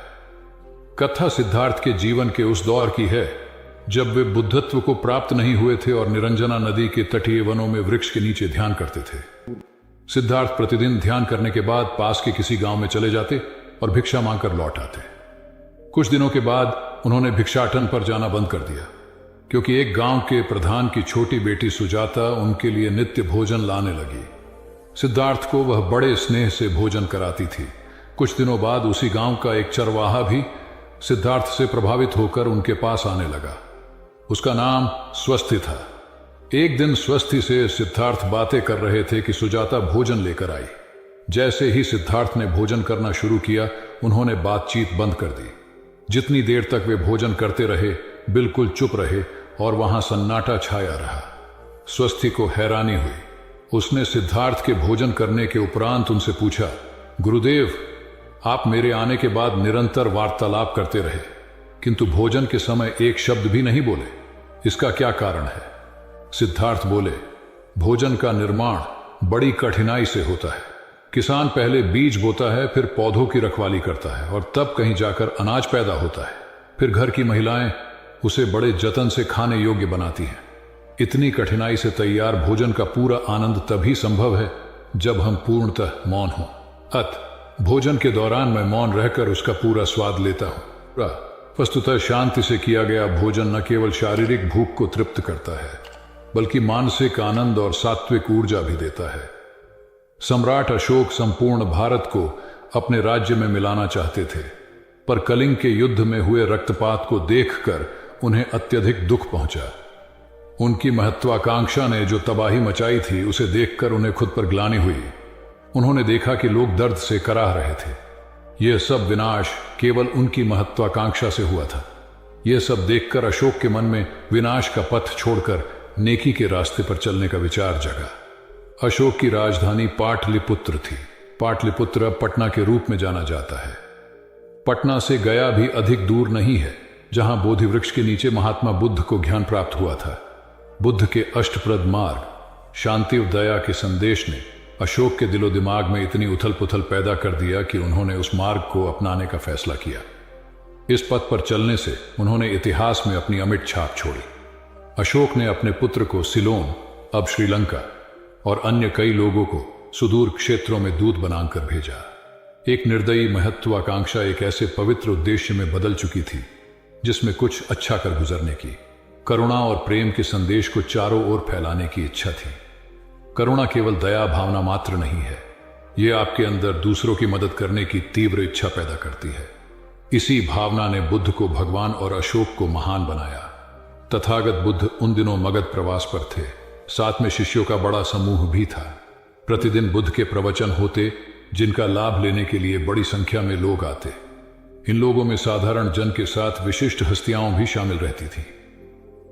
कथा सिद्धार्थ के जीवन के उस दौर की है जब वे बुद्धत्व को प्राप्त नहीं हुए थे और निरंजना नदी के तटीय वनों में वृक्ष के नीचे ध्यान करते थे। सिद्धार्थ प्रतिदिन ध्यान करने के बाद पास के किसी गांव में चले जाते और भिक्षा मांगकर लौट आते। कुछ दिनों के बाद उन्होंने भिक्षाटन पर जाना बंद कर दिया, क्योंकि एक गांव के प्रधान की छोटी बेटी सुजाता उनके लिए नित्य भोजन लाने लगी। सिद्धार्थ को वह बड़े स्नेह से भोजन कराती थी। कुछ दिनों बाद उसी गांव का एक चरवाहा भी सिद्धार्थ से प्रभावित होकर उनके पास आने लगा। उसका नाम स्वस्ति था। एक दिन स्वस्ति से सिद्धार्थ बातें कर रहे थे कि सुजाता भोजन लेकर आई। जैसे ही सिद्धार्थ ने भोजन करना शुरू किया, उन्होंने बातचीत बंद कर दी। जितनी देर तक वे भोजन करते रहे, बिल्कुल चुप रहे और वहां सन्नाटा छाया रहा। स्वस्ति को हैरानी हुई। उसने सिद्धार्थ के भोजन करने के उपरांत उनसे पूछा, गुरुदेव, आप मेरे आने के बाद निरंतर वार्तालाप करते रहे, किंतु भोजन के समय एक शब्द भी नहीं बोले। इसका क्या कारण है? सिद्धार्थ बोले, भोजन का निर्माण बड़ी कठिनाई से होता है। किसान पहले बीज बोता है, फिर पौधों की रखवाली करता है और तब कहीं जाकर अनाज पैदा होता है। फिर घर की महिलाएं उसे बड़े जतन से खाने योग्य बनाती हैं। इतनी कठिनाई से तैयार भोजन का पूरा आनंद तभी संभव है जब हम पूर्णतः मौन हों। भोजन के दौरान मैं मौन रहकर उसका पूरा स्वाद लेता हूं। वस्तुतः शांति से किया गया भोजन न केवल शारीरिक भूख को तृप्त करता है, बल्कि मानसिक आनंद और सात्विक ऊर्जा भी देता है। सम्राट अशोक संपूर्ण भारत को अपने राज्य में मिलाना चाहते थे, पर कलिंग के युद्ध में हुए रक्तपात को देखकर उन्हें अत्यधिक दुख पहुंचा। उनकी महत्वाकांक्षा ने जो तबाही मचाई थी उसे देखकर उन्हें खुद पर ग्लानि हुई। उन्होंने देखा कि लोग दर्द से कराह रहे थे। यह सब विनाश केवल उनकी महत्वाकांक्षा से हुआ था। यह सब देखकर अशोक के मन में विनाश का पथ छोड़कर नेकी के रास्ते पर चलने का विचार जगा। अशोक की राजधानी पाटलिपुत्र थी। पाटलिपुत्र अब पटना के रूप में जाना जाता है। पटना से गया भी अधिक दूर नहीं है, जहां बोधि वृक्ष के नीचे महात्मा बुद्ध को ज्ञान प्राप्त हुआ था। बुद्ध के अष्टप्रद मार्ग, शांति और दया के संदेश ने अशोक के दिलो दिमाग में इतनी उथल पुथल पैदा कर दिया कि उन्होंने उस मार्ग को अपनाने का फैसला किया। इस पथ पर चलने से उन्होंने इतिहास में अपनी अमिट छाप छोड़ी। अशोक ने अपने पुत्र को सिलोन, अब श्रीलंका, और अन्य कई लोगों को सुदूर क्षेत्रों में दूत बनाकर भेजा। एक निर्दयी महत्वाकांक्षा एक ऐसे पवित्र उद्देश्य में बदल चुकी थी जिसमें कुछ अच्छा कर गुजरने की, करुणा और प्रेम के संदेश को चारों ओर फैलाने की इच्छा थी। करुणा केवल दया भावना मात्र नहीं है, यह आपके अंदर दूसरों की मदद करने की तीव्र इच्छा पैदा करती है। इसी भावना ने बुद्ध को भगवान और अशोक को महान बनाया। तथागत बुद्ध उन दिनों मगध प्रवास पर थे। साथ में शिष्यों का बड़ा समूह भी था। प्रतिदिन बुद्ध के प्रवचन होते, जिनका लाभ लेने के लिए बड़ी संख्या में लोग आते। इन लोगों में साधारण जन के साथ विशिष्ट हस्तियां भी शामिल रहती थी।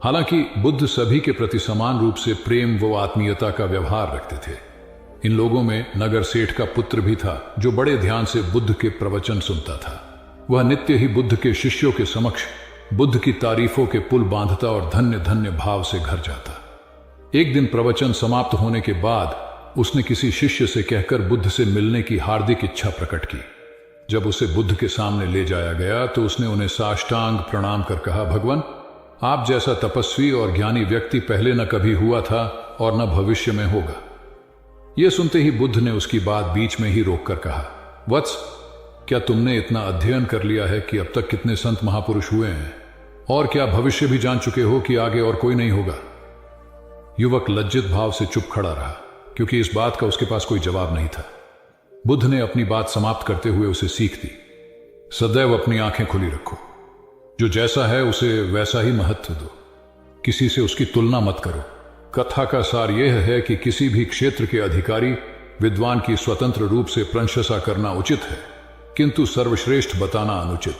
हालांकि बुद्ध सभी के प्रति समान रूप से प्रेम व आत्मीयता का व्यवहार रखते थे। इन लोगों में नगर सेठ का पुत्र भी था, जो बड़े ध्यान से बुद्ध के प्रवचन सुनता था। वह नित्य ही बुद्ध के शिष्यों के समक्ष बुद्ध की तारीफों के पुल बांधता और धन्य धन्य भाव से घर जाता। एक दिन प्रवचन समाप्त होने के बाद उसने किसी शिष्य से कहकर बुद्ध से मिलने की हार्दिक इच्छा प्रकट की। जब उसे बुद्ध के सामने ले जाया गया तो उसने उन्हें साष्टांग प्रणाम कर कहा, भगवान, आप जैसा तपस्वी और ज्ञानी व्यक्ति पहले न कभी हुआ था और न भविष्य में होगा। यह सुनते ही बुद्ध ने उसकी बात बीच में ही रोककर कहा, वत्स, क्या तुमने इतना अध्ययन कर लिया है कि अब तक कितने संत महापुरुष हुए हैं, और क्या भविष्य भी जान चुके हो कि आगे और कोई नहीं होगा? युवक लज्जित भाव से चुप खड़ा रहा, क्योंकि इस बात का उसके पास कोई जवाब नहीं था। बुद्ध ने अपनी बात समाप्त करते हुए उसे सीख दी, सदैव अपनी आंखें खुली रखो। जो जैसा है उसे वैसा ही महत्व दो। किसी से उसकी तुलना मत करो। कथा का सार यह है कि किसी भी क्षेत्र के अधिकारी विद्वान की स्वतंत्र रूप से प्रशंसा करना उचित है, किंतु सर्वश्रेष्ठ बताना अनुचित,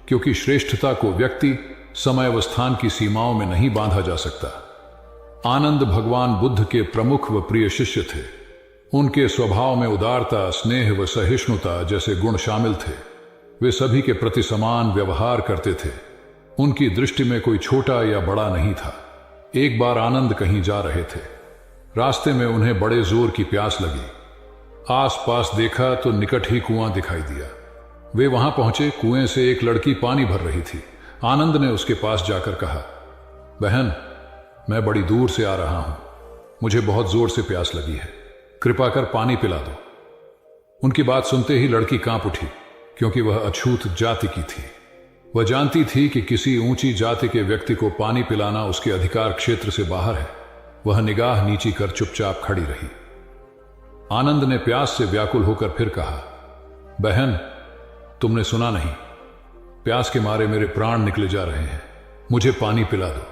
क्योंकि श्रेष्ठता को व्यक्ति, समय व स्थान की सीमाओं में नहीं बांधा जा सकता। आनंद भगवान बुद्ध के प्रमुख व प्रिय शिष्य थे। उनके स्वभाव में उदारता, स्नेह व सहिष्णुता जैसे गुण शामिल थे। वे सभी के प्रति समान व्यवहार करते थे। उनकी दृष्टि में कोई छोटा या बड़ा नहीं था। एक बार आनंद कहीं जा रहे थे। रास्ते में उन्हें बड़े जोर की प्यास लगी। आसपास देखा तो निकट ही कुआं दिखाई दिया। वे वहां पहुंचे। कुएं से एक लड़की पानी भर रही थी। आनंद ने उसके पास जाकर कहा, बहन, मैं बड़ी दूर से आ रहा हूं, मुझे बहुत जोर से प्यास लगी है, कृपा कर पानी पिला दो। उनकी बात सुनते ही लड़की कांप उठी, क्योंकि वह अछूत जाति की थी। वह जानती थी कि किसी ऊंची जाति के व्यक्ति को पानी पिलाना उसके अधिकार क्षेत्र से बाहर है। वह निगाह नीची कर चुपचाप खड़ी रही। आनंद ने प्यास से व्याकुल होकर फिर कहा, बहन, तुमने सुना नहीं, प्यास के मारे मेरे प्राण निकले जा रहे हैं, मुझे पानी पिला दो।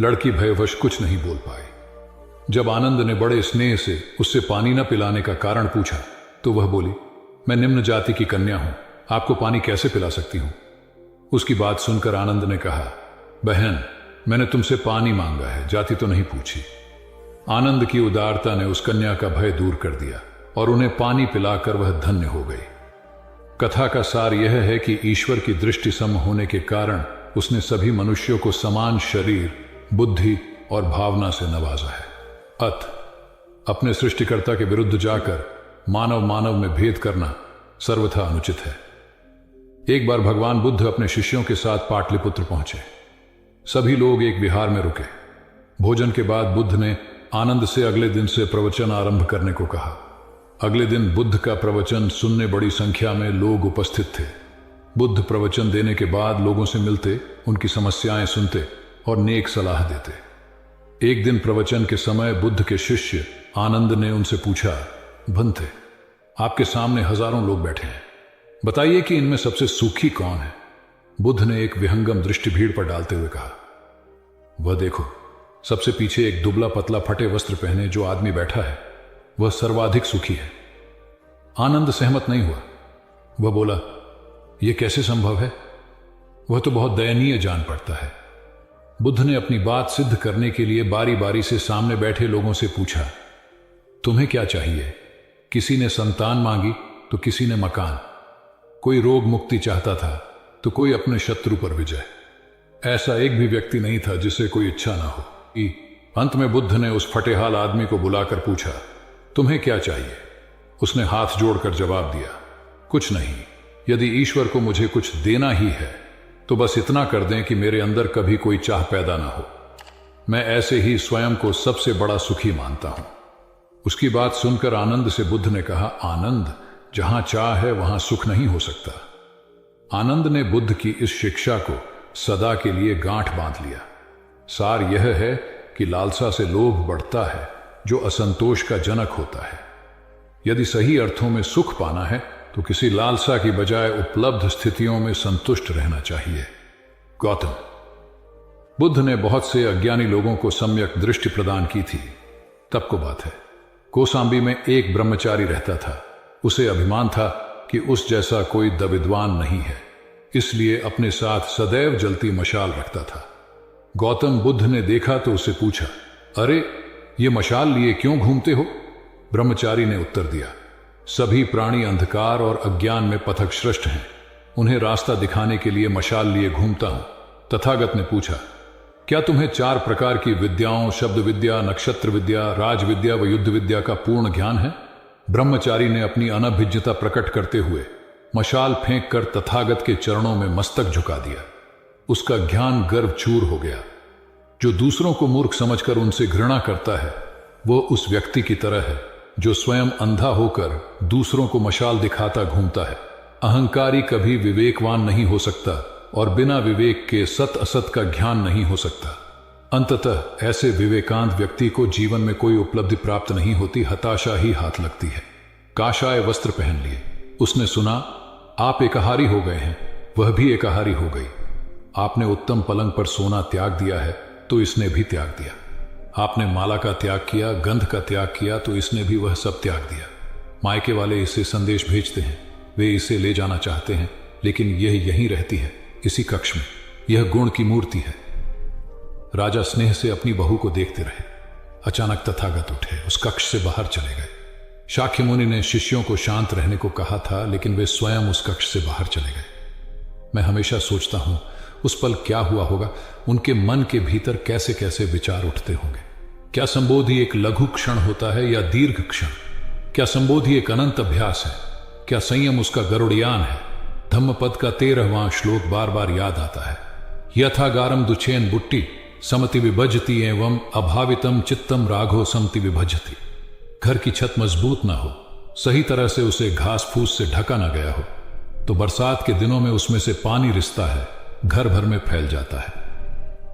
लड़की भयवश कुछ नहीं बोल पाई। जब आनंद ने बड़े स्नेह से उससे पानी न पिलाने का कारण पूछा तो वह बोली, मैं निम्न जाति की कन्या हूं, आपको पानी कैसे पिला सकती हूं? उसकी बात सुनकर आनंद ने कहा, बहन, मैंने तुमसे पानी मांगा है, जाति तो नहीं पूछी। आनंद की उदारता ने उस कन्या का भय दूर कर दिया और उन्हें पानी पिलाकर वह धन्य हो गई। कथा का सार यह है कि ईश्वर की दृष्टि सम होने के कारण उसने सभी मनुष्यों को समान शरीर, बुद्धि और भावना से नवाजा है। अपने सृष्टिकर्ता के विरुद्ध जाकर मानव मानव में भेद करना सर्वथा अनुचित है। एक बार भगवान बुद्ध अपने शिष्यों के साथ पाटलिपुत्र पहुंचे। सभी लोग एक विहार में रुके। भोजन के बाद बुद्ध ने आनंद से अगले दिन से प्रवचन आरंभ करने को कहा। अगले दिन बुद्ध का प्रवचन सुनने बड़ी संख्या में लोग उपस्थित थे। बुद्ध प्रवचन देने के बाद लोगों से मिलते, उनकी समस्याएं सुनते और नेक सलाह देते। एक दिन प्रवचन के समय बुद्ध के शिष्य आनंद ने उनसे पूछा, भंते, आपके सामने हजारों लोग बैठे हैं, बताइए कि इनमें सबसे सुखी कौन है? बुद्ध ने एक विहंगम दृष्टि भीड़ पर डालते हुए कहा। वह देखो, सबसे पीछे एक दुबला पतला फटे वस्त्र पहने जो आदमी बैठा है, वह सर्वाधिक सुखी है। आनंद सहमत नहीं हुआ। वह बोला, यह कैसे संभव है? वह तो बहुत दयनीय जान पड़ता है। बुद्ध ने अपनी बात सिद्ध करने के लिए बारी बारी से सामने बैठे लोगों से पूछा, तुम्हें क्या चाहिए? किसी ने संतान मांगी तो किसी ने मकान, कोई रोग मुक्ति चाहता था तो कोई अपने शत्रु पर विजय। ऐसा एक भी व्यक्ति नहीं था जिसे कोई इच्छा ना हो। अंत में बुद्ध ने उस फटेहाल आदमी को बुलाकर पूछा, तुम्हें क्या चाहिए? उसने हाथ जोड़कर जवाब दिया, कुछ नहीं। यदि ईश्वर को मुझे कुछ देना ही है तो बस इतना कर दें कि मेरे अंदर कभी कोई चाह पैदा ना हो। मैं ऐसे ही स्वयं को सबसे बड़ा सुखी मानता हूं। उसकी बात सुनकर आनंद से बुद्ध ने कहा, आनंद, जहां चाह है वहां सुख नहीं हो सकता। आनंद ने बुद्ध की इस शिक्षा को सदा के लिए गांठ बांध लिया। सार यह है कि लालसा से लोभ बढ़ता है जो असंतोष का जनक होता है। यदि सही अर्थों में सुख पाना है तो किसी लालसा की बजाय उपलब्ध स्थितियों में संतुष्ट रहना चाहिए। गौतम। बुद्ध ने बहुत से अज्ञानी लोगों को सम्यक दृष्टि प्रदान की थी। तब को बात है, कोसांबी में एक ब्रह्मचारी रहता था। उसे अभिमान था कि उस जैसा कोई विद्वान नहीं है, इसलिए अपने साथ सदैव जलती मशाल रखता था। गौतम बुद्ध ने देखा तो उसे पूछा, अरे ये मशाल लिए क्यों घूमते हो? ब्रह्मचारी ने उत्तर दिया, सभी प्राणी अंधकार और अज्ञान में पथक श्रेष्ठ हैं, उन्हें रास्ता दिखाने के लिए मशाल लिए घूमता हूं। तथागत ने पूछा, क्या तुम्हें 4 प्रकार की विद्याओं, शब्द विद्या, नक्षत्र विद्या, राज विद्या व युद्ध विद्या का पूर्ण ज्ञान है? ब्रह्मचारी ने अपनी अनभिज्ञता प्रकट करते हुए मशाल फेंक कर तथागत के चरणों में मस्तक झुका दिया। उसका ज्ञान गर्व चूर हो गया। जो दूसरों को मूर्ख समझकर उनसे घृणा करता है, वो उस व्यक्ति की तरह है जो स्वयं अंधा होकर दूसरों को मशाल दिखाता घूमता है। अहंकारी कभी विवेकवान नहीं हो सकता और बिना विवेक के सत असत का ज्ञान नहीं हो सकता। अंततः ऐसे विवेकांत व्यक्ति को जीवन में कोई उपलब्धि प्राप्त नहीं होती, हताशा ही हाथ लगती है। काशाय वस्त्र पहन लिए। उसने सुना, आप एकाहारी हो गए हैं, वह भी एकाहारी हो गई। आपने उत्तम पलंग पर सोना त्याग दिया है तो इसने भी त्याग दिया। आपने माला का त्याग किया, गंध का त्याग किया तो इसने भी वह सब त्याग दिया। मायके वाले इसे संदेश भेजते हैं, वे इसे ले जाना चाहते हैं, लेकिन यह यहीं रहती है, इसी कक्ष में। यह गुण की मूर्ति है। राजा स्नेह से अपनी बहू को देखते रहे। अचानक तथागत उठे, उस कक्ष से बाहर चले गए। शाक्य मुनि ने शिष्यों को शांत रहने को कहा था, लेकिन वे स्वयं उस कक्ष से बाहर चले गए। मैं हमेशा सोचता हूं उस पल क्या हुआ होगा, उनके मन के भीतर कैसे कैसे विचार उठते होंगे। क्या संबोधि एक लघु क्षण होता है या दीर्घ क्षण? क्या संबोधि एक अनंत अभ्यास है? क्या संयम उसका गरुड़यान है? धम्मपद का 13वां श्लोक बार बार याद आता है। यथागारम दुचेन बुट्टी समति विभजती एवं अभावितम चित्तम राघो समति विभजती। घर की छत मजबूत ना हो, सही तरह से उसे घास फूस से ढका ना गया हो, तो बरसात के दिनों में उसमें से पानी रिसता है, घर भर में फैल जाता है।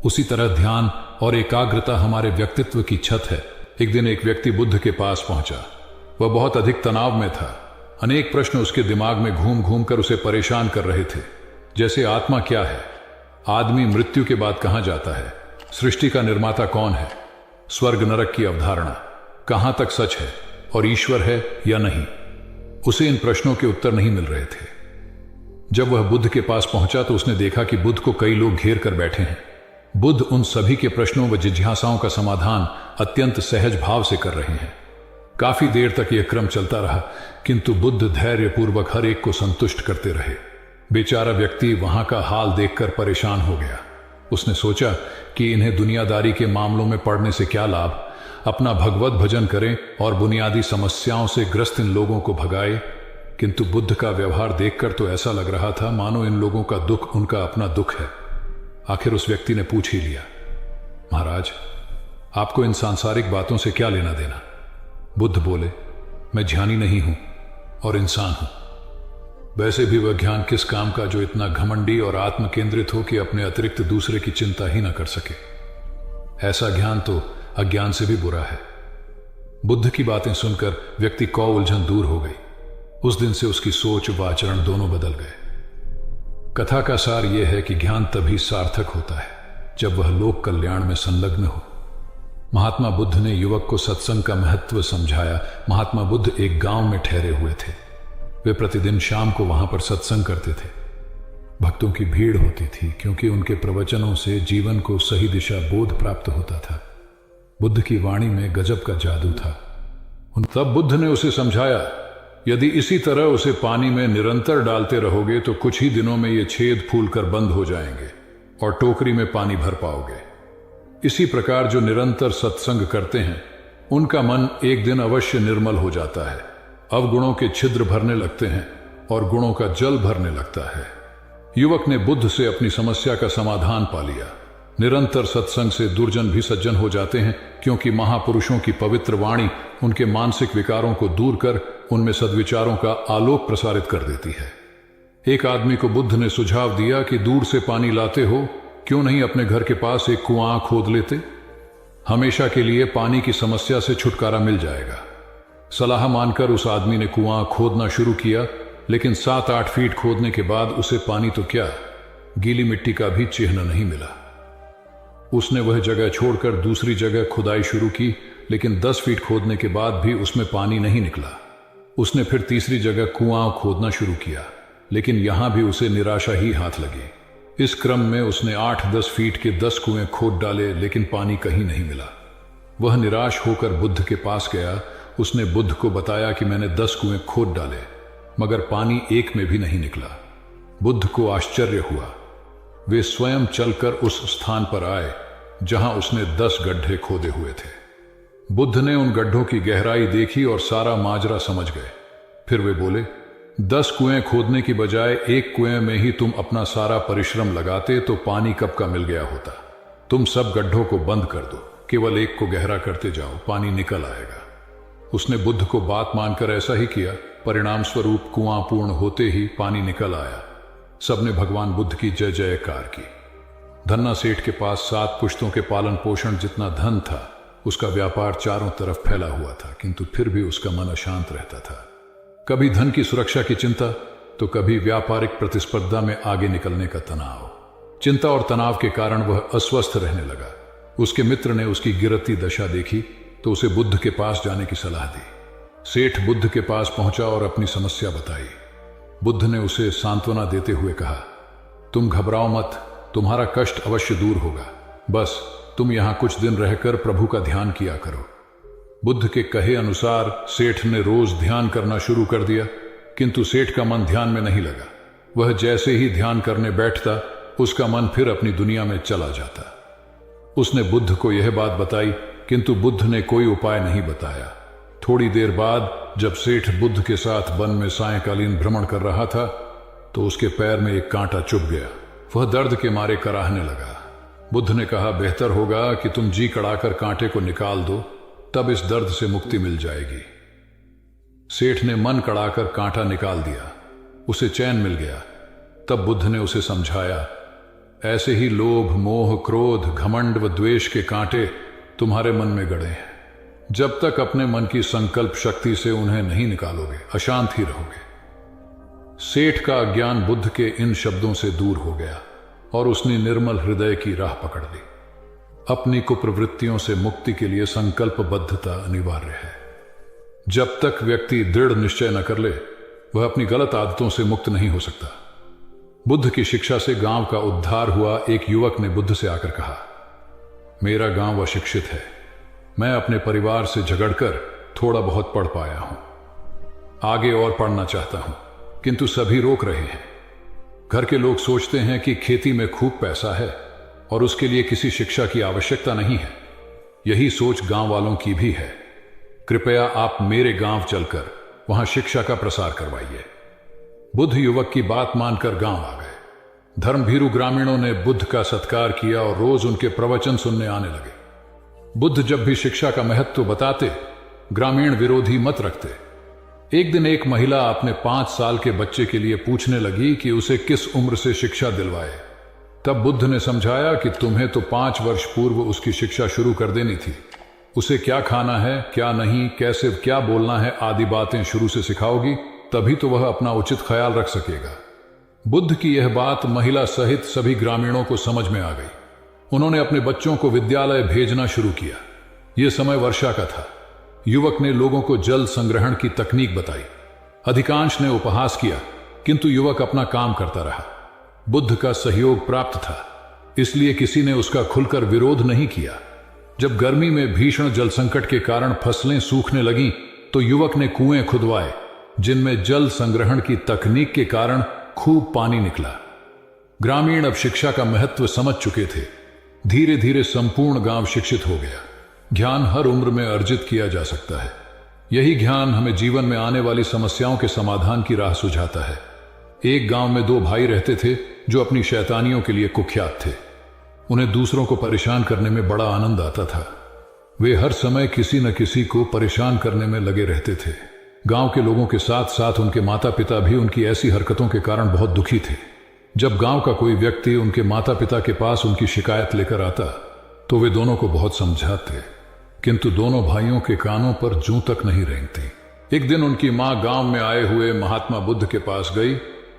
उसी तरह ध्यान और एकाग्रता हमारे व्यक्तित्व की छत है। एक दिन एक व्यक्ति बुद्ध के पास पहुंचा। वह बहुत अधिक तनाव में था। अनेक प्रश्न उसके दिमाग में घूम घूम कर उसे परेशान कर रहे थे, जैसे आत्मा क्या है, आदमी मृत्यु के बाद कहां जाता है, सृष्टि का निर्माता कौन है, स्वर्ग नरक की अवधारणा कहां तक सच है और ईश्वर है या नहीं। उसे इन प्रश्नों के उत्तर नहीं मिल रहे थे। जब वह बुद्ध के पास पहुंचा तो उसने देखा कि बुद्ध को कई लोग घेर कर बैठे हैं। बुद्ध उन सभी के प्रश्नों व जिज्ञासाओं का समाधान अत्यंत सहज भाव से कर रहे हैं। काफी देर तक यह क्रम चलता रहा, किंतु बुद्ध धैर्यपूर्वक हर एक को संतुष्ट करते रहे। बेचारा व्यक्ति वहां का हाल देखकर परेशान हो गया। उसने सोचा कि इन्हें दुनियादारी के मामलों में पड़ने से क्या लाभ, अपना भगवत भजन करें और बुनियादी समस्याओं से ग्रस्त इन लोगों को भगाए। किंतु बुद्ध का व्यवहार देखकर तो ऐसा लग रहा था मानो इन लोगों का दुख उनका अपना दुख है। आखिर उस व्यक्ति ने पूछ ही लिया, महाराज, आपको इन सांसारिक बातों से क्या लेना देना? बुद्ध बोले, मैं ज्ञानी नहीं हूं और इंसान हूं। वैसे भी वह ज्ञान किस काम का जो इतना घमंडी और आत्म केंद्रित हो कि अपने अतिरिक्त दूसरे की चिंता ही न कर सके। ऐसा ज्ञान तो अज्ञान से भी बुरा है। बुद्ध की बातें सुनकर व्यक्ति को उलझन दूर हो गई। उस दिन से उसकी सोच व आचरण दोनों बदल गए। कथा का सार यह है कि ज्ञान तभी सार्थक होता है जब वह लोक कल्याण में संलग्न हो। महात्मा बुद्ध ने युवक को सत्संग का महत्व समझाया। महात्मा बुद्ध एक गांव में ठहरे हुए थे। वे प्रतिदिन शाम को वहां पर सत्संग करते थे। भक्तों की भीड़ होती थी क्योंकि उनके प्रवचनों से जीवन को सही दिशा बोध प्राप्त होता था। बुद्ध की वाणी में गजब का जादू था। तब बुद्ध ने उसे समझाया, यदि इसी तरह उसे पानी में निरंतर डालते रहोगे तो कुछ ही दिनों में ये छेद फूलकर बंद हो जाएंगे और टोकरी में पानी भर पाओगे। इसी प्रकार जो निरंतर सत्संग करते हैं उनका मन एक दिन अवश्य निर्मल हो जाता है। अवगुणों के छिद्र भरने लगते हैं और गुणों का जल भरने लगता है। युवक ने बुद्ध से अपनी समस्या का समाधान पा लिया। निरंतर सत्संग से दुर्जन भी सज्जन हो जाते हैं क्योंकि महापुरुषों की पवित्र वाणी उनके मानसिक विकारों को दूर कर उनमें सद्विचारों का आलोक प्रसारित कर देती है। एक आदमी को बुद्ध ने सुझाव दिया कि दूर से पानी लाते हो, क्यों नहीं अपने घर के पास एक कुआं खोद लेते? हमेशा के लिए पानी की समस्या से छुटकारा मिल जाएगा। सलाह मानकर उस आदमी ने कुआं खोदना शुरू किया, लेकिन 7-8 फीट खोदने के बाद उसे पानी तो क्या, गीली मिट्टी का भी चिन्ह नहीं मिला। उसने वह जगह छोड़कर दूसरी जगह खुदाई शुरू की, लेकिन 10 फीट खोदने के बाद भी उसमें पानी नहीं निकला। उसने फिर तीसरी जगह कुआं खोदना शुरू किया, लेकिन यहां भी उसे निराशा ही हाथ लगी। इस क्रम में उसने 8-10 फीट के 10 कुएं खोद डाले, लेकिन पानी कहीं नहीं मिला। वह निराश होकर बुद्ध के पास गया। उसने बुद्ध को बताया कि मैंने 10 कुएं खोद डाले, मगर पानी एक में भी नहीं निकला। बुद्ध को आश्चर्य हुआ। वे स्वयं चलकर उस स्थान पर आए जहां उसने 10 गड्ढे खोदे हुए थे। बुद्ध ने उन गड्ढों की गहराई देखी और सारा माजरा समझ गए। फिर वे बोले, 10 कुएं खोदने की बजाय एक कुएं में ही तुम अपना सारा परिश्रम लगाते तो पानी कब का मिल गया होता। तुम सब गड्ढों को बंद कर दो, केवल एक को गहरा करते जाओ, पानी निकल आएगा। उसने बुद्ध को बात मानकर ऐसा ही किया। परिणाम स्वरूप कुआं पूर्ण होते ही पानी निकल आया। सबने भगवान बुद्ध की जय जयकार की। धन्ना सेठ के पास 7 पुश्तों के पालन पोषण जितना धन था। उसका व्यापार चारों तरफ फैला हुआ था, किंतु फिर भी उसका मन अशांत रहता था। कभी धन की सुरक्षा की चिंता तो कभी व्यापारिक प्रतिस्पर्धा में आगे निकलने का तनाव। चिंता और तनाव के कारण वह अस्वस्थ रहने लगा। उसके मित्र ने उसकी गिरती दशा देखी तो उसे बुद्ध के पास जाने की सलाह दी। सेठ बुद्ध के पास पहुंचा और अपनी समस्या बताई। बुद्ध ने उसे सांत्वना देते हुए कहा, तुम घबराओ मत, तुम्हारा कष्ट अवश्य दूर होगा। बस तुम यहां कुछ दिन रहकर प्रभु का ध्यान किया करो। बुद्ध के कहे अनुसार सेठ ने रोज ध्यान करना शुरू कर दिया, किंतु सेठ का मन ध्यान में नहीं लगा। वह जैसे ही ध्यान करने बैठता, उसका मन फिर अपनी दुनिया में चला जाता। उसने बुद्ध को यह बात बताई, किंतु बुद्ध ने कोई उपाय नहीं बताया। थोड़ी देर बाद जब सेठ बुद्ध के साथ वन में सायंकालीन भ्रमण कर रहा था तो उसके पैर में एक कांटा चुभ गया। वह दर्द के मारे कराहने लगा। बुद्ध ने कहा, बेहतर होगा कि तुम जी कड़ाकर कांटे को निकाल दो, तब इस दर्द से मुक्ति मिल जाएगी। सेठ ने मन कड़ाकर कांटा निकाल दिया। उसे चैन मिल गया। तब बुद्ध ने उसे समझाया, ऐसे ही लोभ, मोह, क्रोध, घमंड व द्वेष के कांटे तुम्हारे मन में गड़े हैं। जब तक अपने मन की संकल्प शक्ति से उन्हें नहीं निकालोगे, अशांत ही रहोगे। सेठ का अज्ञान बुद्ध के इन शब्दों से दूर हो गया और उसने निर्मल हृदय की राह पकड़ ली। अपनी कुप्रवृत्तियों से मुक्ति के लिए संकल्पबद्धता अनिवार्य है। जब तक व्यक्ति दृढ़ निश्चय न कर ले, वह अपनी गलत आदतों से मुक्त नहीं हो सकता। बुद्ध की शिक्षा से गांव का उद्धार हुआ। एक युवक ने बुद्ध से आकर कहा, मेरा गांव अशिक्षित है। मैं अपने परिवार से झगड़कर थोड़ा बहुत पढ़ पाया हूं। आगे और पढ़ना चाहता हूं, किंतु सभी रोक रहे हैं। घर के लोग सोचते हैं कि खेती में खूब पैसा है और उसके लिए किसी शिक्षा की आवश्यकता नहीं है। यही सोच गांव वालों की भी है। कृपया आप मेरे गांव चलकर वहां शिक्षा का प्रसार करवाइए। बुद्ध युवक की बात मानकर गांव आ गए। धर्मभीरू ग्रामीणों ने बुद्ध का सत्कार किया और रोज उनके प्रवचन सुनने आने लगे। बुद्ध जब भी शिक्षा का महत्व बताते, ग्रामीण विरोधी मत रखते। एक दिन एक महिला अपने 5 साल के बच्चे के लिए पूछने लगी कि उसे किस उम्र से शिक्षा दिलवाए। तब बुद्ध ने समझाया कि तुम्हें तो 5 वर्ष पूर्व उसकी शिक्षा शुरू कर देनी थी। उसे क्या खाना है, क्या नहीं, कैसे क्या बोलना है आदि बातें शुरू से सिखाओगी तभी तो वह अपना उचित ख्याल रख सकेगा। बुद्ध की यह बात महिला सहित सभी ग्रामीणों को समझ में आ गई। उन्होंने अपने बच्चों को विद्यालय भेजना शुरू किया। यह समय वर्षा का था। युवक ने लोगों को जल संग्रहण की तकनीक बताई। अधिकांश ने उपहास किया, किंतु युवक अपना काम करता रहा। बुद्ध का सहयोग प्राप्त था, इसलिए किसी ने उसका खुलकर विरोध नहीं किया। जब गर्मी में भीषण जल संकट के कारण फसलें सूखने लगीं, तो युवक ने कुएं खुदवाए, जिनमें जल संग्रहण की तकनीक के कारण खूब पानी निकला। ग्रामीण अब शिक्षा का महत्व समझ चुके थे। धीरे धीरे संपूर्ण गांव शिक्षित हो गया। ज्ञान हर उम्र में अर्जित किया जा सकता है। यही ज्ञान हमें जीवन में आने वाली समस्याओं के समाधान की राह सुझाता है। एक गांव में 2 भाई रहते थे जो अपनी शैतानियों के लिए कुख्यात थे। उन्हें दूसरों को परेशान करने में बड़ा आनंद आता था। वे हर समय किसी न किसी को परेशान करने में लगे रहते थे। गांव के लोगों के साथ साथ उनके माता पिता भी उनकी ऐसी हरकतों के कारण बहुत दुखी थे। जब गांव का कोई व्यक्ति उनके माता पिता के पास उनकी शिकायत लेकर आता, तो वे दोनों को बहुत समझाते, किंतु दोनों भाइयों के कानों पर जूं तक नहीं रेंगती। एक दिन उनकी मां गांव में आए हुए महात्मा बुद्ध के पास गई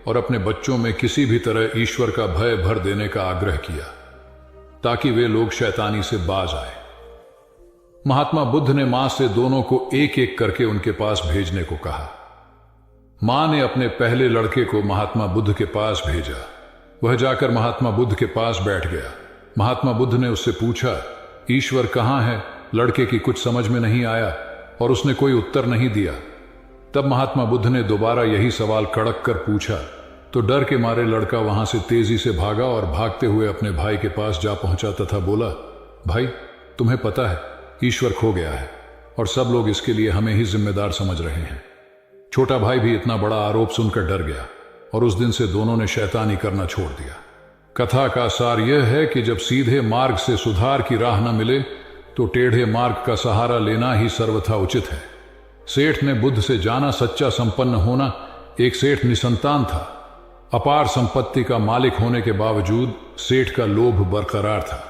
और अपने बच्चों में किसी भी तरह ईश्वर का भय भर देने का आग्रह किया, ताकि वे लोग शैतानी से बाज आए। महात्मा बुद्ध ने मां से दोनों को एक एक करके उनके पास भेजने को कहा। मां ने अपने पहले लड़के को महात्मा बुद्ध के पास भेजा। वह जाकर महात्मा बुद्ध के पास बैठ गया। महात्मा बुद्ध ने उससे पूछा, ईश्वर कहां है? लड़के की कुछ समझ में नहीं आया और उसने कोई उत्तर नहीं दिया। तब महात्मा बुद्ध ने दोबारा यही सवाल कड़क कर पूछा, तो डर के मारे लड़का वहां से तेजी से भागा और भागते हुए अपने भाई के पास जा पहुंचा तथा बोला, भाई, तुम्हें पता है ईश्वर खो गया है और सब लोग इसके लिए हमें ही जिम्मेदार समझ रहे हैं। छोटा भाई भी इतना बड़ा आरोप सुनकर डर गया और उस दिन से दोनों ने शैतानी करना छोड़ दिया। कथा का सार यह है कि जब सीधे मार्ग से सुधार की राह न मिले, तो टेढ़े मार्ग का सहारा लेना ही सर्वथा उचित है। सेठ ने बुद्ध से जाना सच्चा संपन्न होना। एक सेठ निसंतान था। अपार संपत्ति का मालिक होने के बावजूद सेठ का लोभ बरकरार था।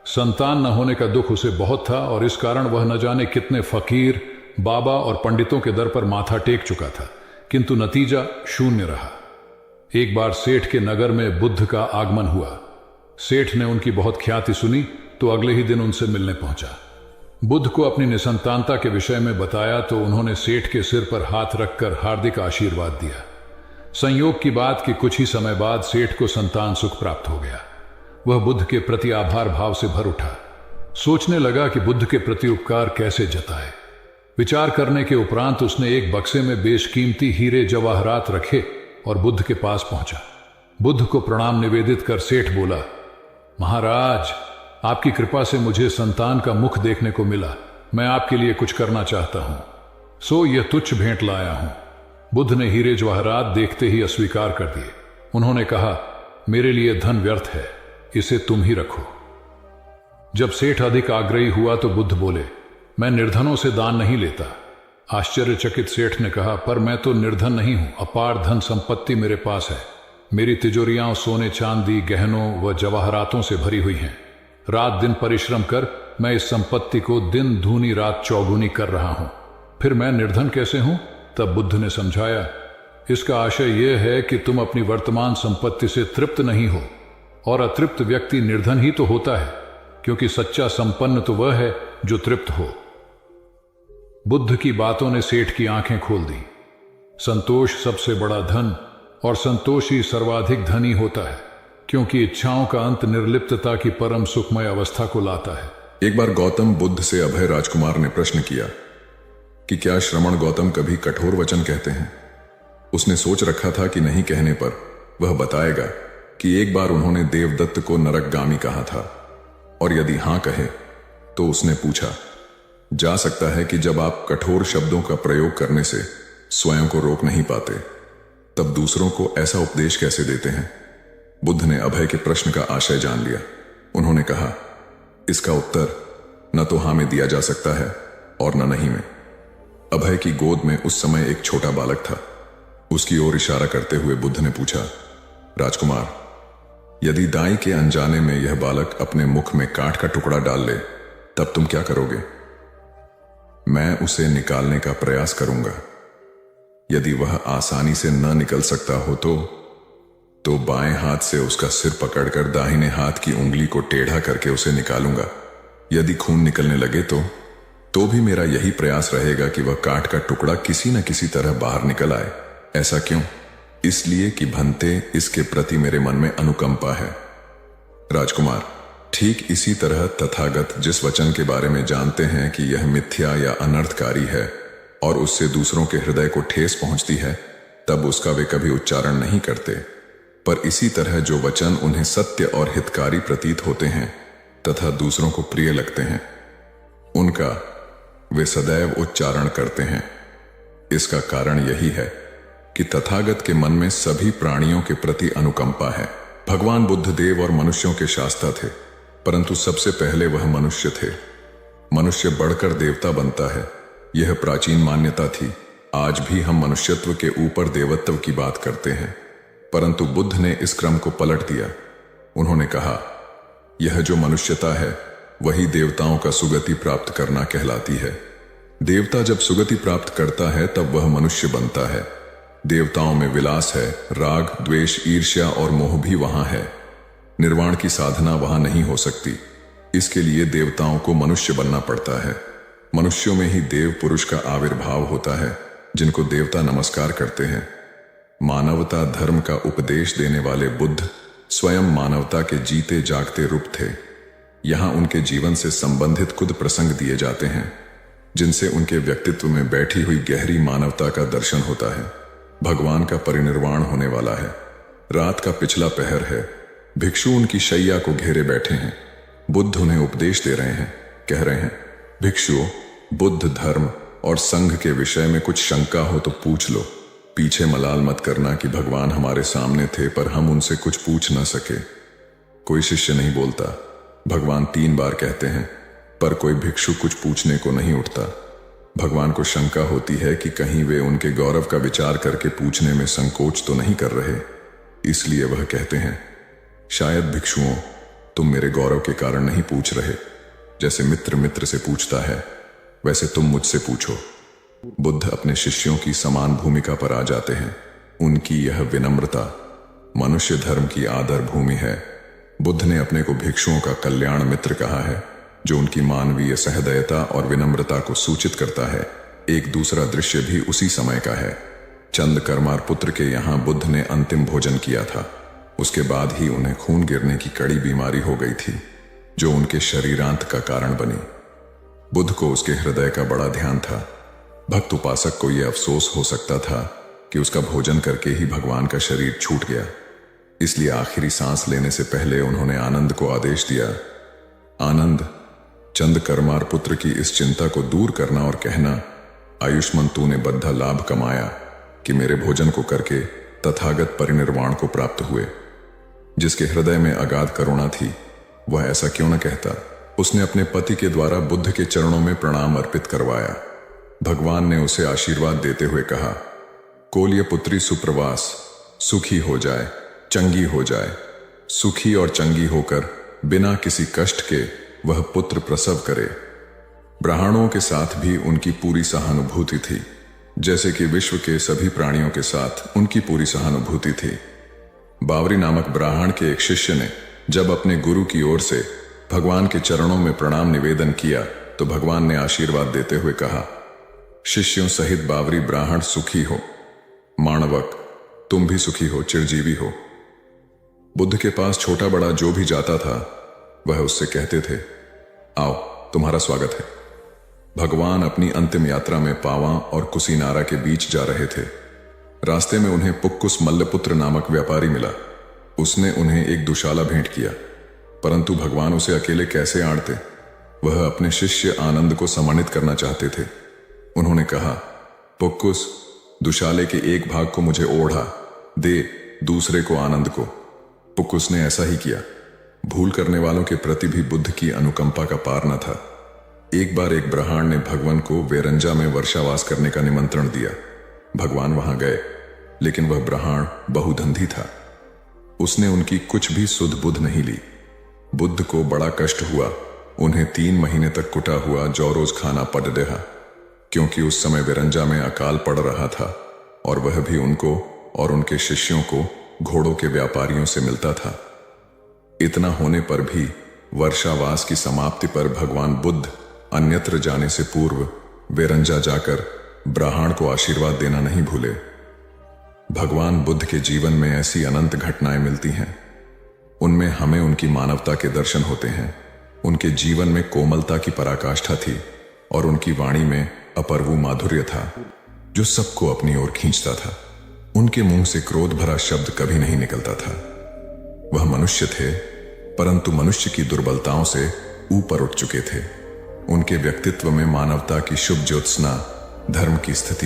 संतान न होने का दुख उसे बहुत था और इस कारण वह न जाने कितने फकीर, बाबा और पंडितों के दर पर माथा टेक चुका था, किंतु नतीजा शून्य रहा। एक बार सेठ के नगर में बुद्ध का आगमन हुआ। सेठ ने उनकी बहुत ख्याति सुनी तो अगले ही दिन उनसे मिलने पहुंचा। बुद्ध को अपनी निसंतानता के विषय में बताया तो उन्होंने सेठ के सिर पर हाथ रखकर हार्दिक आशीर्वाद दिया। संयोग की बात कि कुछ ही समय बाद सेठ को संतान सुख प्राप्त हो गया। वह बुद्ध के प्रति आभार भाव से भर उठा। सोचने लगा कि बुद्ध के प्रति उपकार कैसे जताए। विचार करने के उपरांत उसने एक बक्से में बेशकीमती हीरे जवाहरात रखे और बुद्ध के पास पहुंचा। बुद्ध को प्रणाम निवेदित कर सेठ बोला, महाराज, आपकी कृपा से मुझे संतान का मुख देखने को मिला। मैं आपके लिए कुछ करना चाहता हूं, सो यह तुच्छ भेंट लाया हूं। बुद्ध ने हीरे जवाहरात देखते ही अस्वीकार कर दिए। उन्होंने कहा, मेरे लिए धन व्यर्थ है, इसे तुम ही रखो। जब सेठ अधिक आग्रही हुआ तो बुद्ध बोले, मैं निर्धनों से दान नहीं लेता। आश्चर्यचकित सेठ ने कहा, पर मैं तो निर्धन नहीं हूं, अपार धन संपत्ति मेरे पास है। मेरी तिजोरियां सोने चांदी, गहनों व जवाहरातों से भरी हुई हैं। रात दिन परिश्रम कर मैं इस संपत्ति को दिन दूनी रात चौगुनी कर रहा हूं, फिर मैं निर्धन कैसे हूं? तब बुद्ध ने समझाया, इसका आशय यह है कि तुम अपनी वर्तमान संपत्ति से तृप्त नहीं हो, और अतृप्त व्यक्ति निर्धन ही तो होता है, क्योंकि सच्चा संपन्न तो वह है जो तृप्त हो। बुद्ध की बातों ने सेठ की आंखें खोल दी। संतोष सबसे बड़ा धन और संतोष ही सर्वाधिक धनी होता है, क्योंकि इच्छाओं का अंत निर्लिप्तता की परम सुखमय अवस्था को लाता है। एक बार गौतम बुद्ध से अभय राजकुमार ने प्रश्न किया कि क्या श्रमण गौतम कभी कठोर वचन कहते हैं। उसने सोच रखा था कि नहीं कहने पर वह बताएगा कि एक बार उन्होंने देवदत्त को नरकगामी कहा था, और यदि हां कहे तो उसने पूछा, जा सकता है कि जब आप कठोर शब्दों का प्रयोग करने से स्वयं को रोक नहीं पाते, तब दूसरों को ऐसा उपदेश कैसे देते हैं। बुद्ध ने अभय के प्रश्न का आशय जान लिया। उन्होंने कहा, इसका उत्तर न तो हां में दिया जा सकता है और न नहीं में। अभय की गोद में उस समय एक छोटा बालक था। उसकी ओर इशारा करते हुए बुद्ध ने पूछा, राजकुमार, यदि दाई के अनजाने में यह बालक अपने मुख में काठ का टुकड़ा डाल ले, तब तुम क्या करोगे। मैं उसे निकालने का प्रयास करूंगा। यदि वह आसानी से न निकल सकता हो तो बाएं हाथ से उसका सिर पकड़कर दाहिने हाथ की उंगली को टेढ़ा करके उसे निकालूंगा। यदि खून निकलने लगे तो भी मेरा यही प्रयास रहेगा कि वह काट का टुकड़ा किसी न किसी तरह बाहर निकल आए। ऐसा क्यों? इसलिए कि भंते इसके प्रति मेरे मन में अनुकंपा है। राजकुमार, ठीक इसी तरह तथागत जिस वचन के बारे में जानते हैं कि यह मिथ्या या अनर्थकारी है और उससे दूसरों के हृदय को ठेस पहुंचती है, तब उसका वे कभी उच्चारण नहीं करते। पर इसी तरह जो वचन उन्हें सत्य और हितकारी प्रतीत होते हैं तथा दूसरों को प्रिय लगते हैं, उनका वे सदैव उच्चारण करते हैं। इसका कारण यही है कि तथागत के मन में सभी प्राणियों के प्रति अनुकंपा है। भगवान बुद्ध देव और मनुष्यों के शास्ता थे, परंतु सबसे पहले वह मनुष्य थे। मनुष्य बढ़कर देवता बनता है, यह प्राचीन मान्यता थी। आज भी हम मनुष्यत्व के ऊपर देवत्व की बात करते हैं, परंतु बुद्ध ने इस क्रम को पलट दिया। उन्होंने कहा, यह जो मनुष्यता है वही देवताओं का सुगति प्राप्त करना कहलाती है। देवता जब सुगति प्राप्त करता है तब वह मनुष्य बनता है। देवताओं में विलास है, राग, द्वेष, ईर्ष्या और मोह भी वहां है। निर्वाण की साधना वहां नहीं हो सकती। इसके लिए देवताओं को मनुष्य बनना पड़ता है। मनुष्यों में ही देव पुरुष का आविर्भाव होता है, जिनको देवता नमस्कार करते हैं। मानवता धर्म का उपदेश देने वाले बुद्ध स्वयं मानवता के जीते जागते रूप थे। यहां उनके जीवन से संबंधित कुछ प्रसंग दिए जाते हैं, जिनसे उनके व्यक्तित्व में बैठी हुई गहरी मानवता का दर्शन होता है। भगवान का परिनिर्वाण होने वाला है। रात का पिछला पहर है। भिक्षु उनकी शैया को घेरे बैठे हैं। बुद्ध उन्हें उपदेश दे रहे हैं। कह रहे हैं, भिक्षुओं, बुद्ध धर्म और संघ के विषय में कुछ शंका हो तो पूछ लो। पीछे मलाल मत करना कि भगवान हमारे सामने थे पर हम उनसे कुछ पूछ न सके। कोई शिष्य नहीं बोलता। भगवान 3 बार कहते हैं, पर कोई भिक्षु कुछ पूछने को नहीं उठता। भगवान को शंका होती है कि कहीं वे उनके गौरव का विचार करके पूछने में संकोच तो नहीं कर रहे। इसलिए वह कहते हैं, शायद भिक्षुओं, तुम मेरे गौरव के कारण नहीं पूछ रहे। जैसे मित्र मित्र से पूछता है, वैसे तुम मुझसे पूछो। बुद्ध अपने शिष्यों की समान भूमिका पर आ जाते हैं। उनकी यह विनम्रता मनुष्य धर्म की आदर भूमि है। बुद्ध ने अपने को भिक्षुओं का कल्याण मित्र कहा है, जो उनकी मानवीय सहृदयता और विनम्रता को सूचित करता है। एक दूसरा दृश्य भी उसी समय का है। चंद कर्मार पुत्र के यहाँ बुद्ध ने अंतिम भोजन किया था। उसके बाद ही उन्हें खून गिरने की कड़ी बीमारी हो गई थी, जो उनके शरीरांत का कारण बनी। बुद्ध को उसके हृदय का बड़ा ध्यान था। भक्त उपासक को यह अफसोस हो सकता था कि उसका भोजन करके ही भगवान का शरीर छूट गया। इसलिए आखिरी सांस लेने से पहले उन्होंने आनंद को आदेश दिया, आनंद, चंद कर्मार पुत्र की इस चिंता को दूर करना और कहना, आयुष्मान तूने बद्धा लाभ कमाया कि मेरे भोजन को करके तथागत परिनिर्वाण को प्राप्त हुए। जिसके हृदय में अगाध करुणा थी, वह ऐसा क्यों न कहता। उसने अपने पति के द्वारा बुद्ध के चरणों में प्रणाम अर्पित करवाया। भगवान ने उसे आशीर्वाद देते हुए कहा, कोल्य पुत्री सुप्रवास, सुखी हो जाए, चंगी हो जाए। सुखी और चंगी होकर बिना किसी कष्ट के वह पुत्र प्रसव करे। ब्राह्मणों के साथ भी उनकी पूरी सहानुभूति थी, जैसे कि विश्व के सभी प्राणियों के साथ उनकी पूरी सहानुभूति थी। बावरी नामक ब्राह्मण के एक शिष्य ने जब अपने गुरु की ओर से भगवान के चरणों में प्रणाम निवेदन किया तो भगवान ने आशीर्वाद देते हुए कहा, शिष्यों सहित बावरी ब्राह्मण सुखी हो। माणवक, तुम भी सुखी हो, चिरजीवी हो। बुद्ध के पास छोटा बड़ा जो भी जाता था, वह उससे कहते थे, आओ, तुम्हारा स्वागत है। भगवान अपनी अंतिम यात्रा में पावा और कुशीनारा के बीच जा रहे थे। रास्ते में उन्हें पुक्कुस मल्लपुत्र नामक व्यापारी मिला। उसने उन्हें एक दुशाला भेंट किया, परंतु भगवान उसे अकेले कैसे आड़ते। वह अपने शिष्य आनंद को सम्मानित करना चाहते थे। उन्होंने कहा, पुक्कुस, दुशाले के एक भाग को मुझे ओढ़ा दे, दूसरे को आनंद को। पुक्कुस ने ऐसा ही किया। भूल करने वालों के प्रति भी बुद्ध की अनुकंपा का पार न था। एक बार एक ब्राह्मण ने भगवान को वेरंजा में वर्षावास करने का निमंत्रण दिया। भगवान वहां गए, लेकिन वह ब्राह्मण बहुधंधी था। उसने उनकी कुछ भी सुध बुध नहीं ली। बुद्ध को बड़ा कष्ट हुआ। उन्हें 3 महीने तक कुटा हुआ जौ रोज खाना पड़ रहा, क्योंकि उस समय वेरंजा में अकाल पड़ रहा था और वह भी उनको और उनके शिष्यों को घोड़ों के व्यापारियों से मिलता था। इतना होने पर भी वर्षावास की समाप्ति पर भगवान बुद्ध अन्यत्र जाने से पूर्व वेरंजा जाकर ब्राह्मण को आशीर्वाद देना नहीं भूले। भगवान बुद्ध के जीवन में ऐसी अनंत घटनाएं मिलती हैं। उनमें हमें उनकी मानवता के दर्शन होते हैं। उनके जीवन में कोमलता की पराकाष्ठा थी और उनकी वाणी में अपर्वु माधुर्य था जो सबको अपनी ओर खींचता था। उनके मुंह से क्रोध भरा शब्द कभी नहीं निकलता था। वह मनुष्य थे, परंतु मनुष्य की दुर्बलताओं से ऊपर उठ चुके थे। उनके व्यक्तित्व में मानवता की शुभ ज्योत्सना, धर्म की स्थिति